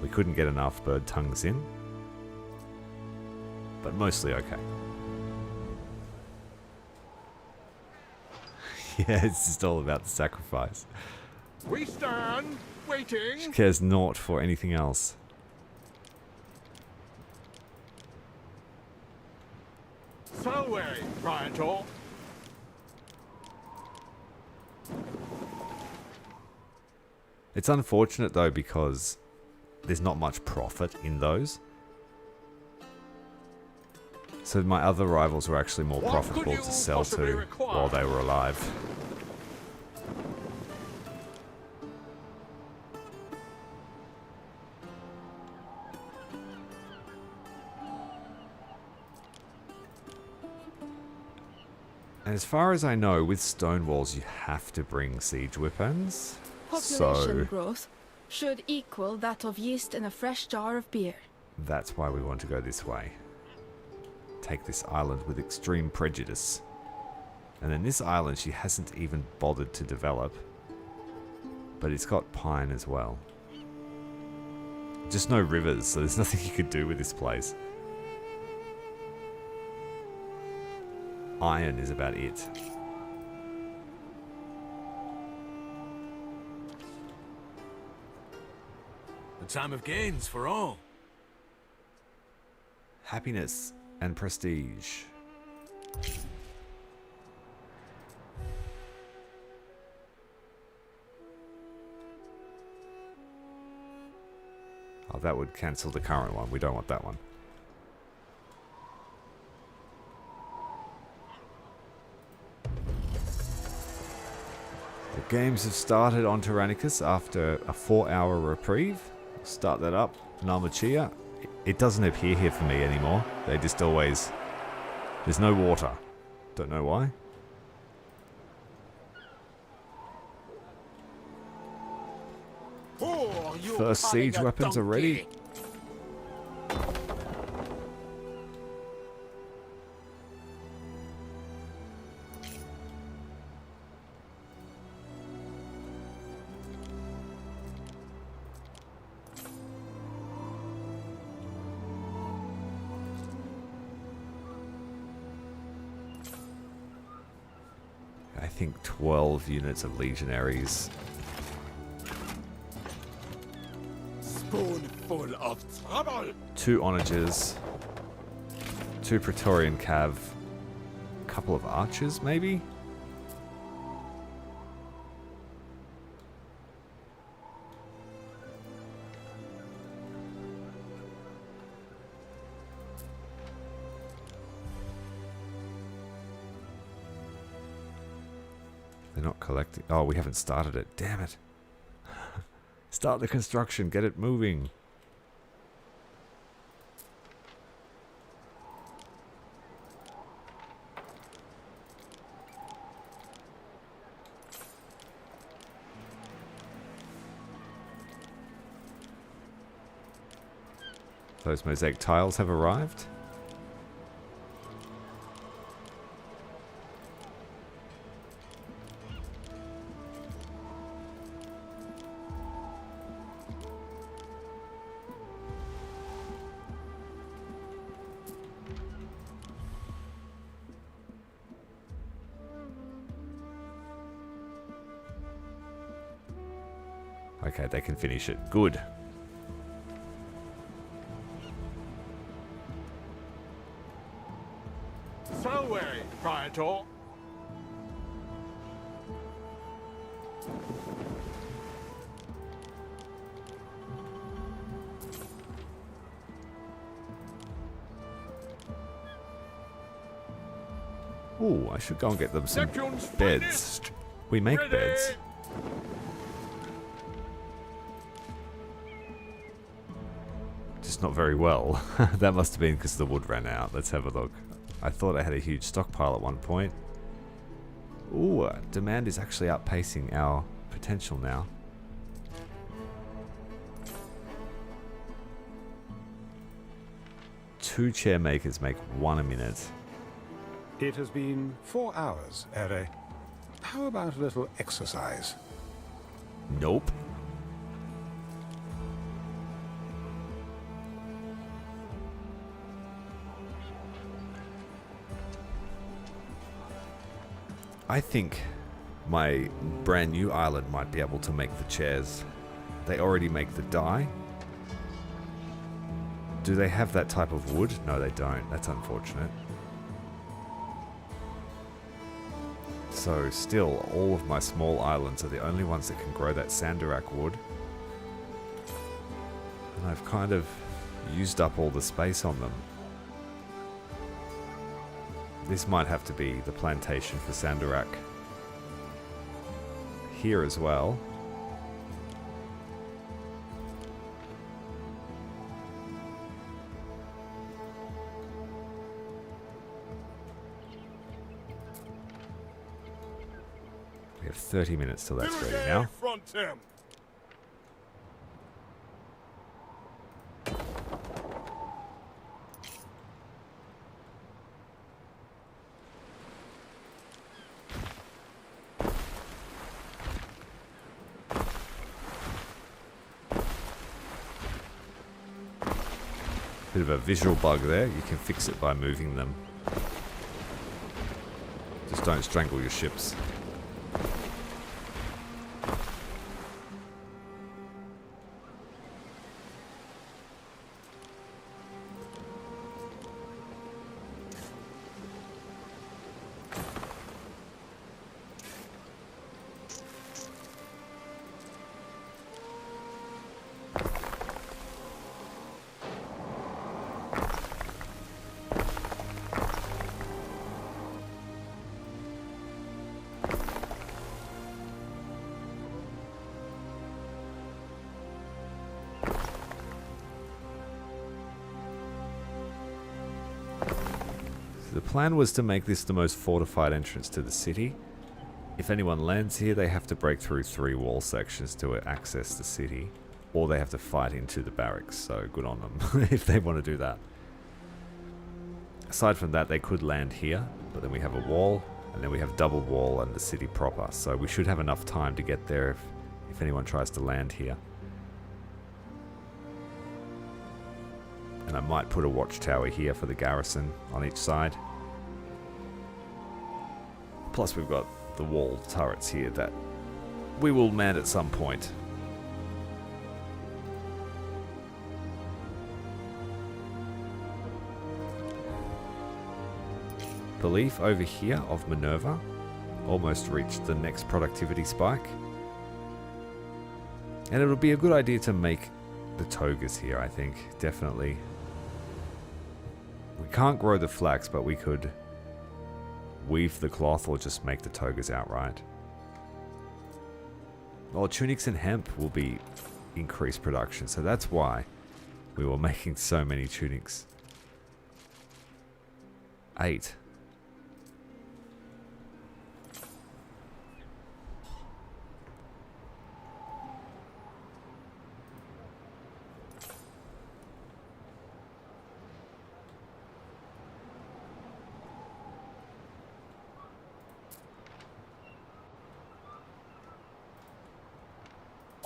We couldn't get enough bird tongues in, but mostly okay. Yeah, it's just all about the sacrifice. We stand, waiting. She cares naught for anything else. Selway, Prietor. It's unfortunate though because there's not much profit in those. So my other rivals were actually more profitable to sell to while they were alive. And as far as I know, with stone walls you have to bring siege weapons. Population growth should equal that of yeast in a fresh jar of beer. That's why we want to go this way. Take this island with extreme prejudice. And then this island she hasn't even bothered to develop. But it's got pine as well. Just no rivers, so there's nothing you could do with this place. Iron is about it. A time of gains for all. Happiness and prestige. Oh, that would cancel the current one. We don't want that one. The games have started on Tyrannicus after a 4-hour reprieve. We'll start that up. Nalmachia. It doesn't appear here for me anymore. They just always... There's no water. Don't know why. First siege weapons are ready. I think 12 units of legionaries. Spoonful of trouble. 2 onagers. 2 Praetorian cav. A couple of archers, maybe? They're not collecting. Oh, we haven't started it. Damn it. Start the construction. Get it moving. Those mosaic tiles have arrived. Okay, they can finish it. Good. So weary, Praetor. Ooh, I should go and get them some Neptune's beds. finest. We make Ready. beds. Just not very well. That must have been because the wood ran out. Let's have a look. I thought I had a huge stockpile at one point. Ooh, demand is actually outpacing our potential now. Two chair makers make one a minute. It has been 4 hours, Ere. How about a little exercise? Nope. I think my brand new island might be able to make the chairs. They already make the die. Do they have that type of wood? No, they don't. That's unfortunate. So still, all of my small islands are the only ones that can grow that Sandarak wood. And I've kind of used up all the space on them. This might have to be the plantation for Sandarak. Here as well. We have 30 minutes till that's ready now. Front him. Bit of a visual bug there. You can fix it by moving them. Just don't strangle your ships. The plan was to make this the most fortified entrance to the city. If anyone lands here, they have to break through 3 wall sections to access the city, or they have to fight into the barracks, so good on them if they want to do that. Aside from that, they could land here, but then we have a wall, and then we have double wall and the city proper, so we should have enough time to get there if anyone tries to land here. And I might put a watchtower here for the garrison on each side. Plus we've got the wall turrets here that we will man at some point. The leaf over here of Minerva almost reached the next productivity spike. And it'll be a good idea to make the togas here, I think, definitely. We can't grow the flax, but we could weave the cloth or just make the togas outright. Well, tunics and hemp will be increased production, so that's why we were making so many tunics. 8.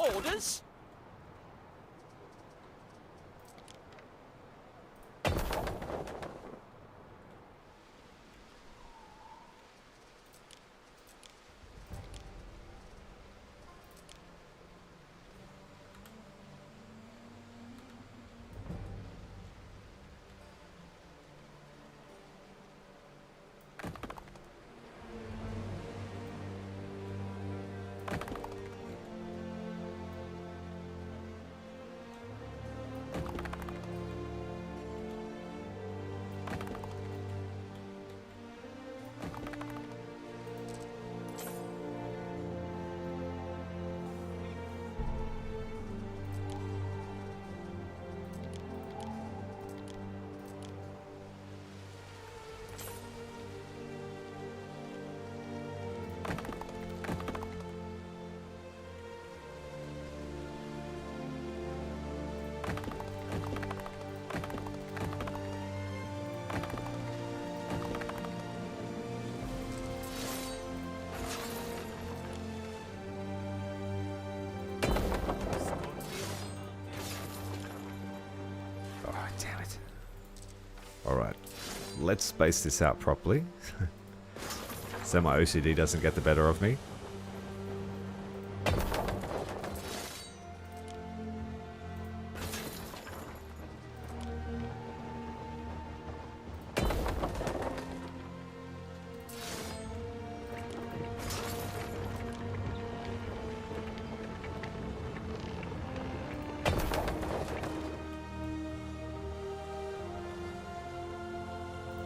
Orders? Alright, let's space this out properly. So my OCD doesn't get the better of me.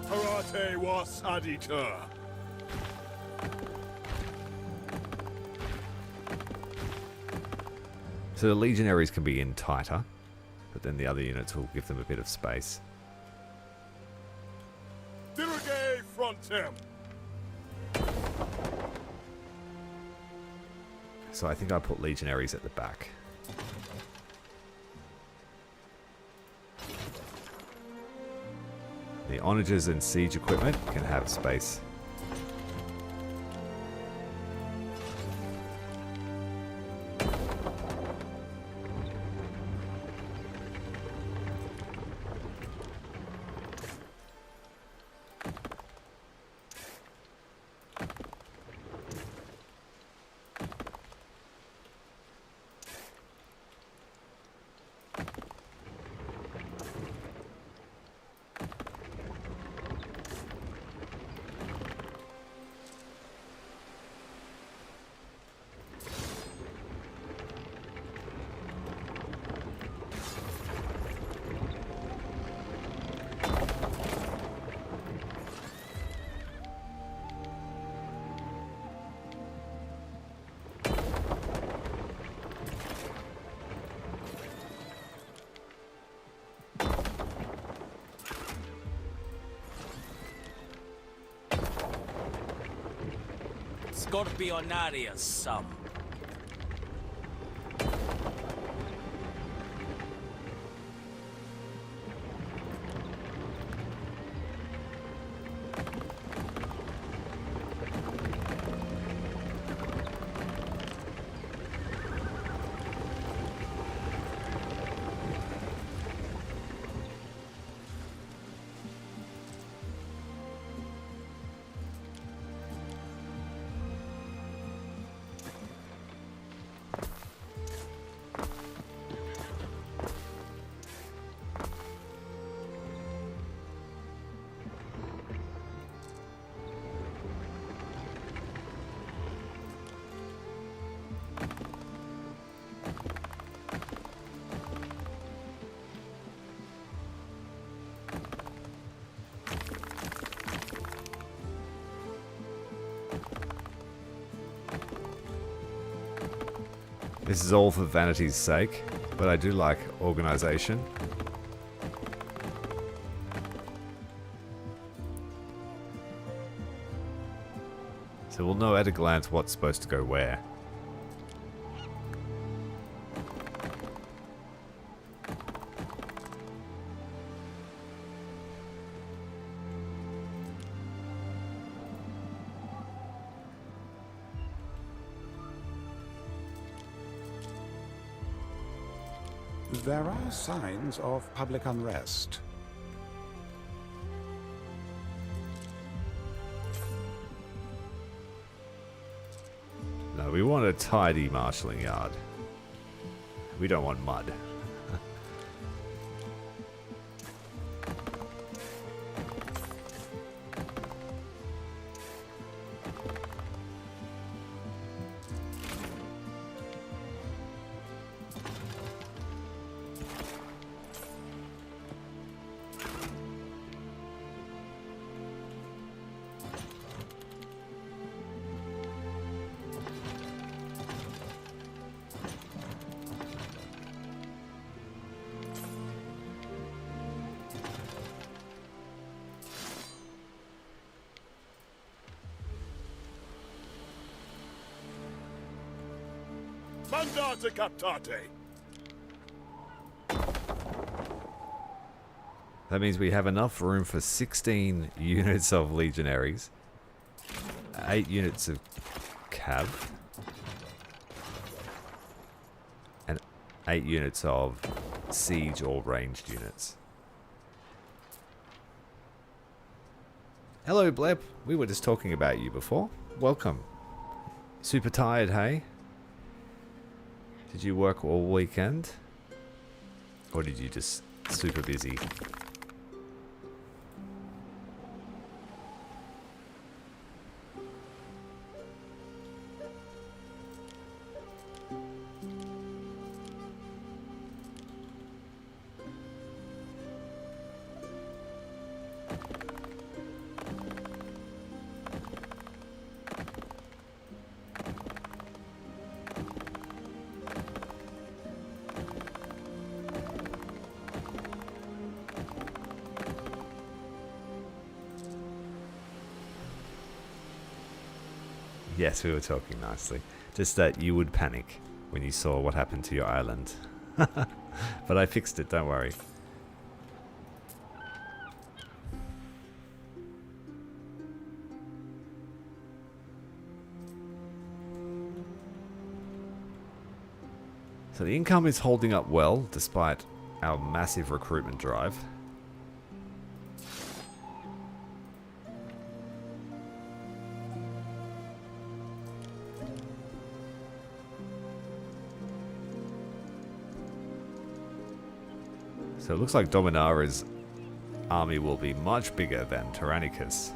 Parate was aditur. So the legionaries can be in tighter, but then the other units will give them a bit of space. Dirige frontem. So I think I put legionaries at the back. The onagers and siege equipment can have space. Scorpionarius sum. This is all for vanity's sake, but I do like organization. So we'll know at a glance what's supposed to go where. There are signs of public unrest. No, we want a tidy marshalling yard. We don't want mud. Mandate captate! That means we have enough room for 16 units of legionaries, 8 units of cav, and 8 units of siege or ranged units. Hello, Blep. We were just talking about you before. Welcome. Super tired, hey? Did you work all weekend? Or did you just super busy? Yes, we were talking nicely. Just that you would panic when you saw what happened to your island. But I fixed it, don't worry. So the income is holding up well, despite our massive recruitment drive. So it looks like Dominara's army will be much bigger than Tyrannicus.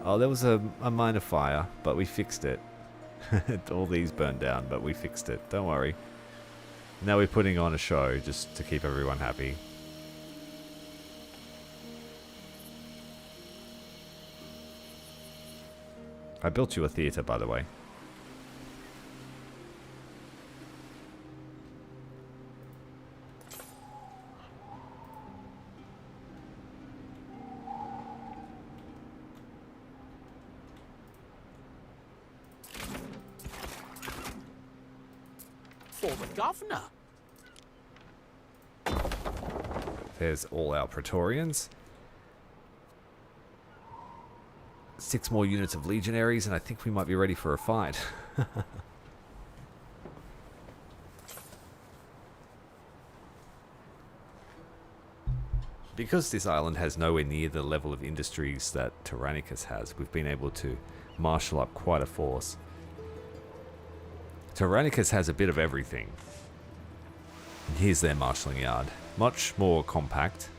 Oh, there was a minor fire, but we fixed it. All these burned down, but we fixed it. Don't worry. Now we're putting on a show just to keep everyone happy. I built you a theatre, by the way. For the governor. There's all our Praetorians. 6 more units of legionaries, and I think we might be ready for a fight. Because this island has nowhere near the level of industries that Tyrannicus has, we've been able to marshal up quite a force. Tyrannicus has a bit of everything. And here's their marshalling yard. Much more compact.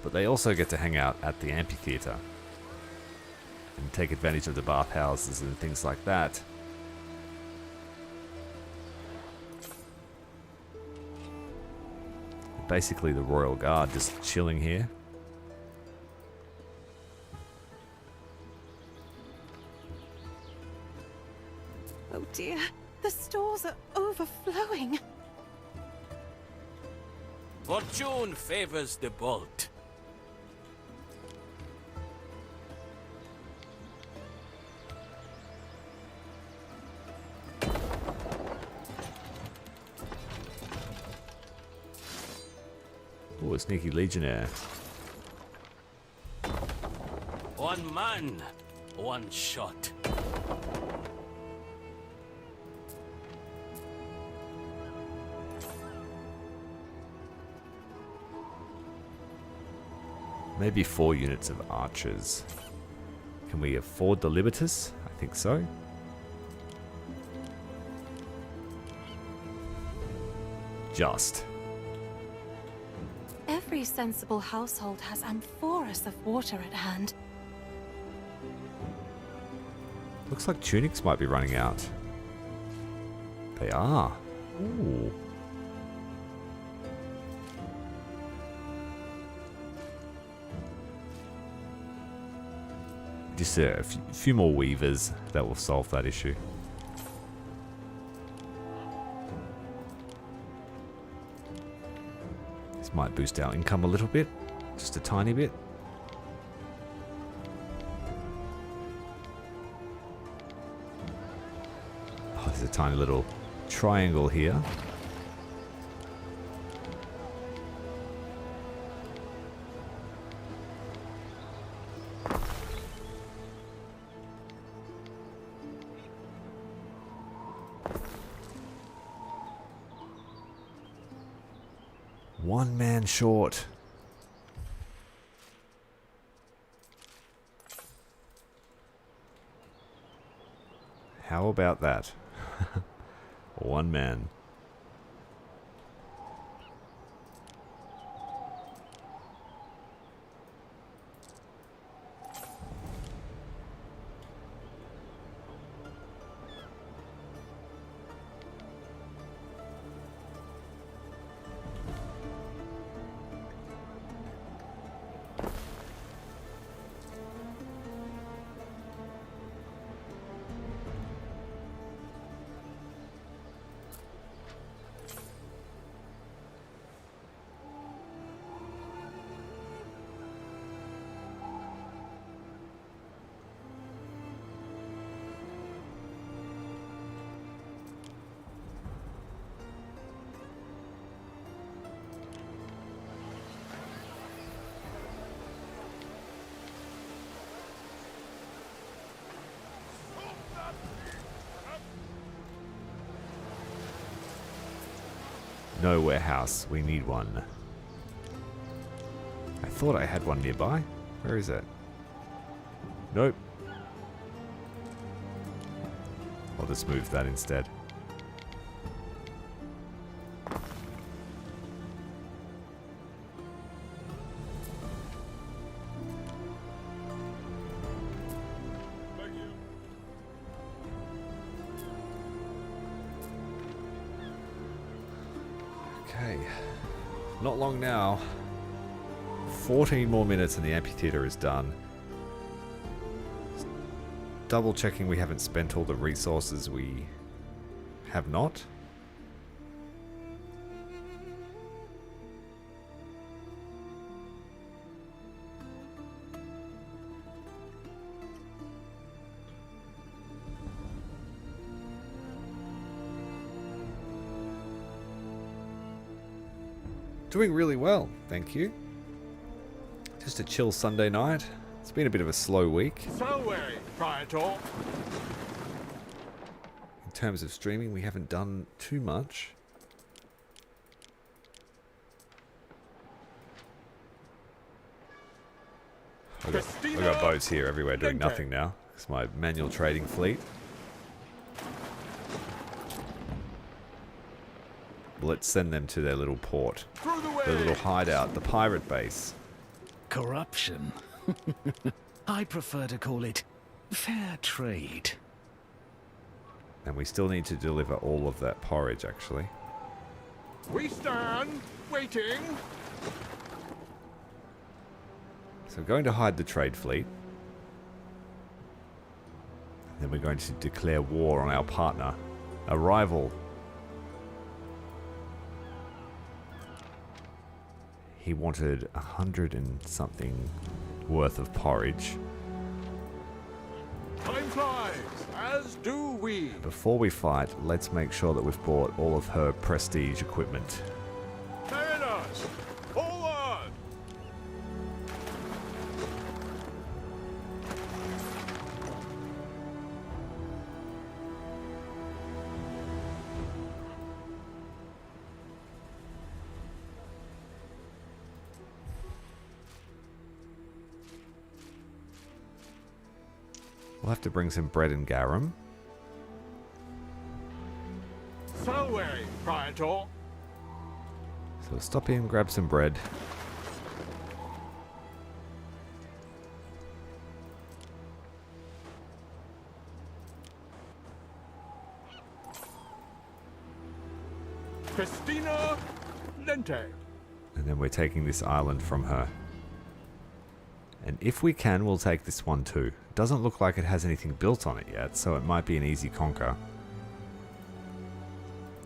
But they also get to hang out at the amphitheatre and take advantage of the bathhouses and things like that. Basically the Royal Guard just chilling here. Oh dear, the stores are overflowing. Fortune favors the bold. Oh, a sneaky legionnaire. One man, one shot. Maybe 4 units of archers. Can we afford the Libertas? I think so. Just. Every sensible household has amphoras of water at hand. Looks like tunics might be running out. They are. Ooh. Just a few more weavers that will solve that issue. This might boost our income a little bit, just a tiny bit. Oh, there's a tiny little triangle here. One man short. How about that? One man. No warehouse. We need one. I thought I had one nearby. Where is it? Nope. I'll just move that instead. Okay, not long now. 14 more minutes and the amphitheater is done. Double checking we haven't spent all the resources we have not. Doing really well, thank you. Just a chill Sunday night. It's been a bit of a slow week. So weary, Praetor. In terms of streaming, we haven't done too much. I've got boats here everywhere doing nothing now. It's my manual trading fleet. Let's send them to their little port. Their little hideout, the pirate base. Corruption? I prefer to call it fair trade. And we still need to deliver all of that porridge, actually. We stand, waiting. So we're going to hide the trade fleet. Then we're going to declare war on our partner, a rival. He wanted 100 and something worth of porridge. Time flies, as do we. Before we fight, let's make sure that we've bought all of her prestige equipment. Mariners, forward! We'll have to bring some bread and garum. Salve, Praetor. So we'll stop here and grab some bread. Festina Lente. And then we're taking this island from her. And if we can, we'll take this one too. Doesn't look like it has anything built on it yet, so it might be an easy conquer.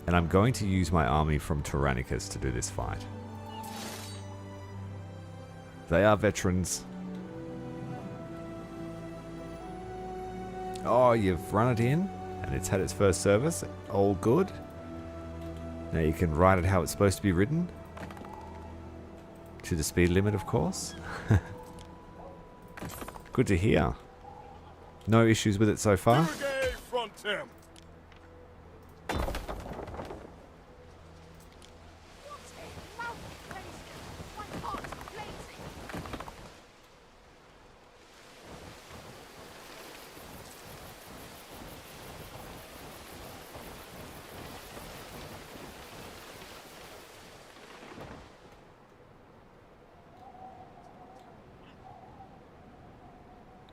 And I'm going to use my army from Tyrannicus to do this fight. They are veterans. Oh, you've run it in, and it's had its first service. All good. Now you can ride it how it's supposed to be ridden. To the speed limit, of course. Good to hear. No issues with it so far.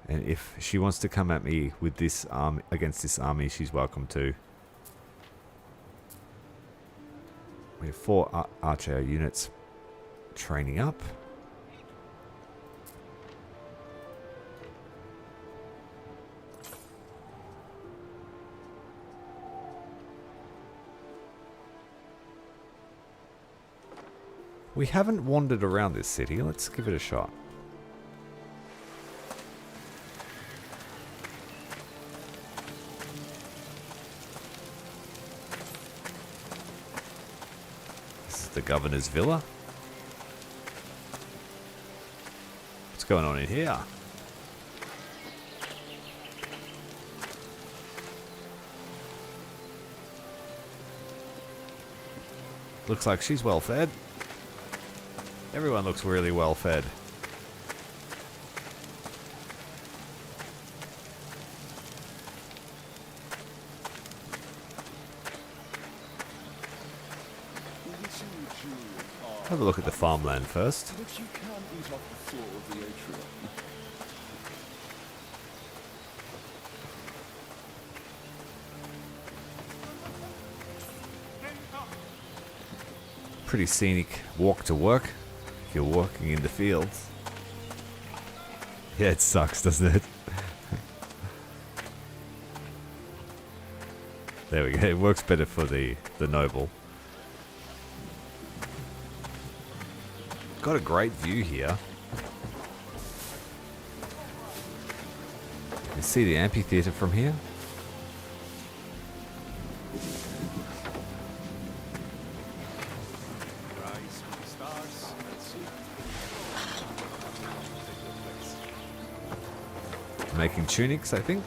And if she wants to come at me with this against this army, she's welcome to. We have 4 archer units training up. We haven't wandered around this city. Let's give it a shot. The governor's villa. What's going on in here? Looks like she's well fed. Everyone looks really well fed. Have a look at the farmland first. But you can eat off the floor of the atrium. Pretty scenic walk to work if you're walking in the fields. Yeah, it sucks, doesn't it? There we go. It works better for the noble. Got a great view here. You can see the amphitheater from here. Making tunics, I think.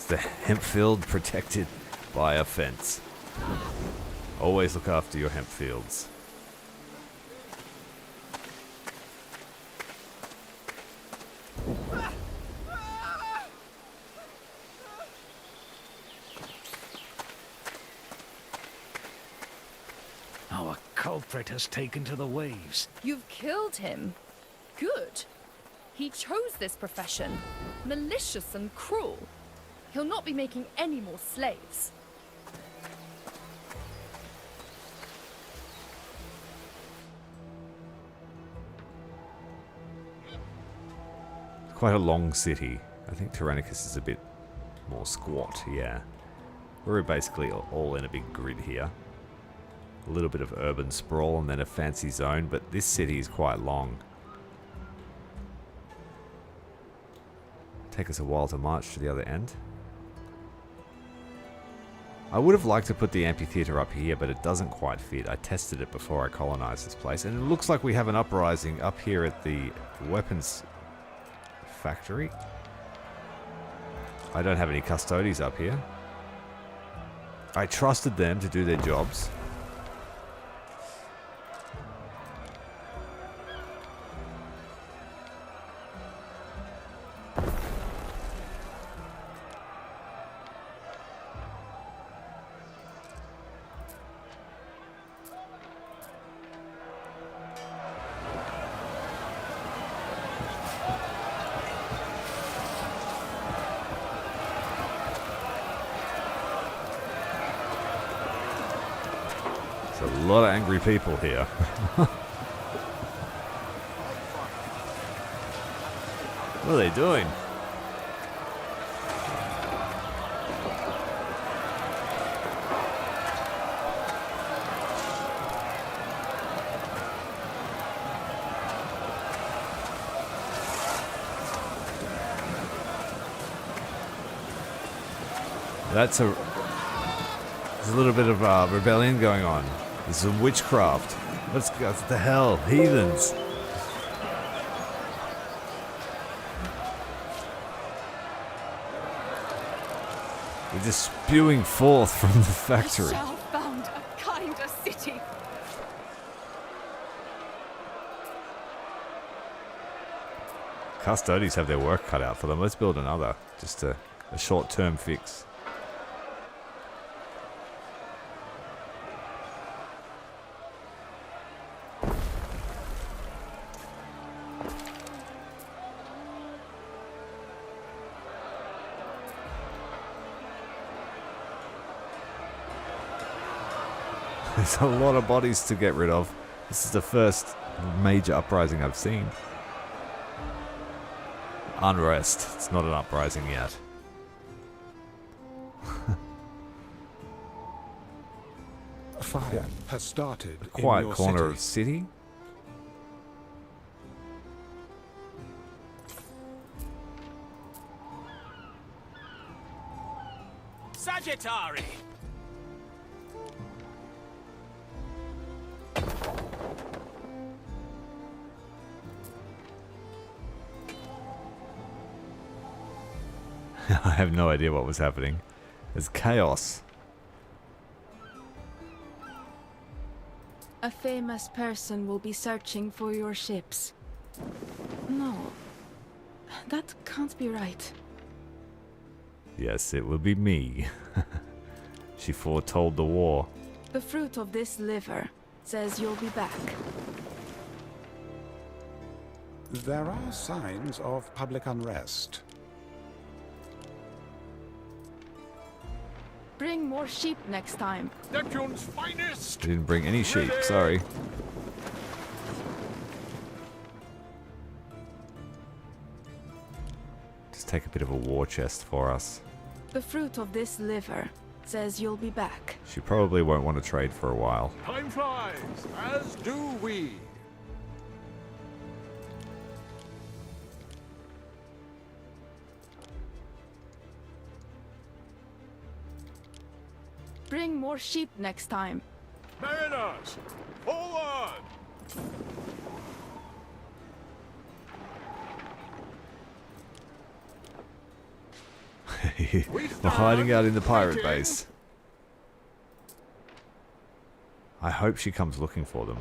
The hemp field protected by a fence. Always look after your hemp fields. Our culprit has taken to the waves. You've killed him. Good. He chose this profession. Malicious and cruel. He'll not be making any more slaves. Quite a long city. I think Tyrannicus is a bit more squat, yeah. We're basically all in a big grid here. A little bit of urban sprawl and then a fancy zone, but this city is quite long. Take us a while to march to the other end. I would have liked to put the amphitheater up here, but it doesn't quite fit. I tested it before I colonized this place, and it looks like we have an uprising up here at the weapons factory. I don't have any custodies up here. I trusted them to do their jobs. A lot of angry people here. What are they doing? There's a little bit of rebellion going on. There's some witchcraft. What the hell? Heathens. We're just spewing forth from the factory. I shall found a kinder city. Custodians have their work cut out for them. Let's build another. Just a short-term fix. There's a lot of bodies to get rid of. This is the first major uprising I've seen. Unrest. It's not an uprising yet. A fire has started A quiet in your corner city. of city. Sagittari! I have no idea what was happening. There's chaos. A famous person will be searching for your ships. No. That can't be right. Yes, it will be me. She foretold the war. The fruit of this liver says you'll be back. There are signs of public unrest. Bring more sheep next time. Neptune's finest! Didn't bring any sheep, sorry. Just take a bit of a war chest for us. The fruit of this liver says you'll be back. She probably won't want to trade for a while. Time flies, as do we. Bring more sheep next time. Mariners, forward! We're hiding out in the pirate base. I hope she comes looking for them.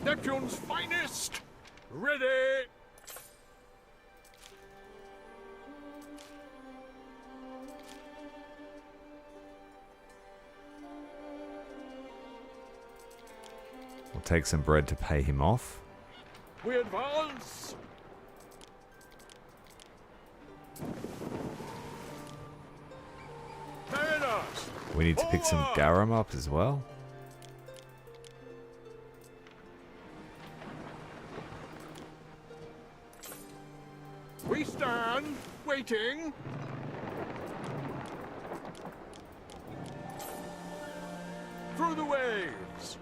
Neptune's finest! Ready! We'll take some bread to pay him off. We advance! Mariners! We need to pick some garum up as well. We stand, waiting. Through the waves.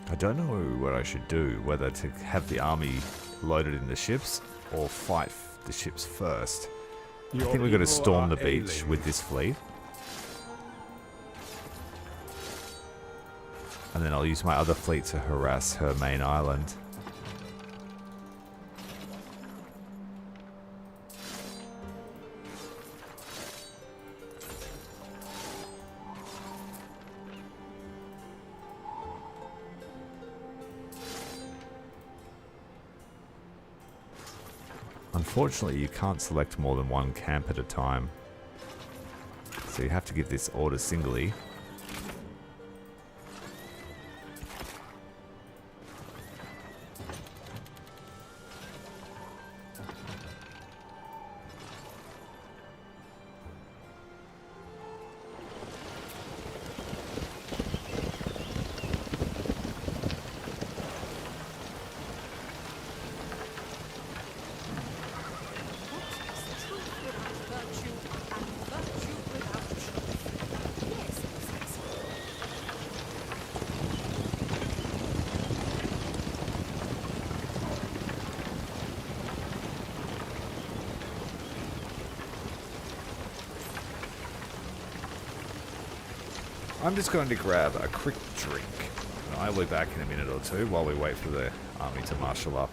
I don't know what I should do, whether to have the army loaded in the ships or fight the ships first. I think we're going to storm the beach with this fleet. And then I'll use my other fleet to harass her main island. Unfortunately, you can't select more than one camp at a time. So you have to give this order singly. I'm just going to grab a quick drink. And I'll be back in a minute or two while we wait for the army to marshal up.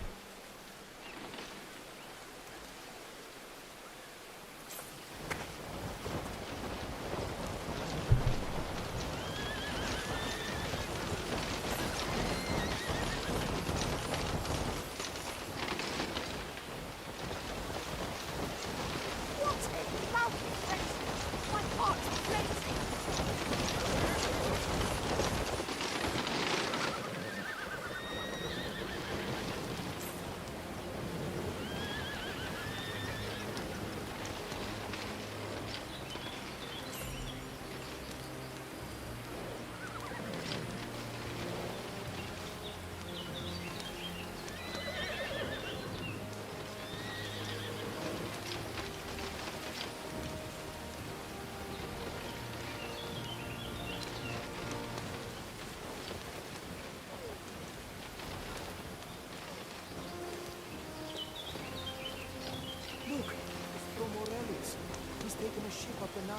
Taking a ship up the Nile.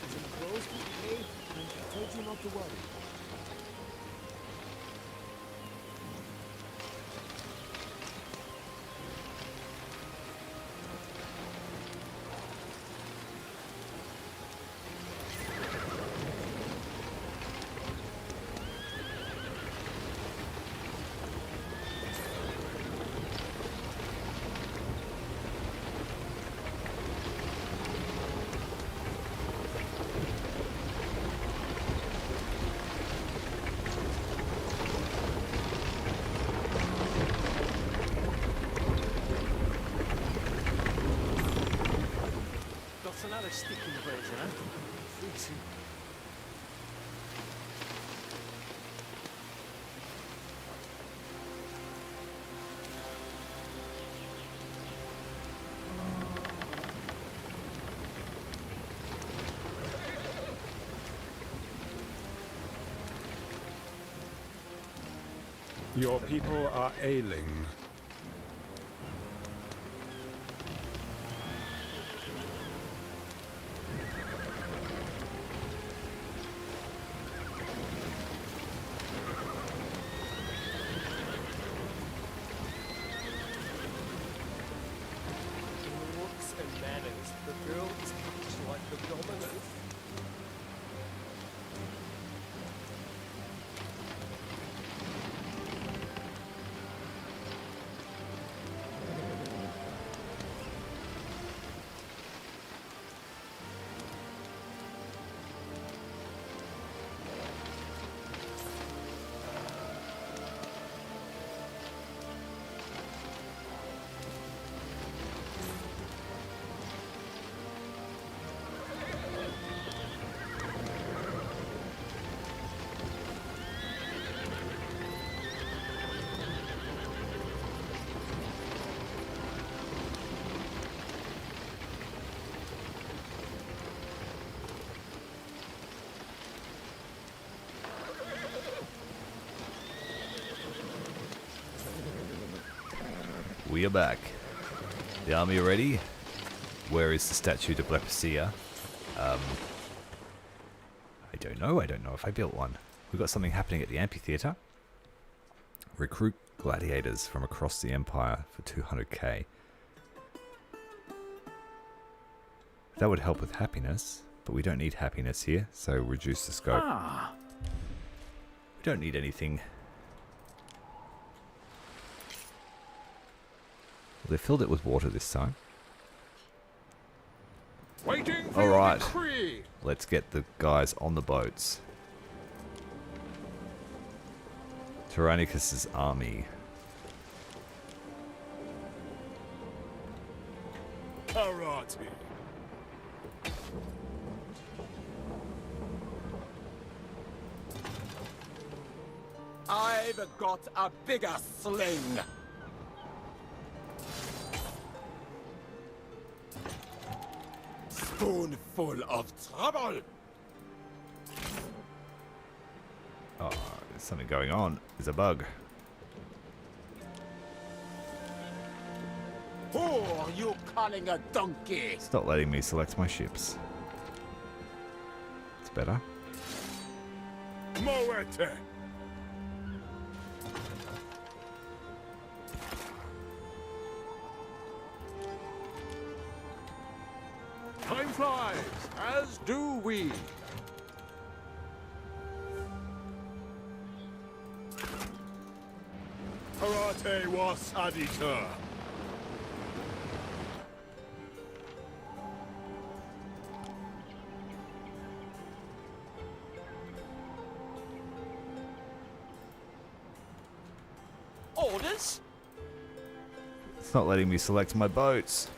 He's enclosed with hay, and he told you not to worry. Another stick in the brazier, huh? Freezing. Your people are ailing. The girl is much like the dominant. We are back. The army are ready. Where is the statue of Leprosia? I don't know if I built one. We've got something happening at the amphitheater. Recruit gladiators from across the empire for 200k. That would help with happiness, but we don't need happiness here, so reduce the scope. We don't need anything. Well, they filled it with water this time. Waiting for All right, decree. let's get the guys on the boats. Tyrannicus's army. Karate. I've got a bigger sling. Spoonful of trouble. Oh, there's something going on. There's a bug. Who are you calling a donkey? It's not letting me select my ships. It's better. Moete. Time flies, as do we. Karate was adita. Orders? It's not letting me select my boats.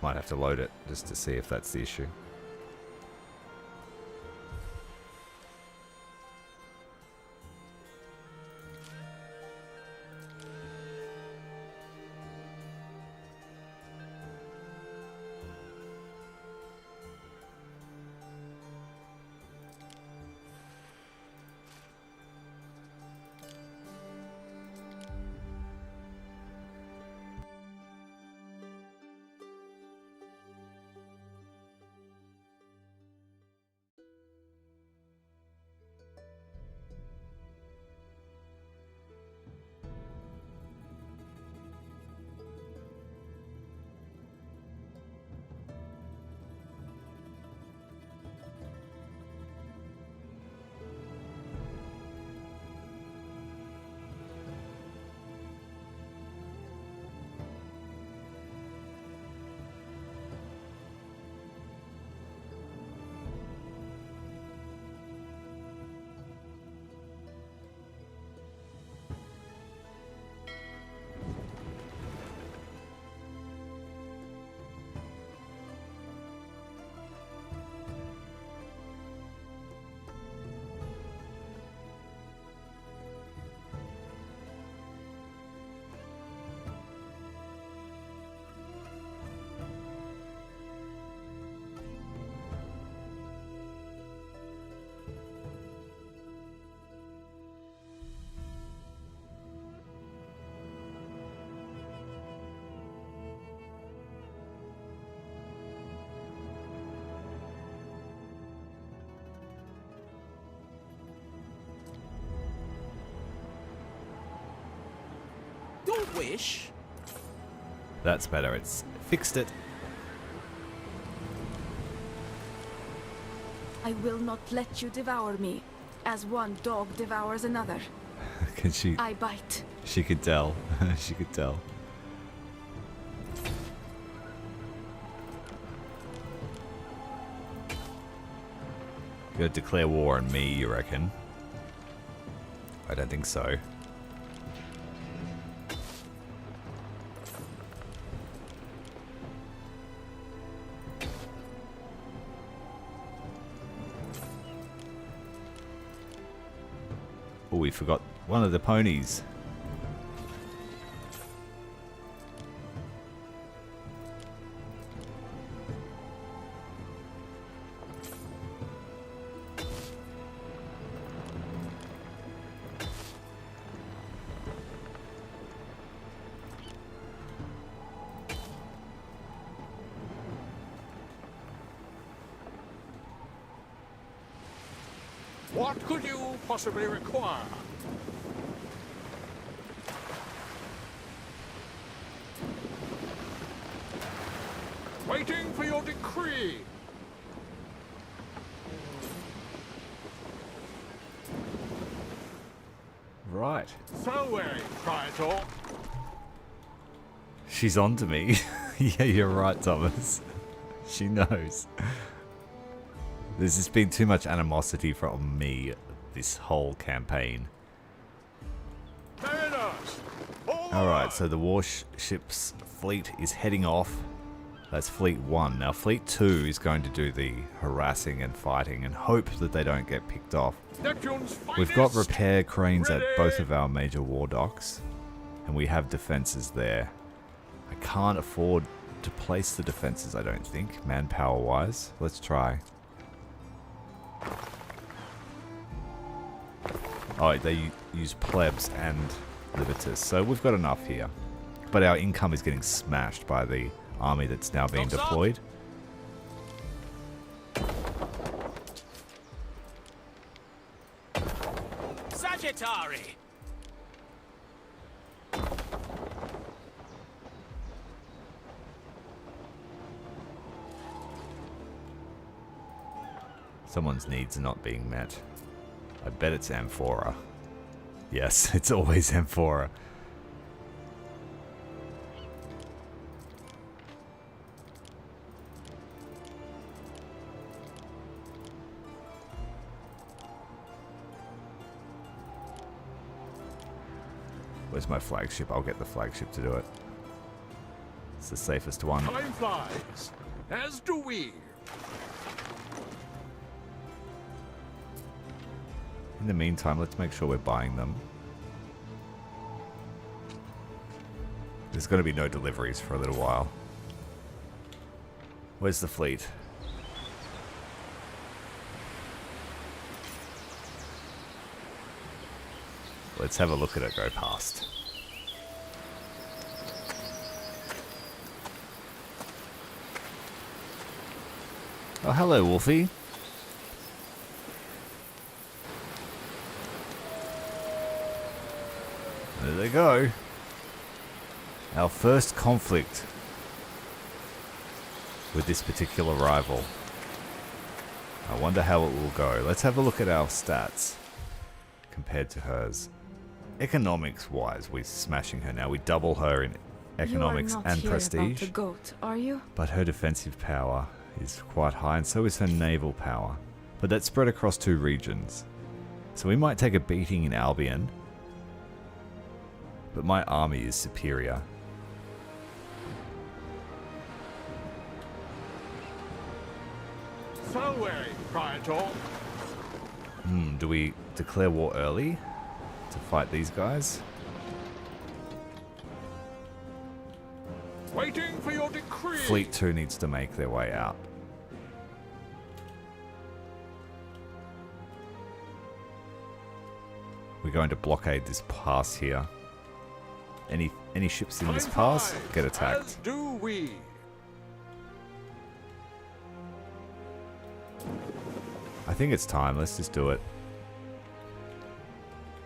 Might have to load it just to see if that's the issue. Your wish? That's better. It's fixed it. I will not let you devour me, as one dog devours another. Can she? I bite. She could tell. She could tell. You're gonna declare war on me, you reckon? I don't think so. Oh, we forgot one of the ponies. What could you possibly require? Waiting for your decree. Right. So weary, Praetor. She's on to me. Yeah, you're right, Thomas. She knows. There's just been too much animosity from me this whole campaign. Alright, so the warship's fleet is heading off. That's Fleet 1. Now Fleet 2 is going to do the harassing and fighting and hope that they don't get picked off. We've got repair cranes at both of our major war docks, and we have defenses there. I can't afford to place the defenses, I don't think, manpower wise. Let's try. Oh, they use plebs and libertas, so we've got enough here. But our income is getting smashed by the army that's now being deployed. Sagittari! Someone's needs are not being met. I bet it's Amphora. Yes, it's always Amphora. Where's my flagship? I'll get the flagship to do it. It's the safest one. Time flies, as do we. In the meantime, let's make sure we're buying them. There's going to be no deliveries for a little while. Where's the fleet? Let's have a look at it go past. Oh, hello, Wolfie. There they go. Our first conflict with this particular rival. I wonder how it will go. Let's have a look at our stats compared to hers. Economics wise, we're smashing her now. We double her in economics and prestige. The goat, are you? But her defensive power is quite high, and so is her naval power. But that's spread across 2 regions. So we might take a beating in Albion. But my army is superior. So weary, Praetor. Do we declare war early to fight these guys? Waiting for your decree. Fleet 2 needs to make their way out. We're going to blockade this pass here. Any ships in this pass get attacked. As do we. I think it's time. Let's just do it.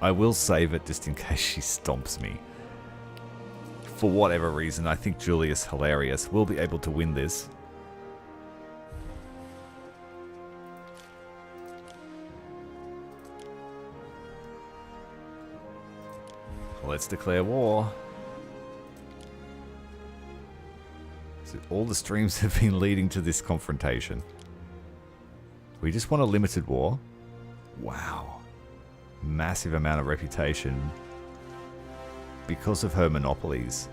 I will save it just in case she stomps me. For whatever reason, I think Julius Hilarius will be able to win this. Let's declare war. So all the streams have been leading to this confrontation. We just want a limited war. Wow. Massive amount of reputation because of her monopolies.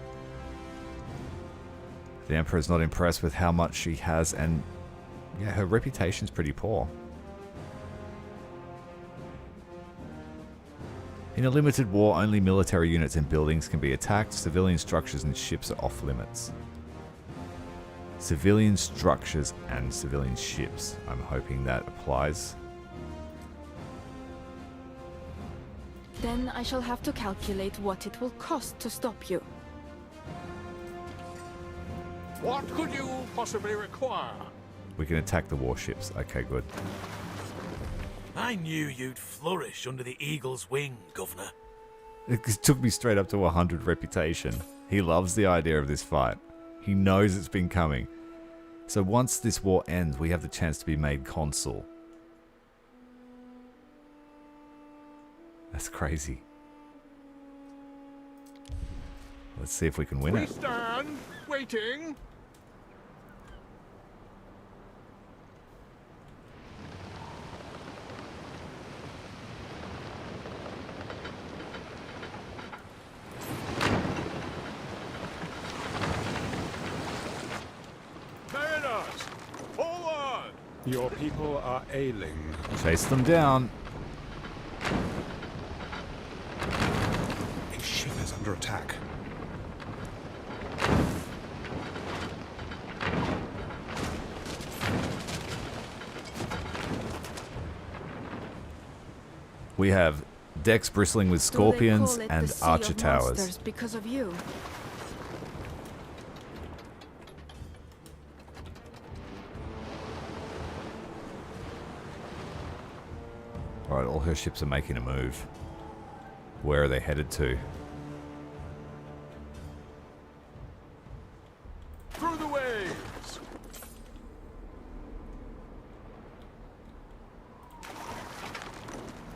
The Emperor's not impressed with how much she has, and yeah, her reputation's pretty poor. In a limited war, only military units and buildings can be attacked. Civilian structures and ships are off limits. Civilian structures and civilian ships. I'm hoping that applies. Then I shall have to calculate what it will cost to stop you. What could you possibly require? We can attack the warships. Okay, good. I knew you'd flourish under the eagle's wing, Governor. It took me straight up to 100 reputation. He loves the idea of this fight. He knows it's been coming. So once this war ends, we have the chance to be made consul. That's crazy. Let's see if we can win We it. stand, waiting. Mariners, forward! Your people are ailing. Chase them down. A ship is under attack. We have decks bristling with scorpions and archer towers. Because of you. Alright, all her ships are making a move. Where are they headed to? Through the waves.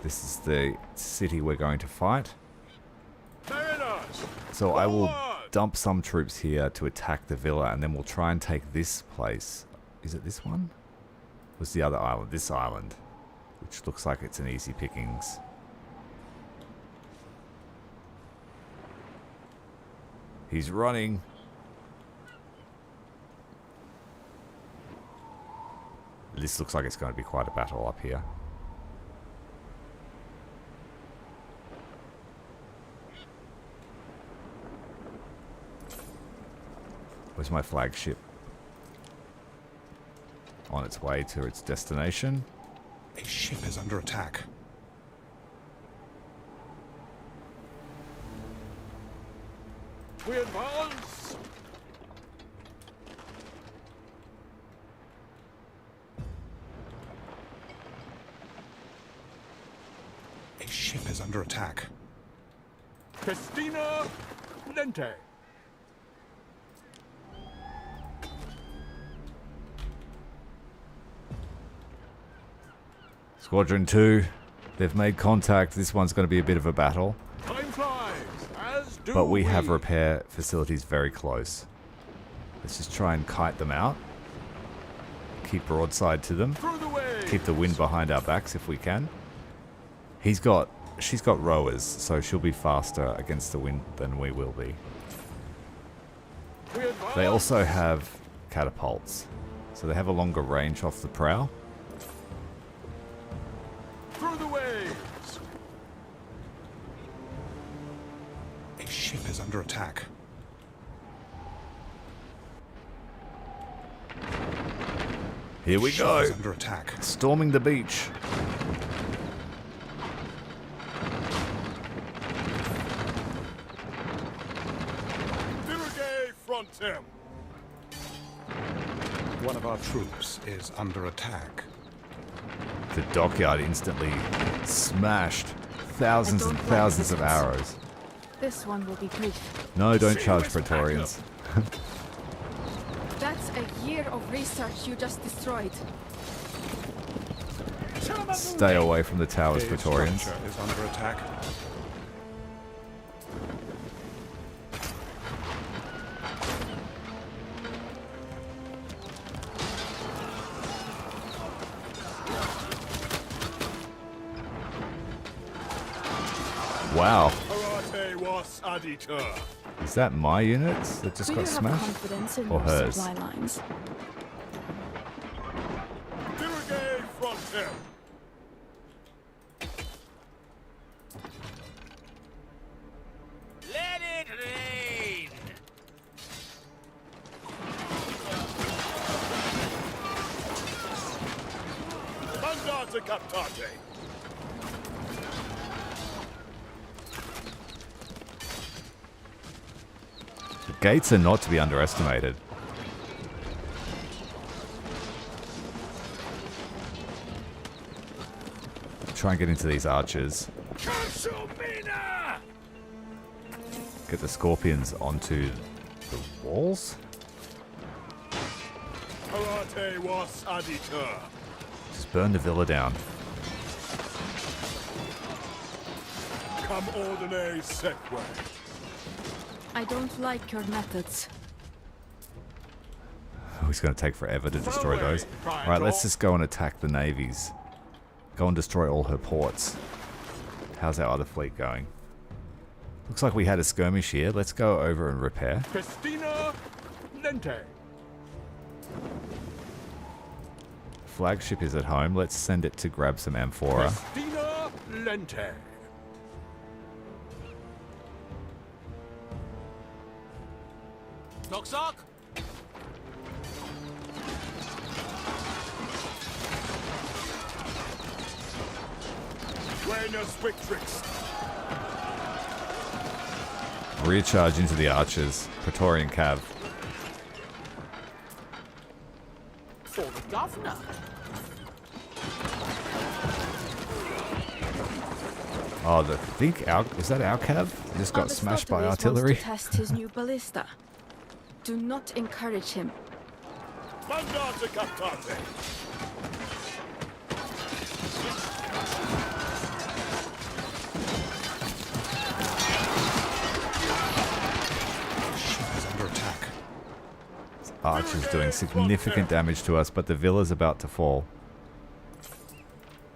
This is the city we're going to fight. Mariners, So I will dump some troops here to attack the villa, and then we'll try and take this place. Is it this one? Was the other island? This island, which looks like it's an easy pickings. He's running. This looks like it's going to be quite a battle up here. Where's my flagship? On its way to its destination. A ship is under attack. we advance. A ship is under attack. Festina Lente. Squadron 2, they've made contact. This one's going to be a bit of a battle. Time flies, as do But we have repair facilities very close. Let's just try and kite them out. Keep broadside to them. Through the waves. Keep the wind behind our backs if we can. She's got rowers, so she'll be faster against the wind than we will be. We advance. They also have catapults, so they have a longer range off the prow. Through the waves. A ship is under attack. Here we Ship go. is under attack. Storming the beach. Dirige frontem! One of our troops is under attack. The dockyard instantly smashed. Thousands and thousands of arrows. This one will be brief. No, don't charge Praetorians. That's a year of research you just destroyed. Stay away from the towers, A Praetorians. structure is under attack. Wow. Karate was aditor. Is that my units that just Do got you have smashed? confidence in Or your hers? supply lines? Dirige frontem! Let it rain! Mandate captate! The gates are not to be underestimated. try and get into these archers. Get the scorpions onto the walls. Just burn the villa down. Come ordinary Setway. I don't like your methods. Oh, it's going to take forever to destroy those. Alright, let's just go and attack the navies. Go and destroy all her ports. How's our other fleet going? Looks like we had a skirmish here. Let's go over and repair. Christina Lente. Flagship is at home. Let's send it to grab some amphora. Christina Lente. Knock sock. Buenos Victrix. Recharge into the archers. Praetorian Cav. For the governor. Oh, is that our Cav? Just got smashed by artillery. Wants to test his new ballista. Do not encourage him. Mandate captate. Archers doing significant damage to us, but the villa's about to fall.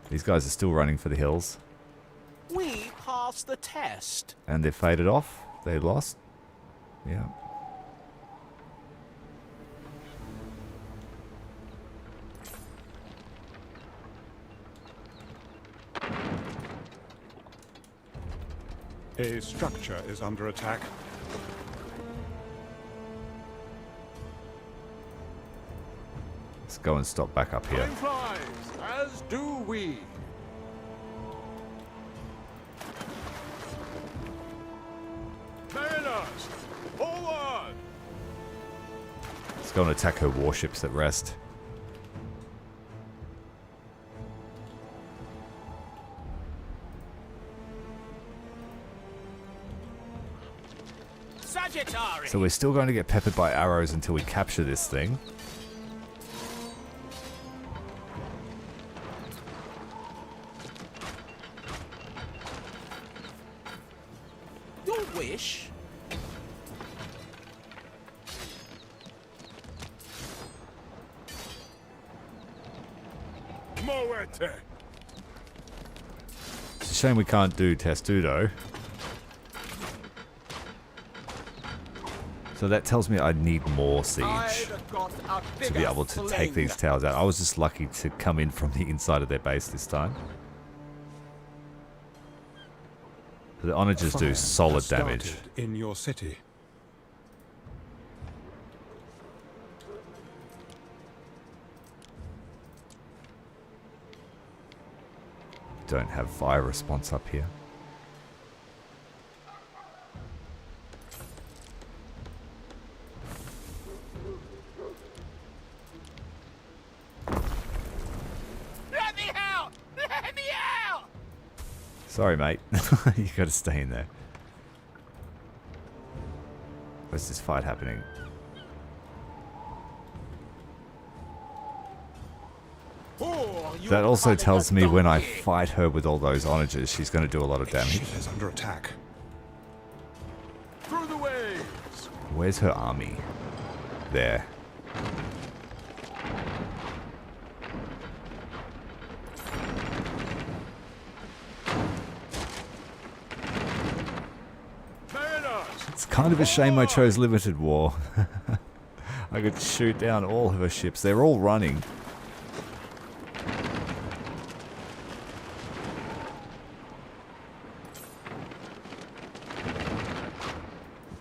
These guys are still running for the hills. We passed the test. And they faded off. They lost. Yeah. A structure is under attack. Let's go and stop back up here. Time flies, as do we. Mariners, forward! Let's go and attack her warships at rest. Sagittarius. So we're still going to get peppered by arrows until we capture this thing. Your wish. Moete. It's a shame we can't do Testudo. So that tells me I need more siege to be able to take these towers out. I was just lucky to come in from the inside of their base this time. The onagers do solid damage. In your city. Don't have fire response up here. Let me out! Let me out! Sorry, mate. You gotta stay in there. Where's this fight happening? That also tells me when I fight her with all those onagers, she's going to do a lot of damage. Ship is under attack. Through the waves. Where's her army? There. It's kind of a shame I chose limited war. I could shoot down all of her ships. They're all running.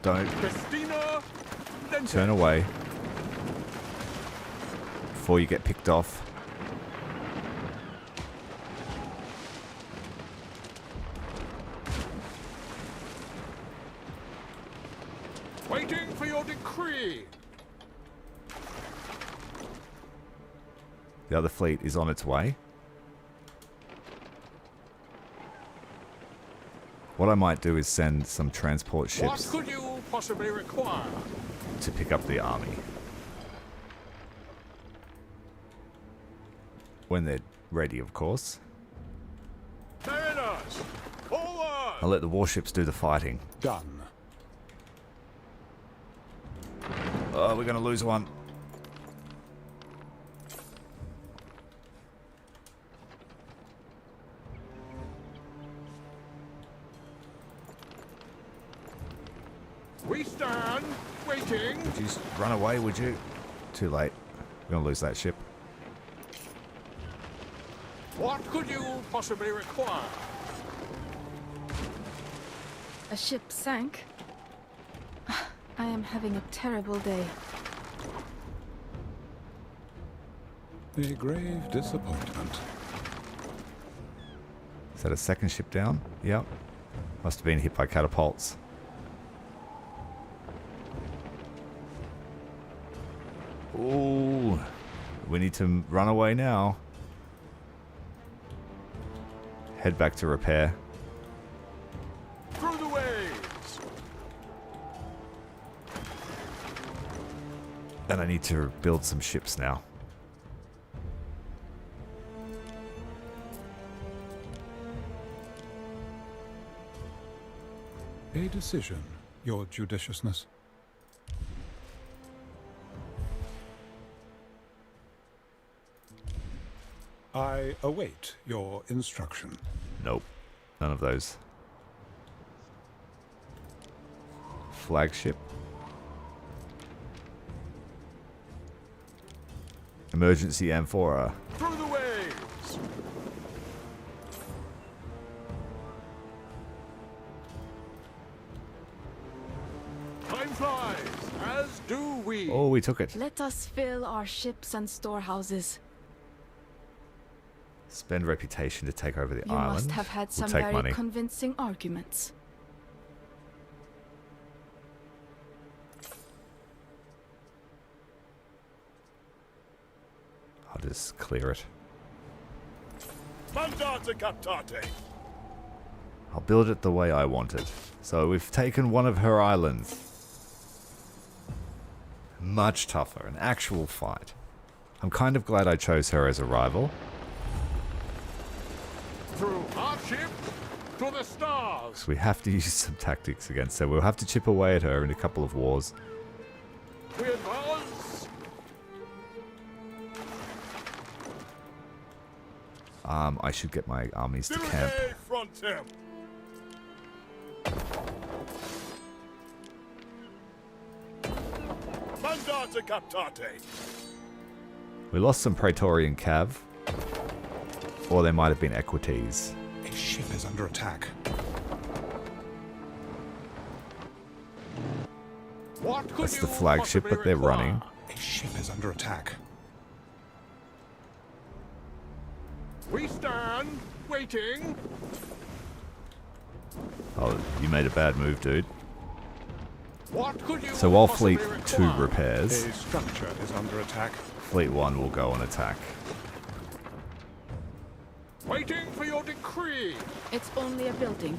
Don't turn away before you get picked off. Waiting for your decree. The other fleet is on its way. What I might do is send some transport What ships could you possibly require? to pick up the army. When they're ready, of course. Mariners, forward! I'll let the warships do the fighting. Done. Oh, we're going to lose one. We stand, waiting. Would you run away, would you? Too late. We're going to lose that ship. What could you possibly require? A ship sank. I am having a terrible day. A grave disappointment. Is that a second ship down? Yep. Must have been hit by catapults. Ooh. We need to run away now. Head back to repair. Through the waves. And I need to build some ships now. A decision, your judiciousness. I await your instruction. Nope. None of those. Flagship. Emergency amphora. Through the waves. Time flies, as do we. Oh, we took it. Let us fill our ships and storehouses. Spend reputation to take over the You island. must have had some We'll take very money. convincing arguments. I'll just clear it. Mandate captate! I'll build it the way I want it. So we've taken one of her islands. Much tougher, an actual fight. I'm kind of glad I chose her as a rival. Through our ship to the stars. So we have to use some tactics against her. We'll have to chip away at her in a couple of wars. We advance. I should get my armies to camp. Frontem! Mandate captate! We lost some Praetorian Cav. Or they might have been Equites. A ship is under attack. What could That's you the flagship, possibly but they're require? running. A ship is under attack. We stand, waiting. Oh, you made a bad move, dude. What could you So while possibly Fleet 2 require? repairs, A structure is under attack. Fleet 1 will go on attack. Waiting for your decree. It's only a building.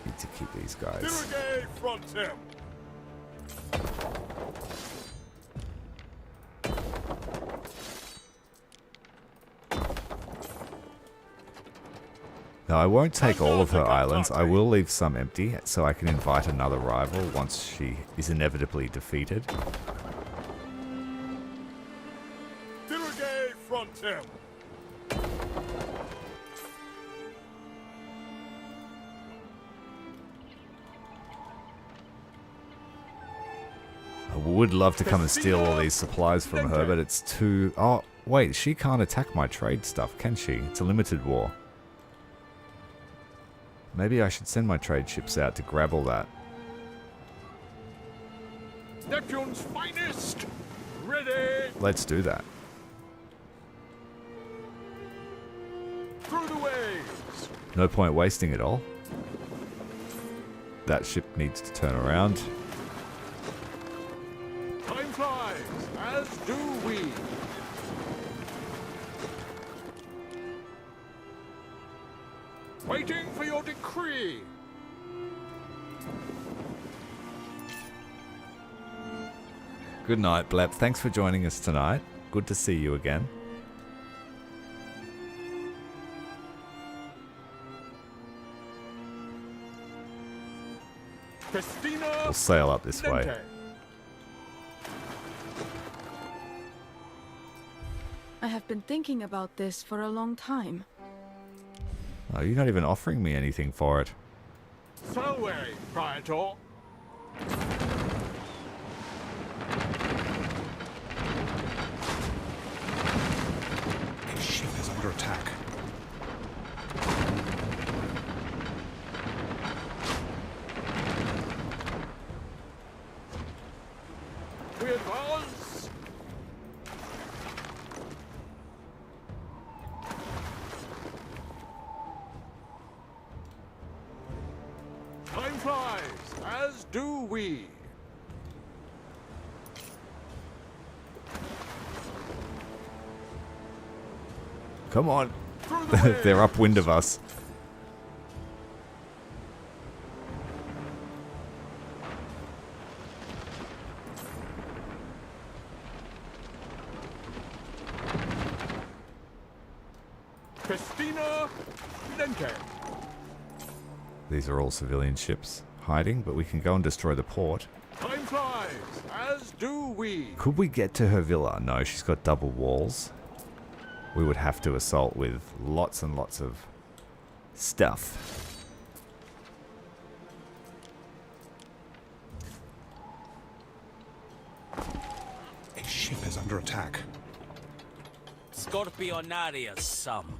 Need to keep these guys. Dirige frontem! Now, I won't take all of her islands. I will leave some empty so I can invite another rival once she is inevitably defeated. Dirige frontem! I would love to come and steal all these supplies from her, but it's too... Oh, wait, she can't attack my trade stuff, can she? It's a limited war. Maybe I should send my trade ships out to grab all that. Neptune's finest. Ready. Let's do that. Through the waves. No point wasting it all. that ship needs to turn around. Time flies, as do we. Waiting for your decree. Good night, Blep. Thanks for joining us tonight. Good to see you again. We'll sail up this way. I have been thinking about this for a long time. Oh, you're not even offering me anything for it. Salve, Praetor. His ship is under attack. We advance. Time flies, as do we. Come on. They're upwind of us. Festina Lente. These are all civilian ships hiding, but we can go and destroy the port. Time flies, as do we. Could we get to her villa? No, she's got double walls. We would have to assault with lots and lots of stuff. A ship is under attack. Scorpionarius some.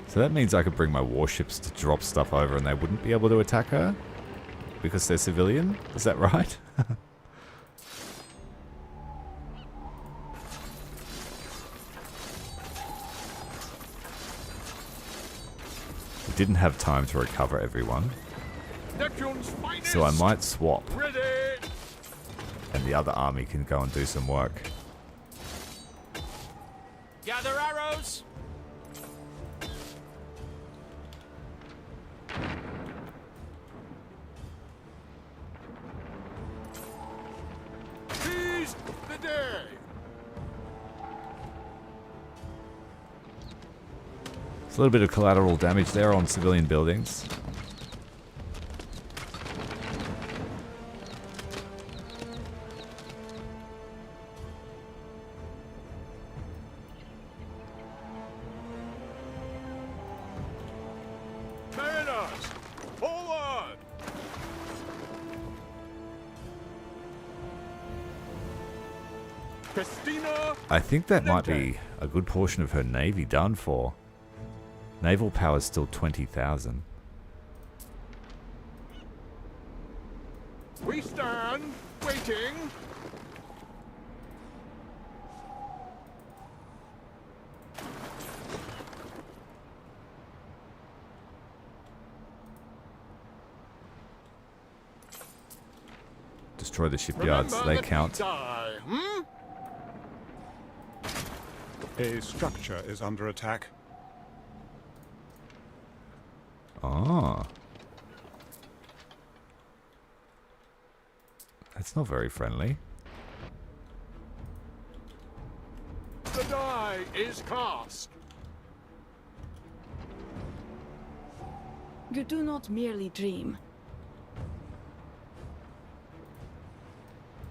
So that means I could bring my warships to drop stuff over and they wouldn't be able to attack her? Because they're civilian? Is that right? We didn't have time to recover everyone. So I might swap. Ready. And the other army can go and do some work. Gather arrows. Seize the day. There's a little bit of collateral damage there on civilian buildings. Mariners, forward. Festina. I think that might be a good portion of her navy done for. Naval power is still 20,000. We stand, waiting. Destroy the shipyards, Remember they that we count. die, hmm? A structure is under attack. Ah. That's not very friendly. The die is cast. You do not merely dream.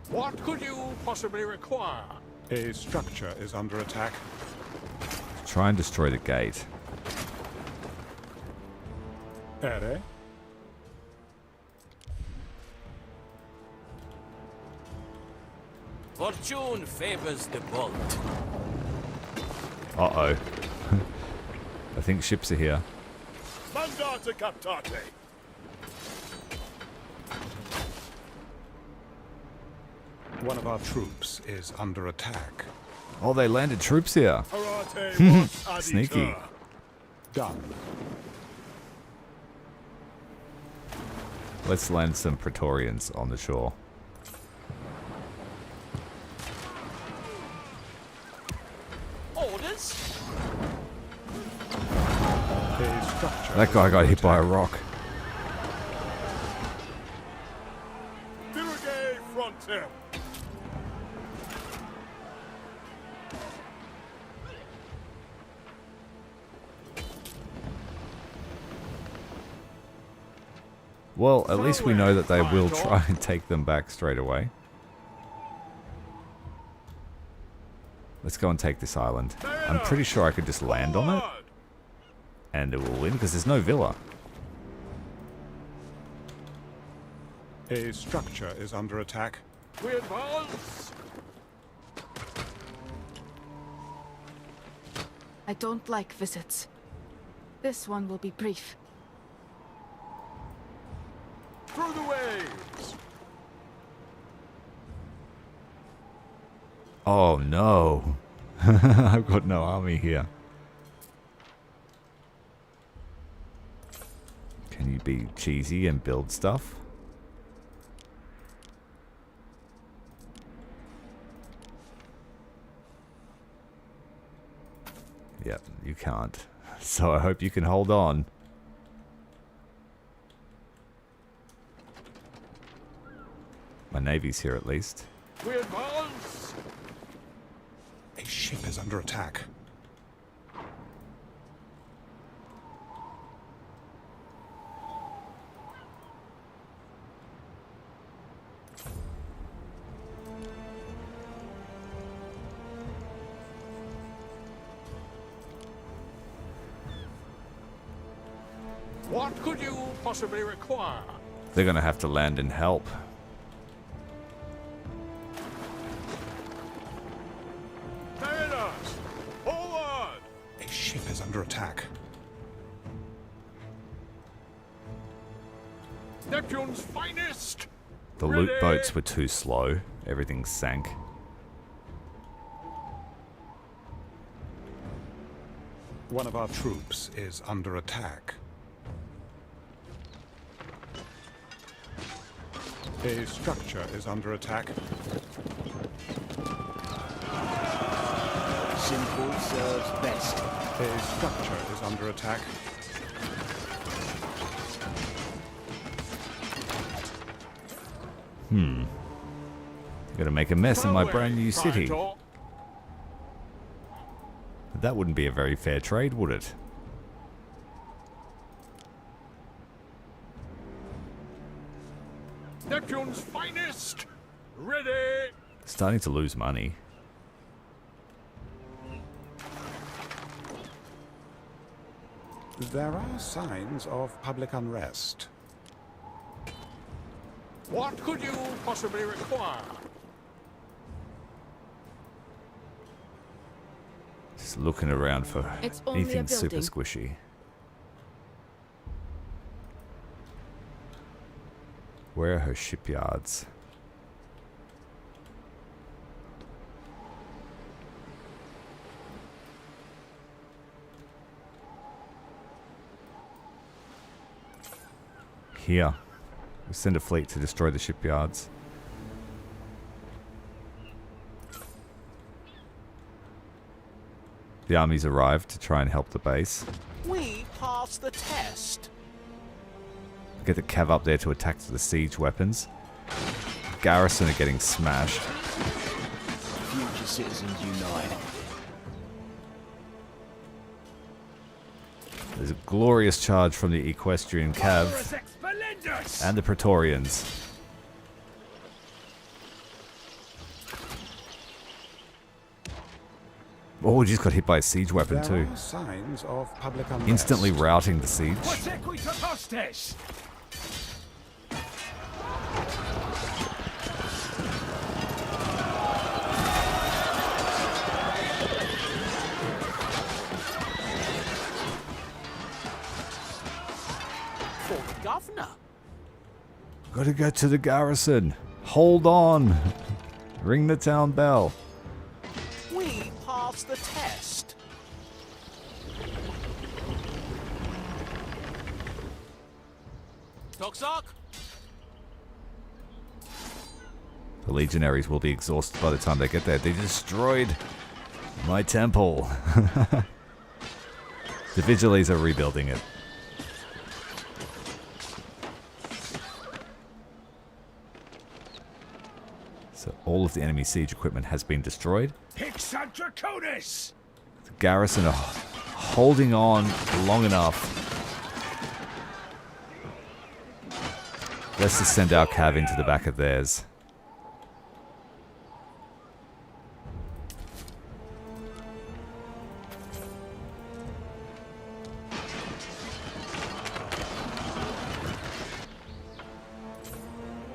What could you possibly require? A structure is under attack. Try and destroy the gate. Ere? Fortune favors the bold. Uh-oh. I think ships are here. Mandata captate. One of our troops is under attack. Oh, they landed troops here. Parate vos Sneaky. aditur. Done. Let's land some Praetorians on the shore. Orders? That guy got hit by a rock. Dirige frontier. Well, at least we know that they will try and take them back straight away. Let's go and take this island. I'm pretty sure I could just land on it. And it will win, because there's no villa. A structure is under attack. We advance! I don't like visits. This one will be brief. Through the waves! Oh no. I've got no army here. Can you be cheesy and build stuff? Yep, you can't. So I hope you can hold on. My navy's here at least. We advance! A ship is under attack. What could you possibly require? They're gonna have to land and help. Mariners! Forward! A ship is under attack. Neptune's finest! The loot boats were too slow. Everything sank. One of our troops is under attack. A structure is under attack. Simple serves best. A structure is under attack. Gonna make a mess in my brand new city. That wouldn't be a very fair trade, would it? Neptune's finest! Ready! Starting to lose money. There are signs of public unrest. What could you possibly require? Just looking around for It's only a anything super building. squishy. Where are her shipyards? Here. We send a fleet to destroy the shipyards. The armies arrived to try and help the base. We passed the test. Get the cav up there to attack the siege weapons. Garrison are getting smashed. Future citizens unite. There's a glorious charge from the equestrian cav and the Praetorians. Oh, we just got hit by a siege weapon too. There are signs of public unrest. Instantly routing the siege. For the governor. Gotta get to the garrison. Hold on. Ring the town bell. We passed the test. Toxark? The legionaries will be exhausted by the time they get there. They destroyed my temple. The Vigiles are rebuilding it. So all of the enemy siege equipment has been destroyed. Hixad Draconis! The garrison are holding on long enough. Let's just send our cav into the back of theirs.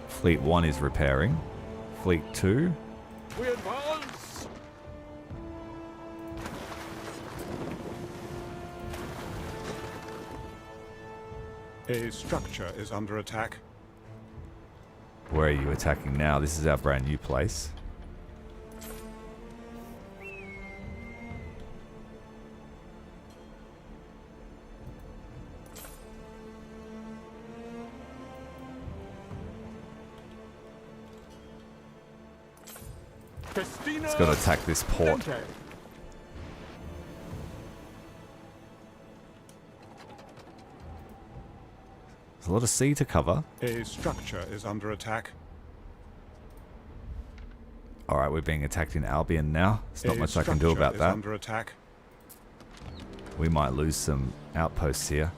Fleet 1 is repairing. Fleet 2. We advance! A structure is under attack. Where are you attacking now? This is our brand new place. It's got to attack this port. There's a lot of sea to cover. A structure is under attack. Alright, we're being attacked in Albion now. There's not much I can do about that. Under attack. We might lose some outposts here.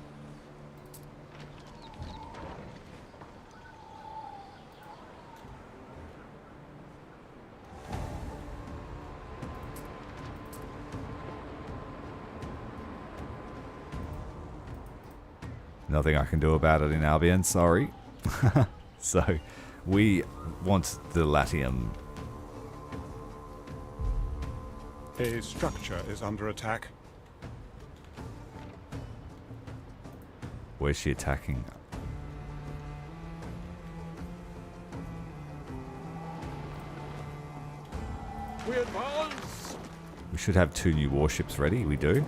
Nothing I can do about it in Albion, sorry. So, we want the Latium. A structure is under attack. Where's she attacking? We advance! We should have 2 new warships ready, we do.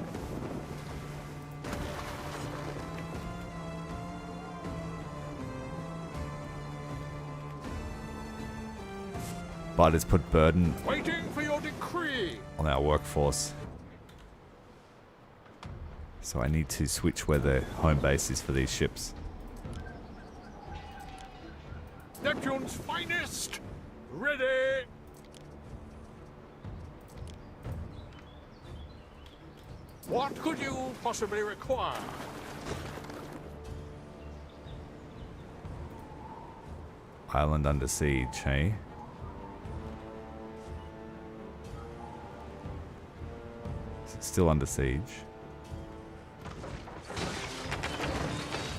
But it's put burden Waiting for your decree. on our workforce. So I need to switch where the home base is for these ships. Neptune's finest! Ready! What could you possibly require? Island under siege, hey? Still under siege.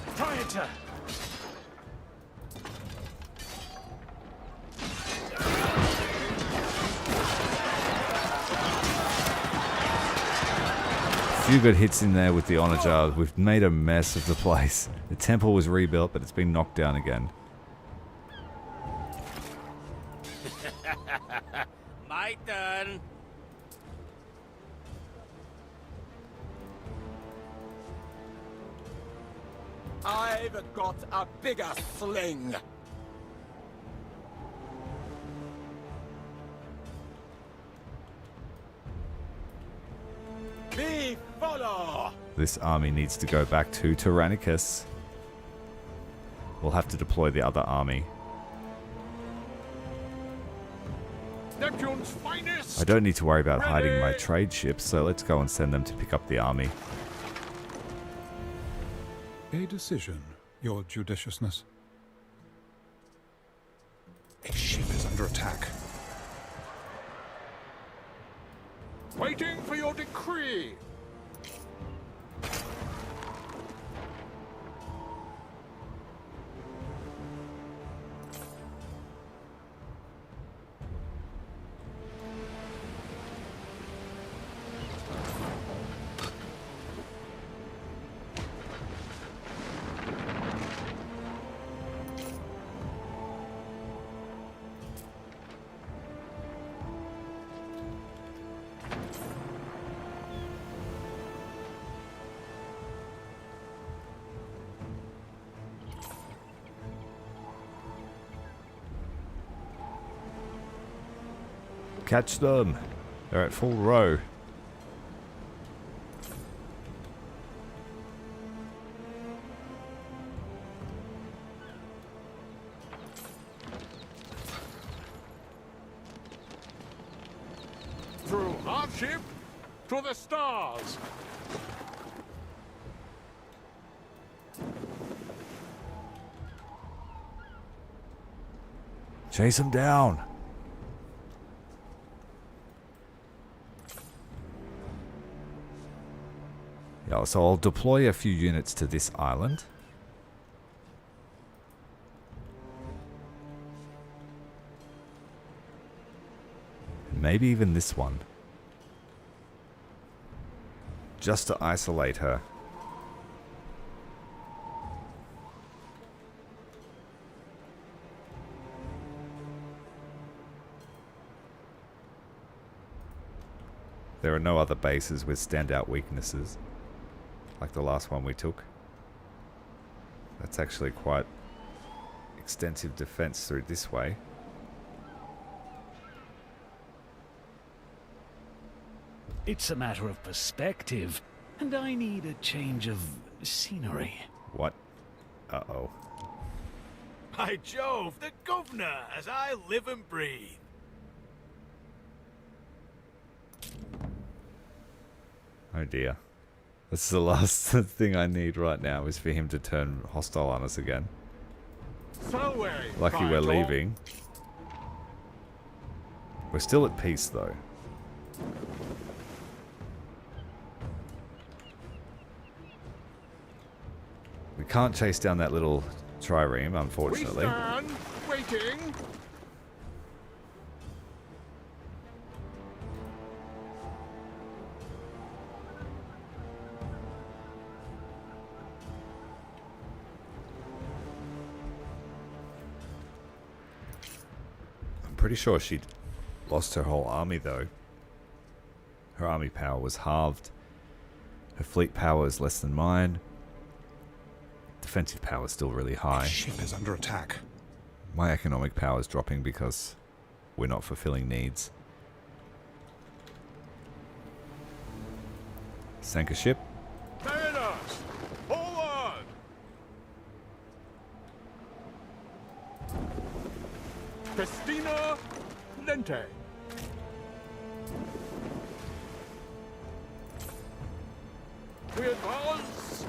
Proprietor! Few good hits in there with the honor jar. We've made a mess of the place. The temple was rebuilt, but it's been knocked down again. My turn. I've got a bigger sling. Be follow. This army needs to go back to Tyrannicus. We'll have to deploy the other army. Neptune's finest! I don't need to worry about hiding my trade ships, so let's go and send them to pick up the army. A decision, your judiciousness. A ship is under attack. Waiting for your decree! Catch them. They're at full row. Through hardship to the stars. Chase them down. Yeah, so I'll deploy a few units to this island. Maybe even this one. Just to isolate her. There are no other bases with standout weaknesses, like the last one we took. That's actually quite extensive defense through this way. It's a matter of perspective, and I need a change of scenery. What? Uh-oh. By Jove, the governor, as I live and breathe. Oh dear. This is the last thing I need right now is for him to turn hostile on us again. Lucky we're leaving. We're still at peace though. We can't chase down that little trireme, unfortunately. We stand waiting. Pretty sure she'd lost her whole army though. Her army power was halved. Her fleet power is less than mine. Defensive power is still really high. The ship is under attack. My economic power is dropping because we're not fulfilling needs. Sank a ship. Mariners, forward! Festina Lente. We advance.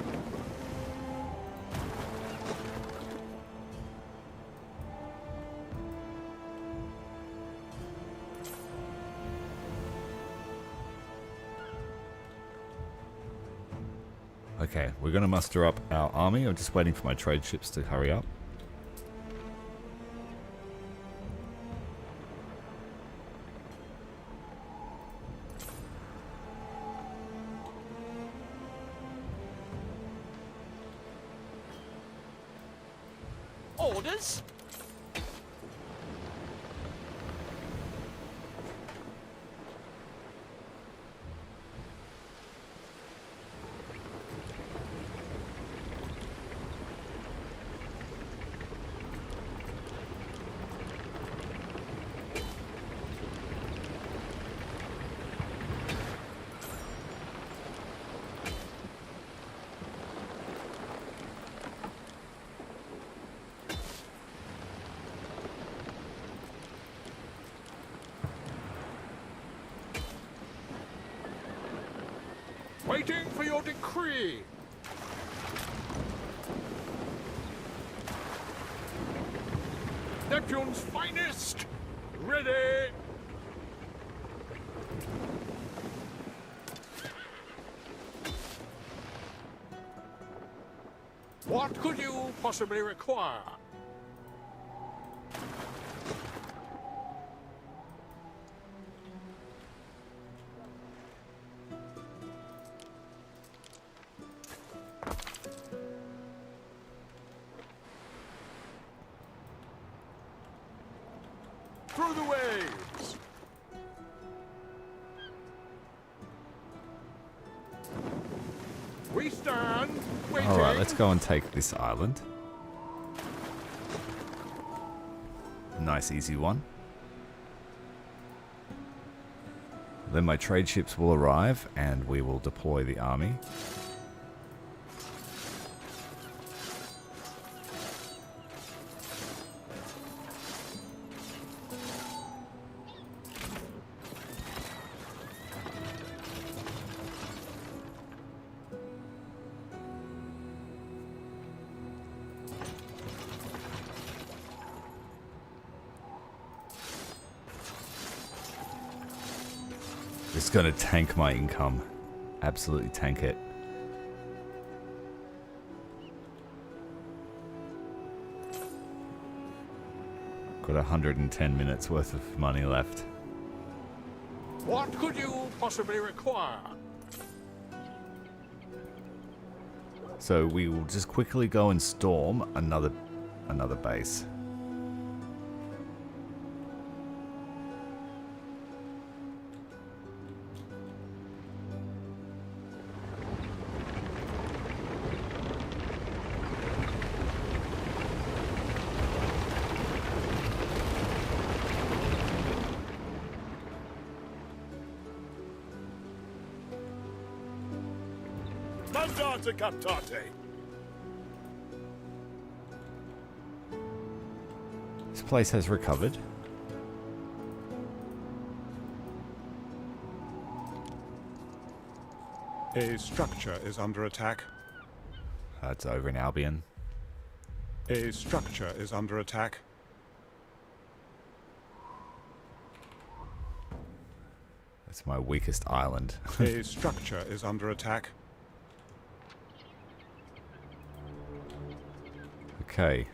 Okay, we're going to muster up our army. I'm just waiting for my trade ships to hurry up. Orders? Waiting for your decree. Neptune's finest. Ready. What could you possibly require? Through the waves. We stand waiting. Alright, let's go and take this island. Nice easy one. Then my trade ships will arrive and we will deploy the army. It's going to tank my income. Absolutely tank it. Got 110 minutes worth of money left. What could you possibly require? So we will just quickly go and storm another base. Mandate captate. This place has recovered. A structure is under attack. That's over in Albion. A structure is under attack. That's my weakest island. A structure is under attack. Okay.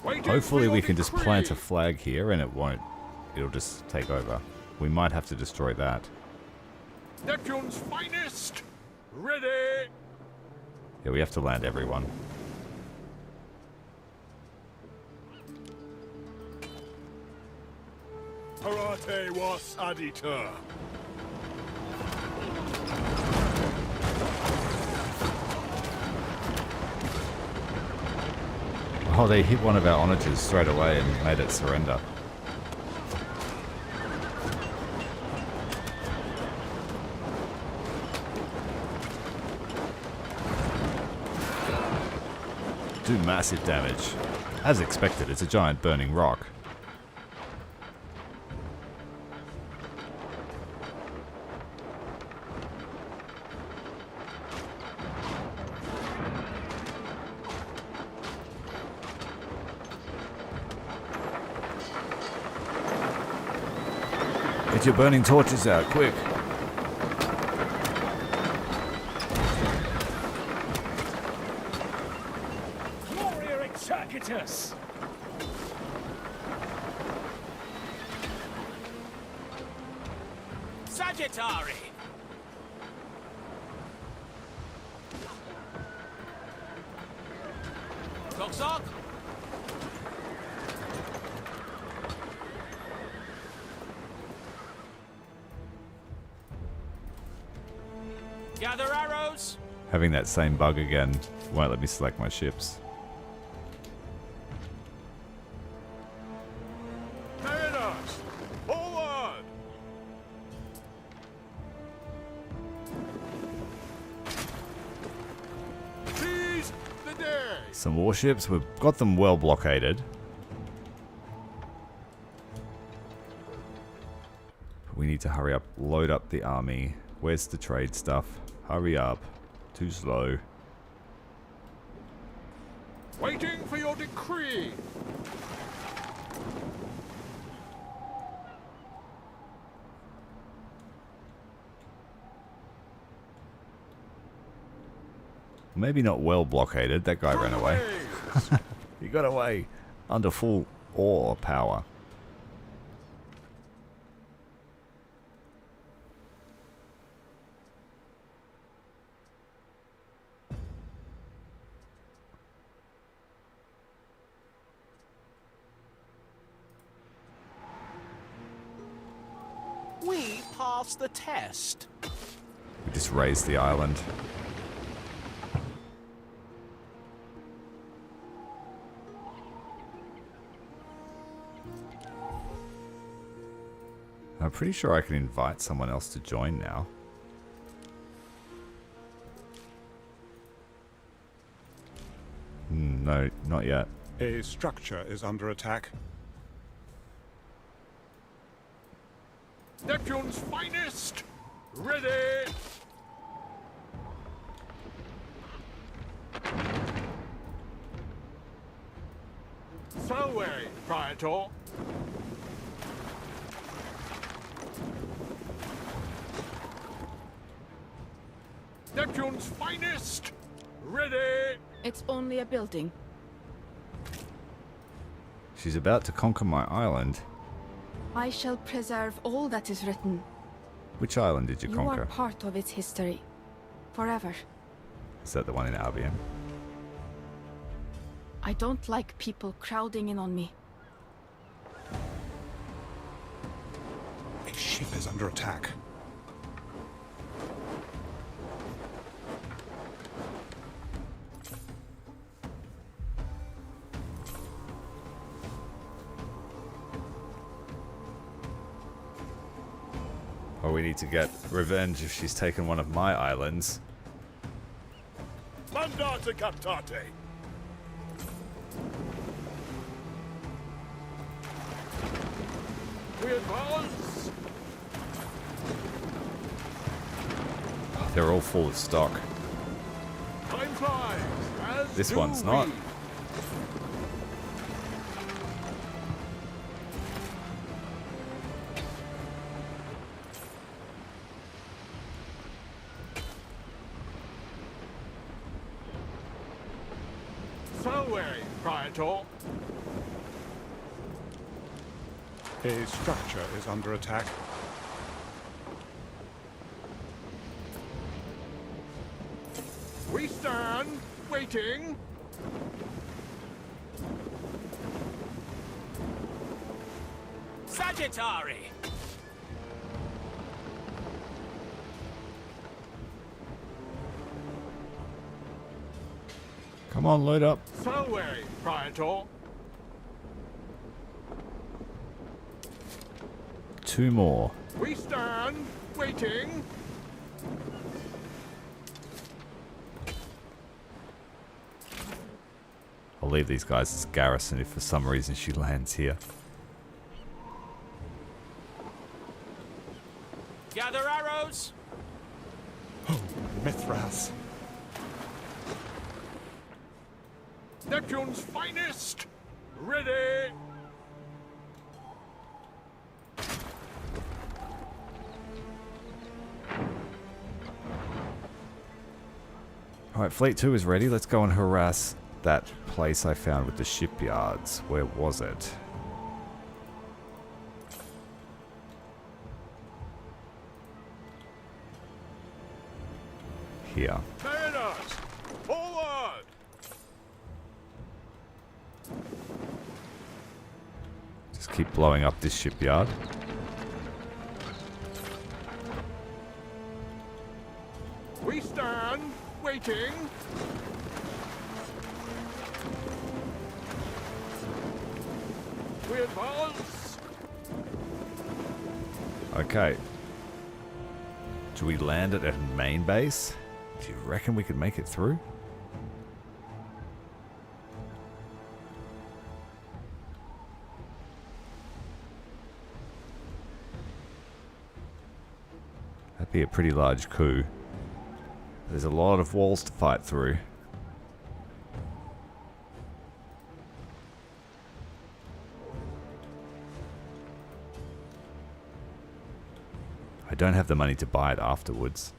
Hopefully we can just plant a flag here and it'll just take over. We might have to destroy that. Neptune's finest! Ready! Yeah, we have to land everyone. Parate was aditur. Oh, they hit one of our onagers straight away and made it surrender. Do massive damage. As expected, it's a giant burning rock. Get your burning torches out, quick! Gloria Exarchitus! Sagittari! Sock. Gather arrows. Having that same bug again won't let me select my ships. Mariners, forward! Seize the day! Some warships, we've got them well blockaded. We need to hurry up, load up the army. Where's the trade stuff? Hurry up. Too slow. Waiting for your decree! Maybe not well blockaded. That guy ran away. He got away under full ore power. We passed the test. We just raised the island. I'm pretty sure I can invite someone else to join now. No, not yet. A structure is under attack. Neptune's finest! Ready! Salve, Praetor! Neptune's finest! Ready! It's only a building. She's about to conquer my island. I shall preserve all that is written. Which island did you You conquer? are part of its history. Forever. Is that the one in Albion? I don't like people crowding in on me. A ship is under attack. Oh, we need to get revenge if she's taken one of my islands. Mandata captate. We advance! They're all full of stock. Time flies, as This do one's not. we. Salve, Praetor! A structure is under attack. We stand, waiting. Sagittari! Come on, load up. Salve, Praetor! 2 more. We stand, waiting. I'll leave these guys as garrison if for some reason she lands here. Gather arrows! Oh, Mithras. Neptune's finest! Ready! Alright, Fleet 2 is ready. Let's go and harass that place I found with the shipyards. Where was it? Here. Mariners! Forward! Just keep blowing up this shipyard. We stand, waiting. We advance. Okay. Do we land it at main base? Do you reckon we could make it through? That'd be a pretty large coup. There's a lot of walls to fight through. I don't have the money to buy it afterwards.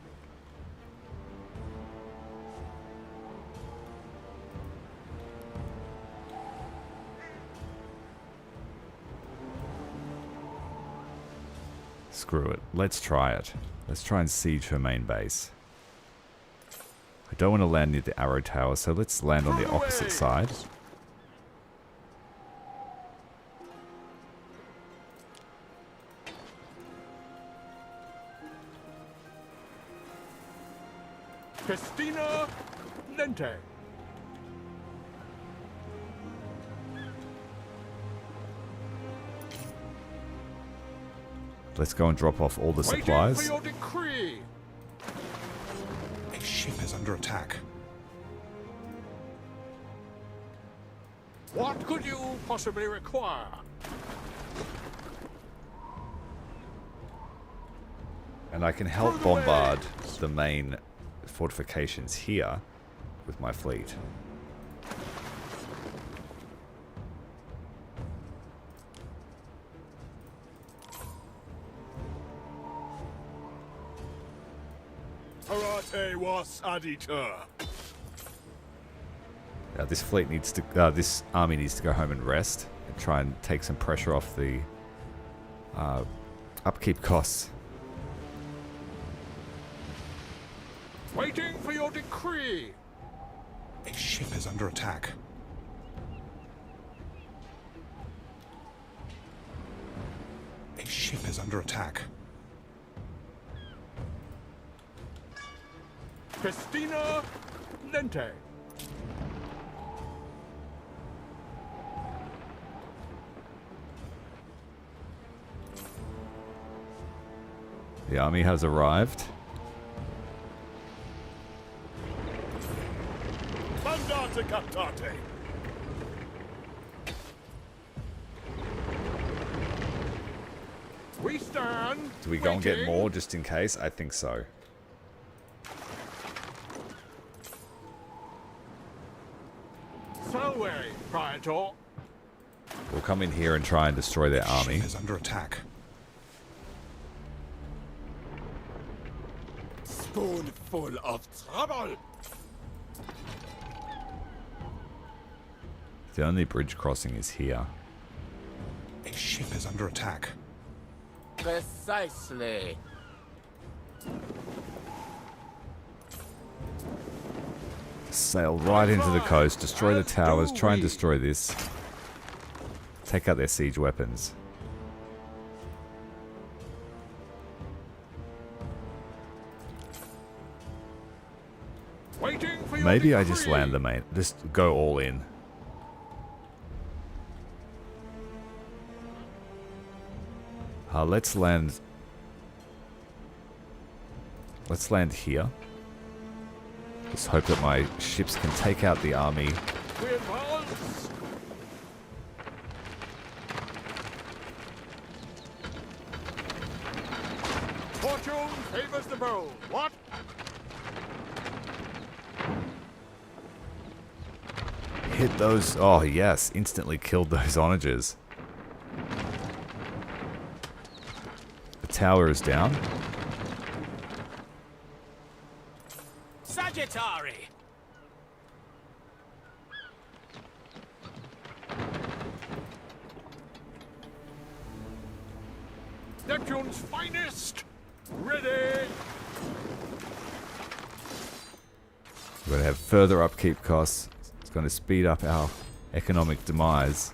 Screw it. Let's try it. Let's try and siege her main base. I don't want to land near the arrow tower, so let's land on the opposite side. Festina Lente. Let's go and drop off all the Waiting supplies. for your decree. A ship is under attack. What could you possibly require? And I can help bombard the main fortifications here with my fleet. Karate was aditeur. This fleet needs to, this army needs to go home and rest and try and take some pressure off the upkeep costs. Waiting for your decree. A ship is under attack. A ship is under attack. Festina Lente. The army has arrived. Mandate captate. We stand. Do we go and get waiting. more just in case? I think so. Salve, Praetor. We'll come in here and try and destroy their army. Ship is under attack. Spoonful of trouble. The only bridge crossing is here. A ship is under attack. Precisely. Sail right into the coast, destroy the towers, try and destroy this. Take out their siege weapons. Waiting for your Maybe I decree. just land the main. Just go all in. Let's land. Let's land here. Just hope that my ships can take out the army. We advance. Fortune favors the bold. What? Hit those. Oh, yes. Instantly killed those onagers. The tower is down. Sagittari. Neptune's finest. Ready. We're going to have further upkeep costs. It's going to speed up our economic demise.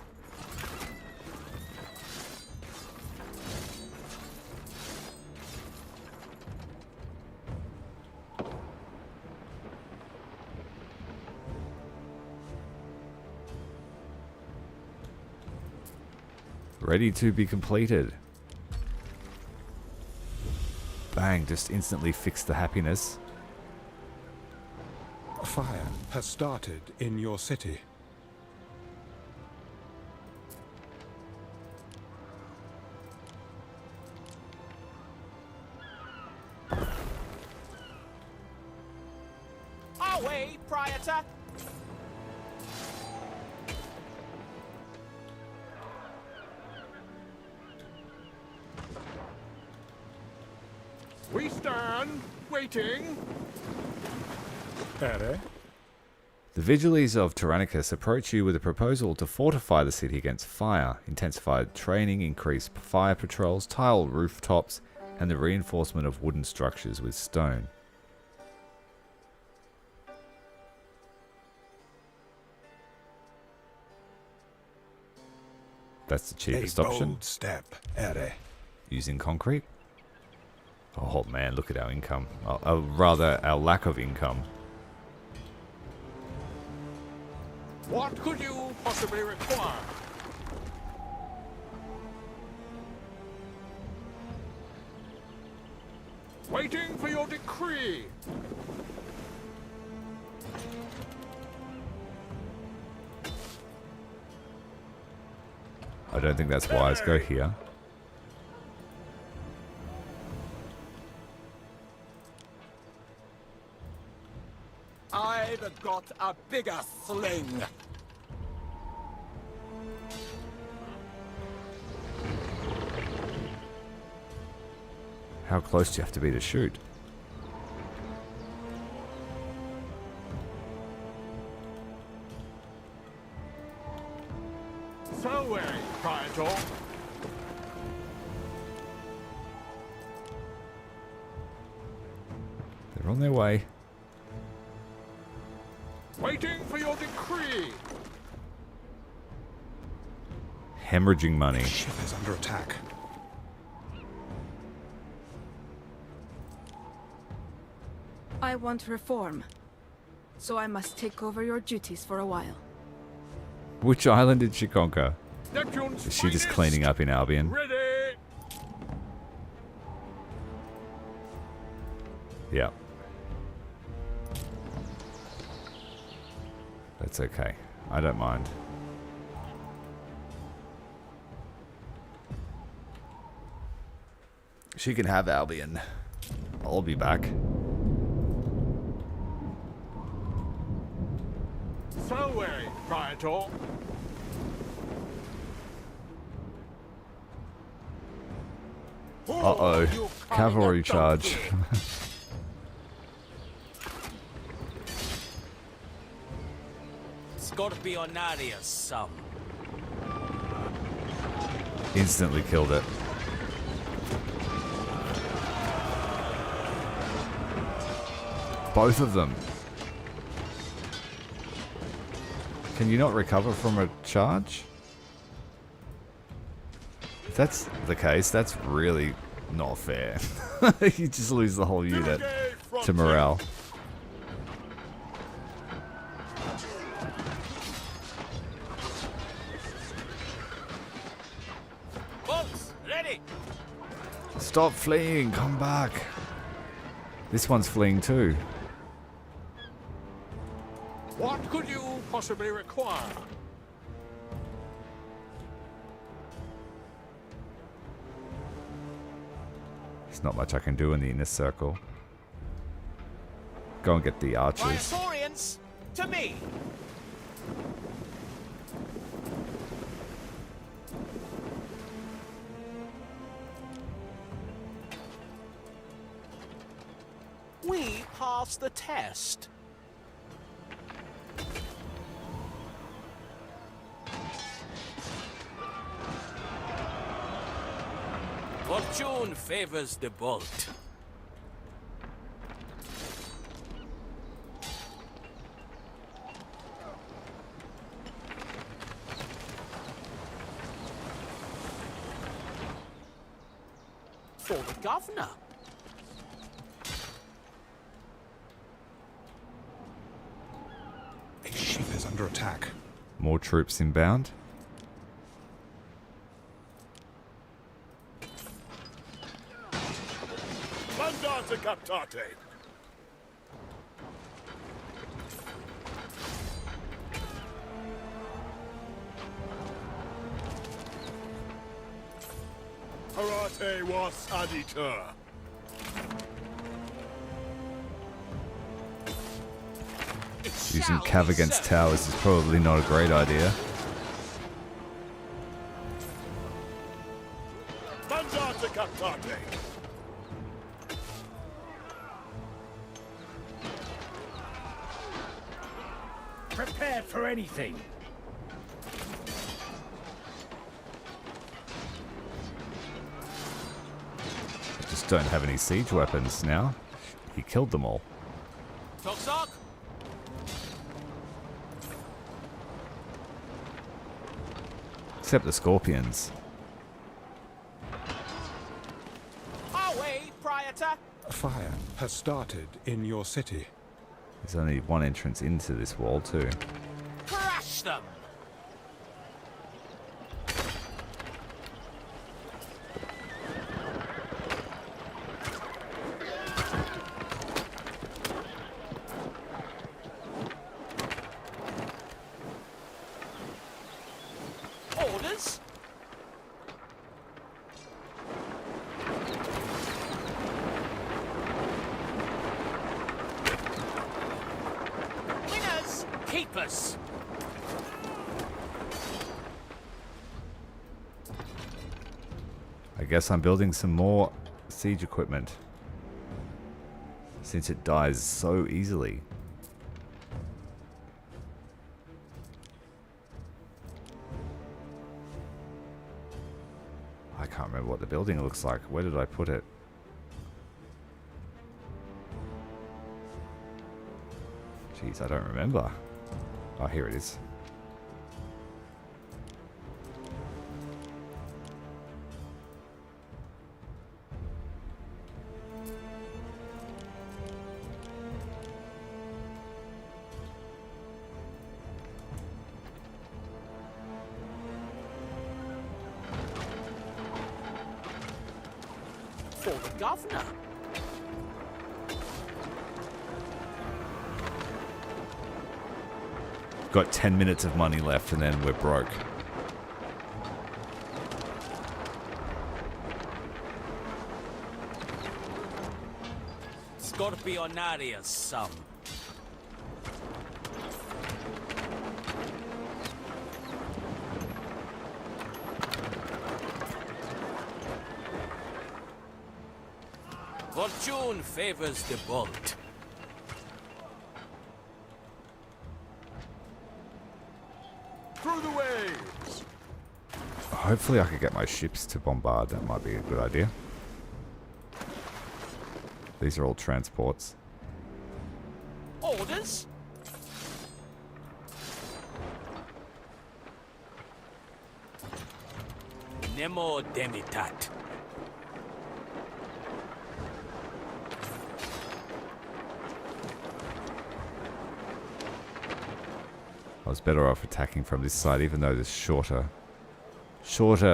Ready to be completed. Bang, just instantly fixed the happiness. Fire has started in your city. Away, Praetor. We stand waiting. Ere? The Vigiles of Tyrannicus approach you with a proposal to fortify the city against fire, intensified training, increased fire patrols, tile rooftops, and the reinforcement of wooden structures with stone. That's the cheapest option. Bold step, Ere. Using concrete. Oh man, look at our income. Rather, our lack of income. What could you possibly require? Waiting for your decree. I don't think that's wise. Go here. I've got a bigger sling. How close do you have to be to shoot? So wary, Praetor. They're on their way. Waiting for your decree. Hemorrhaging money. The ship is under attack. I want reform, so I must take over your duties for a while. Which island did she conquer? Neptune's Is she just finest. cleaning up in Albion? Ready. Yeah. That's okay. I don't mind. She can have Albion. I'll be back. So wary, Praetor. Uh-oh. Cavalry charge. Scorpionarius some. Instantly killed it. Both of them. Can you not recover from a charge? If that's the case, that's really not fair. You just lose the whole unit to morale. Bolts, ready. Stop fleeing, come back. This one's fleeing too. What could you possibly require? There's not much I can do in the inner circle. Go and get the archers. Praetorians, to me. We passed the test. Fortune favors the bolt. For the governor. A ship is under attack. More troops inbound. Mandate captate. Parate was aditur. Using cav against towers is probably not a great idea. Mandate captate. Prepared for anything. I just don't have any siege weapons now. He killed them all. Toxok? Except the scorpions. Away, Praetor. Fire has started in your city. There's only one entrance into this wall too. Crush them. keepers. I guess I'm building some more siege equipment, since it dies so easily. I can't remember what the building looks like. Where did I put it? Jeez, I don't remember. Oh, here it is. For the governor. Got 10 minutes of money left and then we're broke. Scorpionaria's some. Fortune favors the bold. Through the waves! Hopefully I could get my ships to bombard. That might be a good idea. These are all transports. Orders? Nemo demitat. I was better off attacking from this side, even though this shorter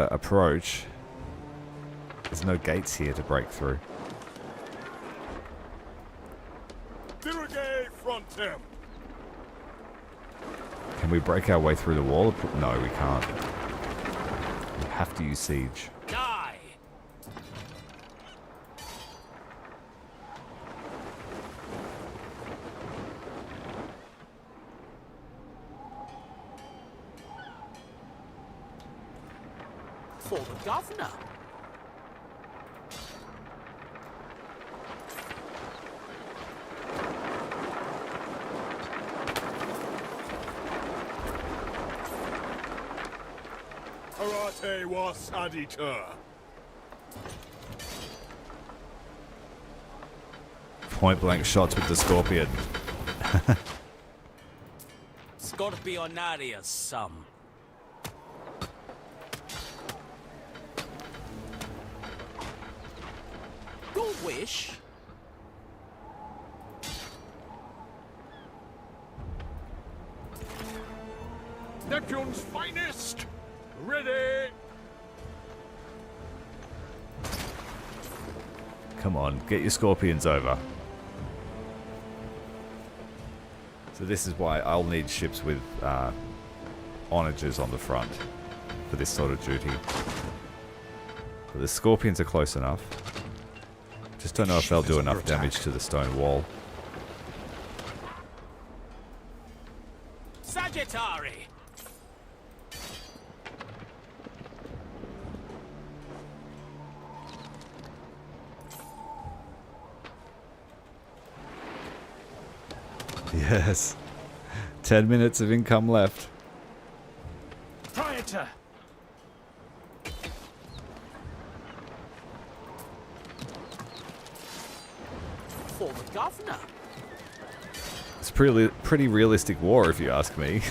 approach. There's no gates here to break through. Dirige frontem! Can we break our way through the wall? No, we can't. We have to use siege. Die! For the governor. Karate was aditeur. Point blank shots with the scorpion. Scorpionaria's some. Your wish? Neptune's finest! Ready! Come on, get your scorpions over. So this is why I'll need ships with onagers on the front for this sort of duty. But the scorpions are close enough. Just don't know if they'll do enough damage to the stone wall. Sagittari! Yes. 10 minutes of income left. Proprietor! For the governor. It's pretty realistic war, if you ask me,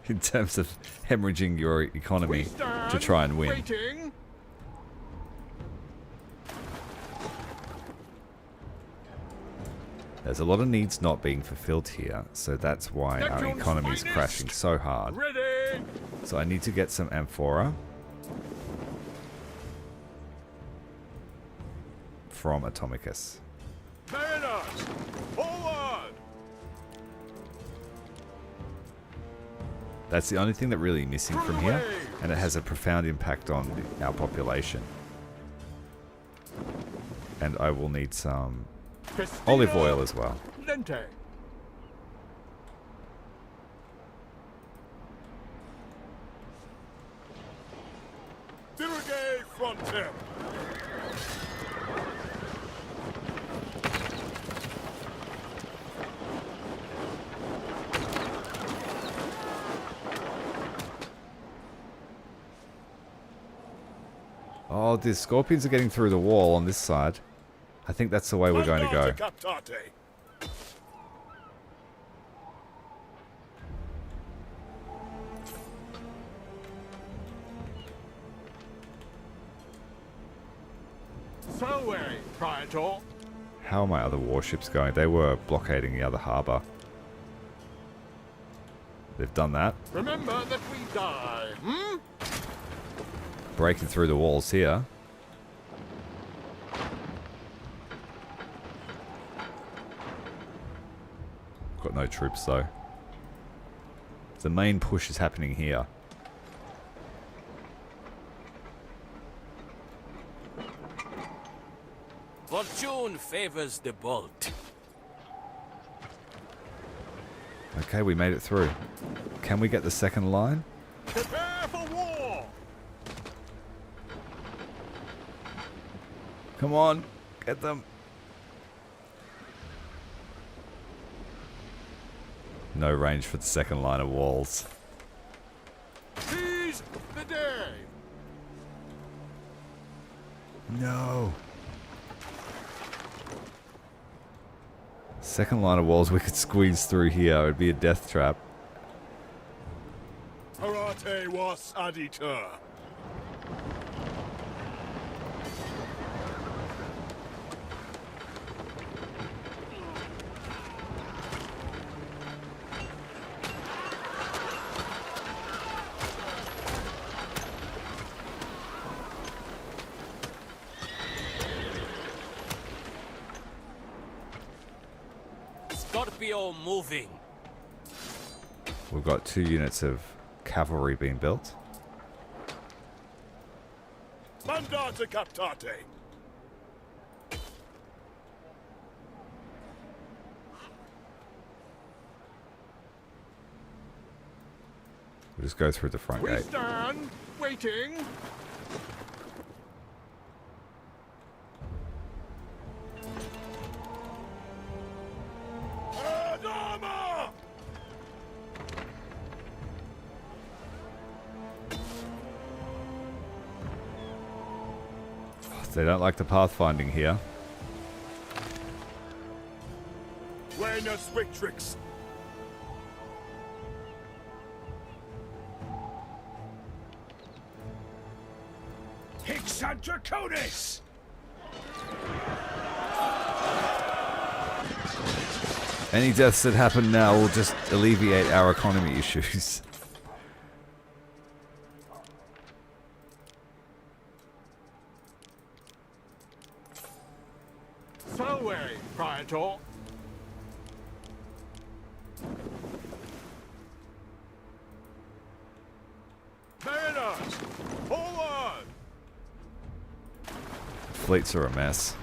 in terms of hemorrhaging your economy to try and win. Waiting. There's a lot of needs not being fulfilled here, so that's why our Neptune's economy is finest. crashing so hard. Ready! So I need to get some amphora from Atomicus. Mariners! Forward! That's the only thing that really missing from here, and it has a profound impact on our population. And I will need some olive oil as well. Lente. Oh, the scorpions are getting through the wall on this side. I think that's the way we're going to go. So, Praetor. How are my other warships going? They were blockading the other harbour. They've done that. Remember that we die, hmm? Breaking through the walls here. Got no troops though. The main push is happening here. Fortune favors the bolt. Okay, we made it through. Can we get the second line? Prepare for war! Come on, get them. No range for the second line of walls. Seize the day! No. Second line of walls we could squeeze through here. It would be a death trap. Parate was aditur. Scorpio moving. We've got 2 units of cavalry being built. Mandate captate. We'll just go through the front We gate. stand waiting. They don't like the pathfinding here. Buenas Victrix. Hixant Draconis! Any deaths that happen now will just alleviate our economy issues. Selway, Praetor. Mariners, forward! Fleets are a mess.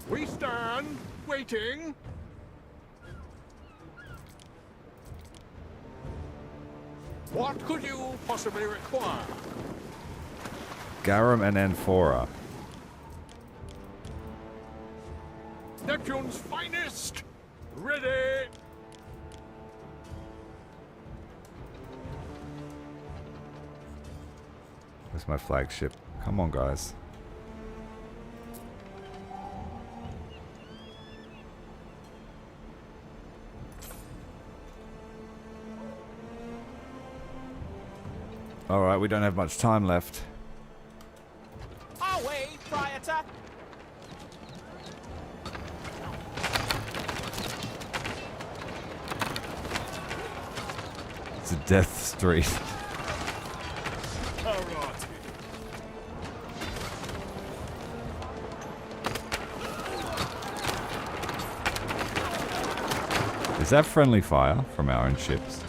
We stand waiting. What could you possibly require? Garum and Amphora. Neptune's finest! Ready! Where's my flagship? Come on, guys. Alright, we don't have much time left. Away, Praetor. It's a death street. Is that friendly fire from our own ships?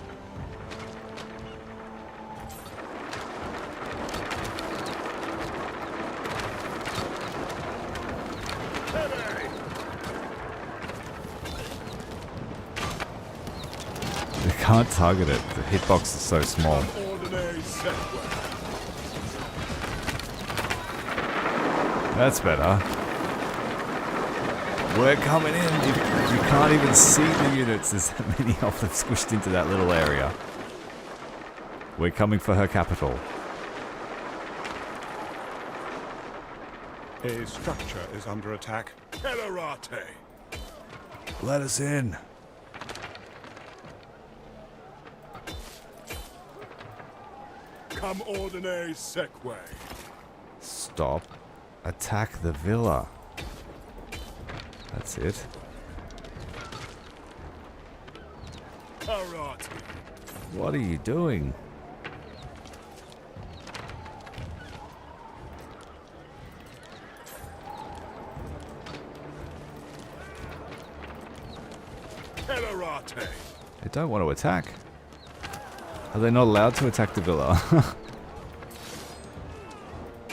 They can't target it. The hitbox is so small. That's better. We're coming in. You can't even see the units. There's that many of them squished into that little area. We're coming for her capital. A structure is under attack. Telerate! Let us in. Come ordine seque. Stop. Attack the villa. That's it. Karate. What are you doing? Telerate. They don't want to attack. Are they not allowed to attack the villa?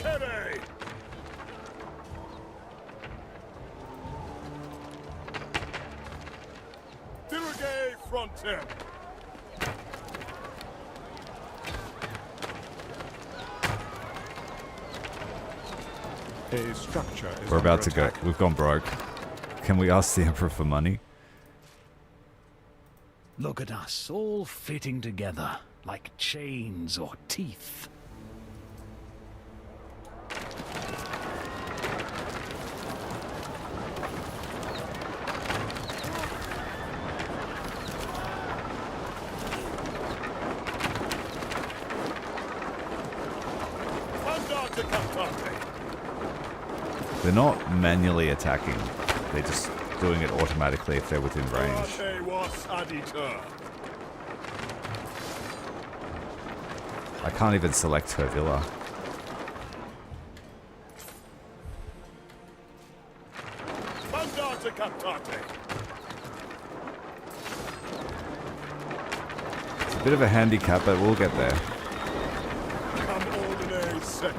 Heavy. Dirige frontem. A structure is We're about under to go. attack. We've gone broke. Can we ask the Emperor for money? Look at us, all fitting together, like chains or teeth. They're not manually attacking. They're just doing it automatically if they're within range. Karate was additor. I can't even select her villa. Mandate captate. It's a bit of a handicap, but we'll get there. Come ordine seque.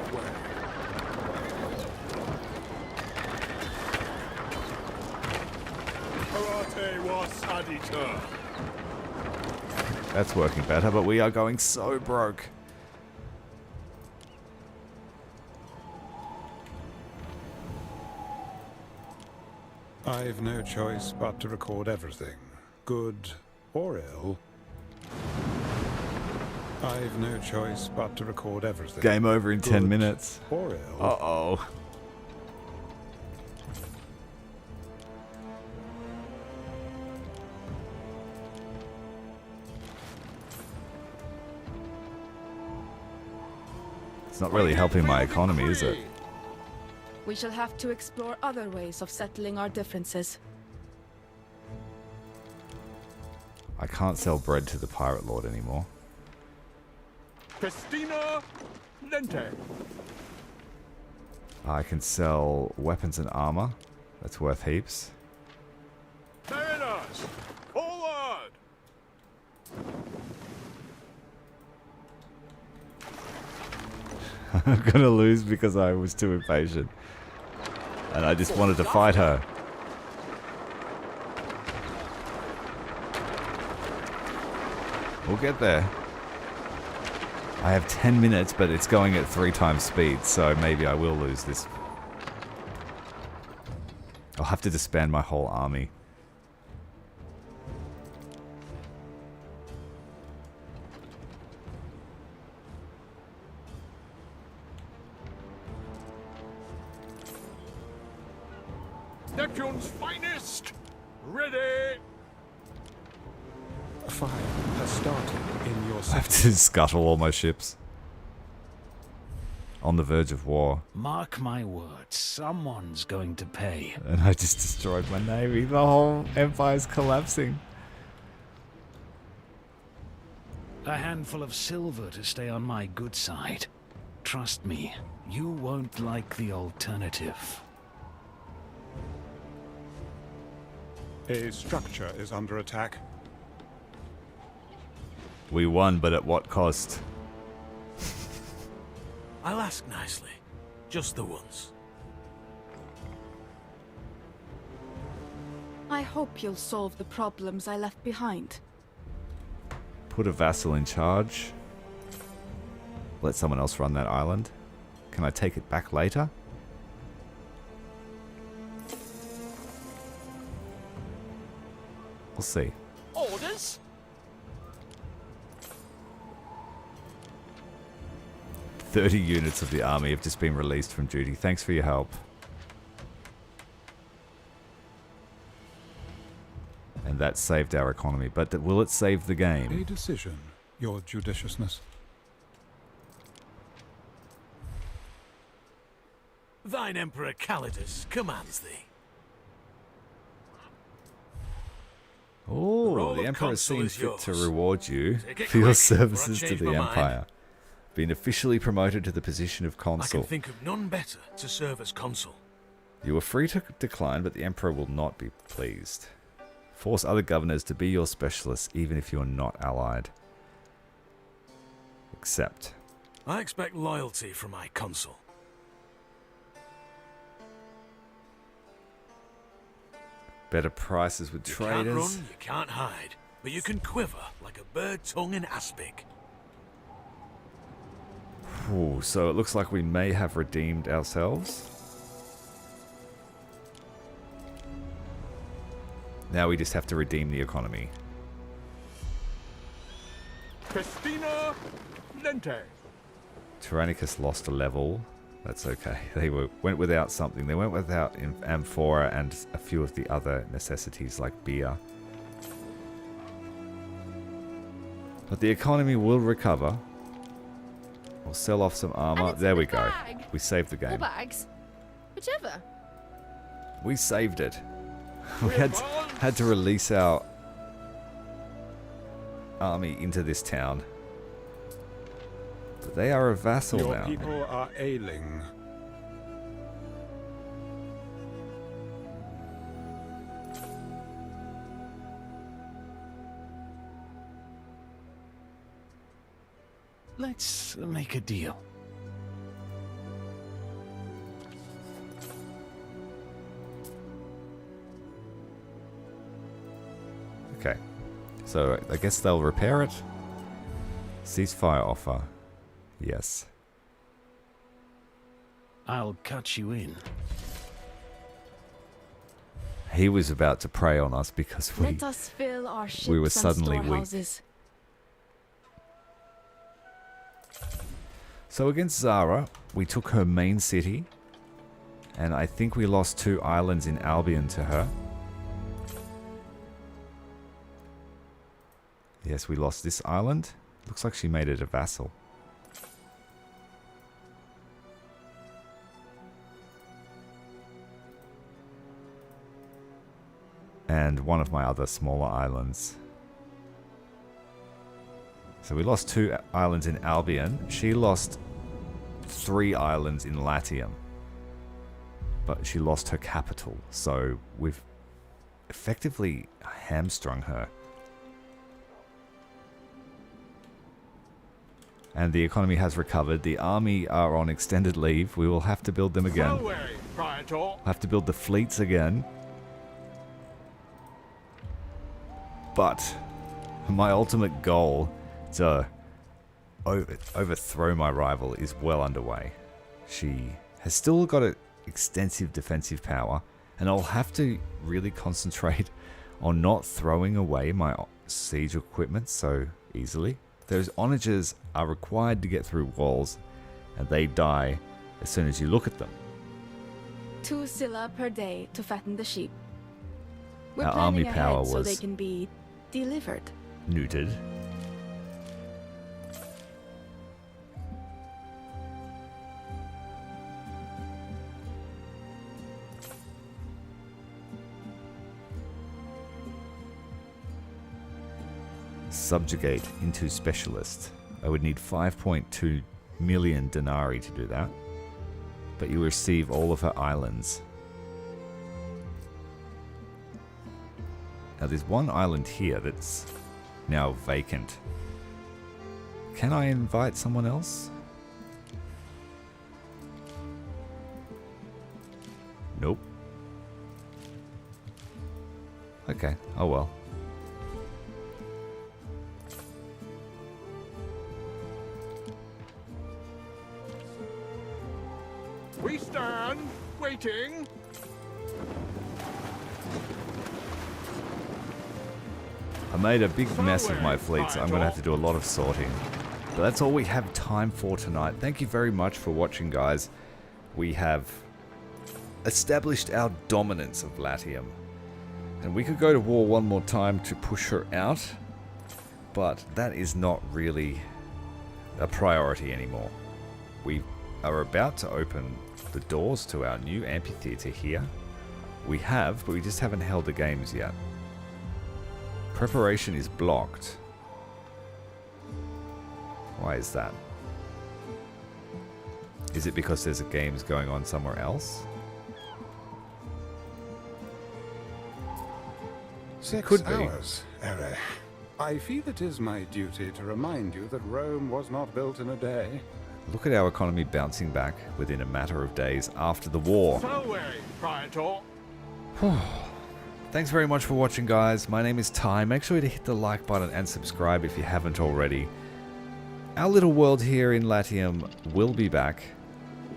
Karate was additor. That's working better, but we are going so broke. I've no choice but to record everything, good or ill. I've no choice but to record everything. Game over in 10 minutes. Or ill. Uh-oh. It's not really helping my economy, is it? We shall have to explore other ways of settling our differences. I can't sell bread to the Pirate Lord anymore. Festina Lente. I can sell weapons and armor. That's worth heaps. Mariners, forward! I'm gonna lose because I was too impatient. And I just wanted to fight her. We'll get there. I have 10 minutes, but it's going at 3 times speed, so maybe I will lose this. I'll have to disband my whole army. Neptune's finest! Ready! A fire has started in your I have city. to scuttle all my ships. On the verge of war. Mark my words, someone's going to pay. And I just destroyed my navy. The whole empire's collapsing. A handful of silver to stay on my good side. Trust me, you won't like the alternative. A structure is under attack. We won, but at what cost? I'll ask nicely. Just the once. I hope you'll solve the problems I left behind. Put a vassal in charge. Let someone else run that island. Can I take it back later? We'll see. Orders? 30 units of the army have just been released from duty. Thanks for your help. And that saved our economy. But will it save the game? A decision, your judiciousness. Thine Emperor Calidus commands thee. Oh, the Emperor seems fit to reward you for your services to the Empire. Been officially promoted to the position of consul. I can think of none better to serve as consul. You are free to decline, but the Emperor will not be pleased. Force other governors to be your specialists, even if you are not allied. Accept. I expect loyalty from my consul. Better prices with traders. You can't run, you can't hide, but you can quiver like a bird tongue in aspic. Ooh, so it looks like we may have redeemed ourselves. Now we just have to redeem the economy. Festina Lente. Tyrannicus lost a level. That's okay. They went without something. They went without amphora and a few of the other necessities like beer. But the economy will recover. We'll sell off some armor. There we go. We saved the Or game. bags. Whichever. We saved it. We had to release our army into this town. But they are a vassal Your now. people are ailing. Let's make a deal. Okay. So I guess they'll repair it. Ceasefire offer. Yes. I'll cut you in. He was about to prey on us because Let us fill our ships were and suddenly weak. storehouses. So against Zara, we took her main city. And I think we lost 2 islands in Albion to her. Yes, we lost this island. Looks like she made it a vassal. And one of my other smaller islands. So we lost 2 islands in Albion. She lost 3 islands in Latium. But she lost her capital. So we've effectively hamstrung her. And the economy has recovered. The army are on extended leave. We will have to build them again. Away, Praetor. Have to build the fleets again. But my ultimate goal to overthrow my rival is well underway. She has still got an extensive defensive power, and I'll have to really concentrate on not throwing away my siege equipment so easily. Those onagers are required to get through walls, and they die as soon as you look at them. 2 scylla per day to fatten the sheep. We're Our planning army power ahead so was they can be delivered. neutered. Subjugate into specialist. I would need 5.2 million denarii to do that. But you receive all of her islands. Now there's one island here that's now vacant. Can I invite someone else? Nope. Okay, oh well. We stand, waiting. I made a big mess of my fleet, so I'm going to have to do a lot of sorting. But that's all we have time for tonight. Thank you very much for watching, guys. We have established our dominance of Latium. And we could go to war one more time to push her out. But that is not really a priority anymore. We are about to open the doors to our new amphitheater here. We have, but we just haven't held the games yet. Preparation is blocked. Why is that? Is it because there's a games going on somewhere else? 6 Could be. hours, Ere. I feel it is my duty to remind you that Rome was not built in a day. Look at our economy bouncing back within a matter of days after the war. So weary, Praetor. Thanks very much for watching, guys. My name is Ty. Make sure to hit the like button and subscribe if you haven't already. Our little world here in Latium will be back,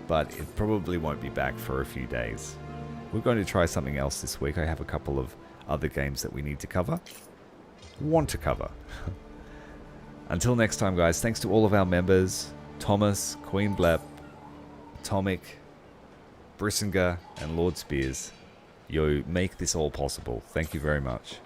but it probably won't be back for a few days. We're going to try something else this week. I have a couple of other games that we need to cover. Want to cover. Until next time, guys, thanks to all of our members. Thomas, Queen Blep, Atomic, Brissinger, and Lord Spears. You make this all possible. Thank you very much.